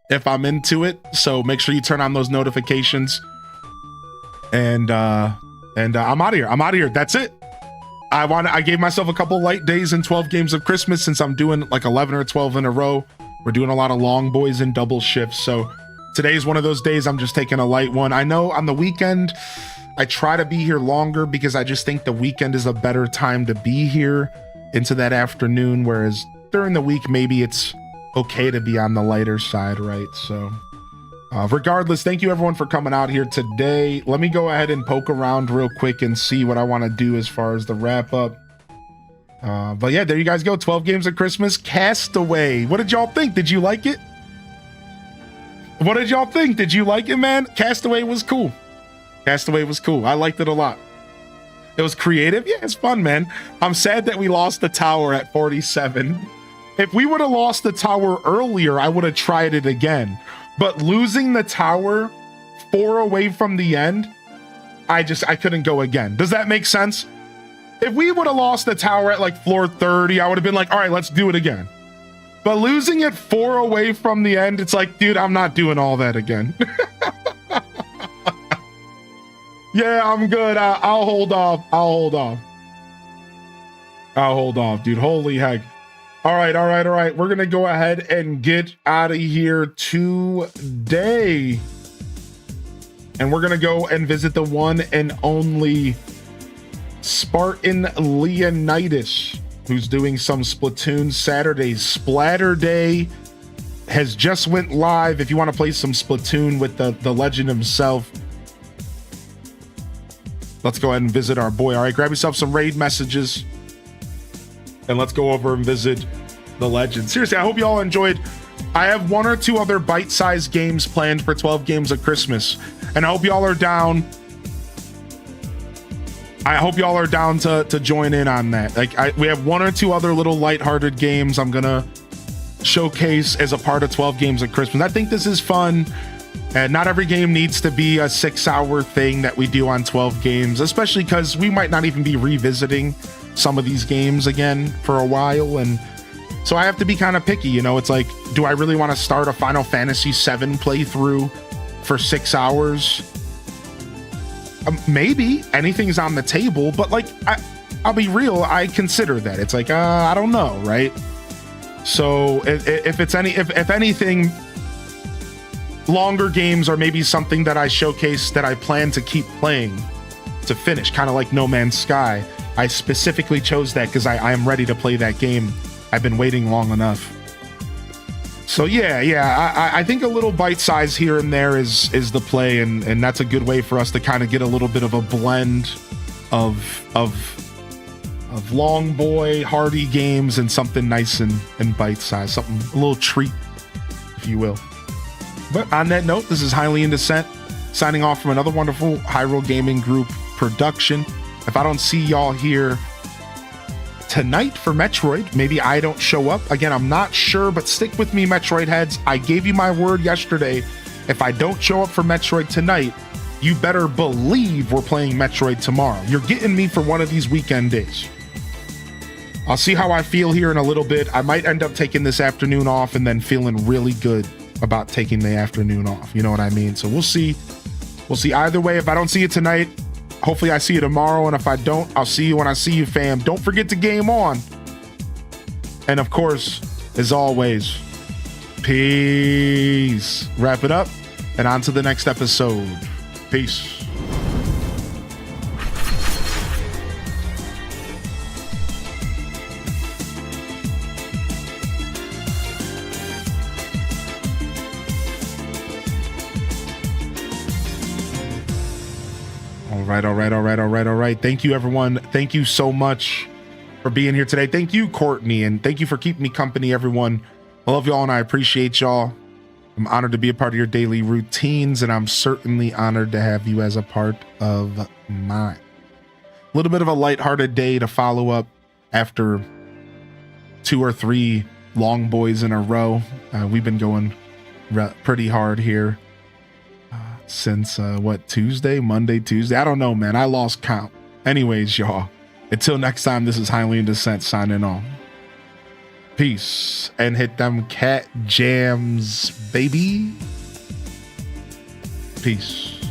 if I'm into it. So make sure you turn on those notifications. And I'm out of here. I'm out of here. That's it. I gave myself a couple light days in 12 games of Christmas since I'm doing like 11 or 12 in a row. We're doing a lot of long boys and double shifts. So today's one of those days I'm just taking a light one. I know on the weekend, I try to be here longer because I just think the weekend is a better time to be here into that afternoon. Whereas during the week, maybe it's okay to be on the lighter side, right? So regardless, thank you everyone for coming out here today. Let me go ahead and poke around real quick and see what I want to do as far as the wrap up. But yeah, there you guys go. 12 games of Christmas. Castaway. What did y'all think? Did you like it? What did y'all think? Did you like it, man? Castaway was cool. Castaway was cool. I liked it a lot. It was creative. Yeah, it's fun, man. I'm sad that we lost the tower at 47. If we would have lost the tower earlier, I would have tried it again. But losing the tower 4 away from the end, I couldn't go again. Does that make sense? If we would have lost the tower at like floor 30, I would have been like, all right, let's do it again. But losing it 4 away from the end, it's like, dude, I'm not doing all that again. Yeah, I'm good. I'll hold off. I'll hold off, dude. Holy heck. All right. We're going to go ahead and get out of here today. And we're going to go and visit the one and only Spartan Leonidas, who's doing some Splatoon Saturdays. Splatter Day has just went live. If you want to play some Splatoon with the legend himself, let's go ahead and visit our boy. All right, grab yourself some raid messages and let's go over and visit the legend. Seriously, I hope you all enjoyed. I have 1 or 2 other bite-sized games planned for 12 games of Christmas, and I hope y'all are down. I hope y'all are down to join in on that. Like, we have 1 or 2 other little lighthearted games I'm gonna showcase as a part of 12 games of Christmas. I think this is fun. And not every game needs to be a 6-hour thing that we do on 12 games, especially because we might not even be revisiting some of these games again for a while. And so I have to be kind of picky, you know. It's like, do I really want to start a Final Fantasy VII playthrough for 6 hours? Maybe. Anything's on the table, but like, I'll be real, I consider that. It's like, I don't know, right? So if anything, longer games are maybe something that I showcase that I plan to keep playing to finish, kind of like No Man's Sky. I specifically chose that because I am ready to play that game. I've been waiting long enough. So yeah, I think a little bite size here and there is the play, and that's a good way for us to kind of get a little bit of a blend of long boy hardy games and something nice and bite size, something, a little treat, if you will. But on that note, this is Highly in Descent, signing off from another wonderful Hyrule Gaming Group production. If I don't see y'all here tonight for Metroid, maybe I don't show up. Again, I'm not sure, but stick with me, Metroid heads. I gave you my word yesterday. If I don't show up for Metroid tonight, you better believe we're playing Metroid tomorrow. You're getting me for one of these weekend days. I'll see how I feel here in a little bit. I might end up taking this afternoon off and then feeling really good about taking the afternoon off. You know what I mean? So we'll see. We'll see either way. If I don't see you tonight, hopefully I see you tomorrow. And if I don't, I'll see you when I see you, fam. Don't forget to game on. And of course, as always, peace. Wrap it up and on to the next episode. Peace. All right. Thank you, everyone. Thank you so much for being here today. Thank you, Courtney, and thank you for keeping me company, everyone. I love y'all and I appreciate y'all. I'm honored to be a part of your daily routines, and I'm certainly honored to have you as a part of mine. A little bit of a lighthearted day to follow up after 2 or 3 long boys in a row. We've been going pretty hard here since Monday, Tuesday. I don't know, man. I lost count. Anyways, y'all, until next time, this is Highly in Descent signing off. Peace. And hit them cat jams, baby. Peace.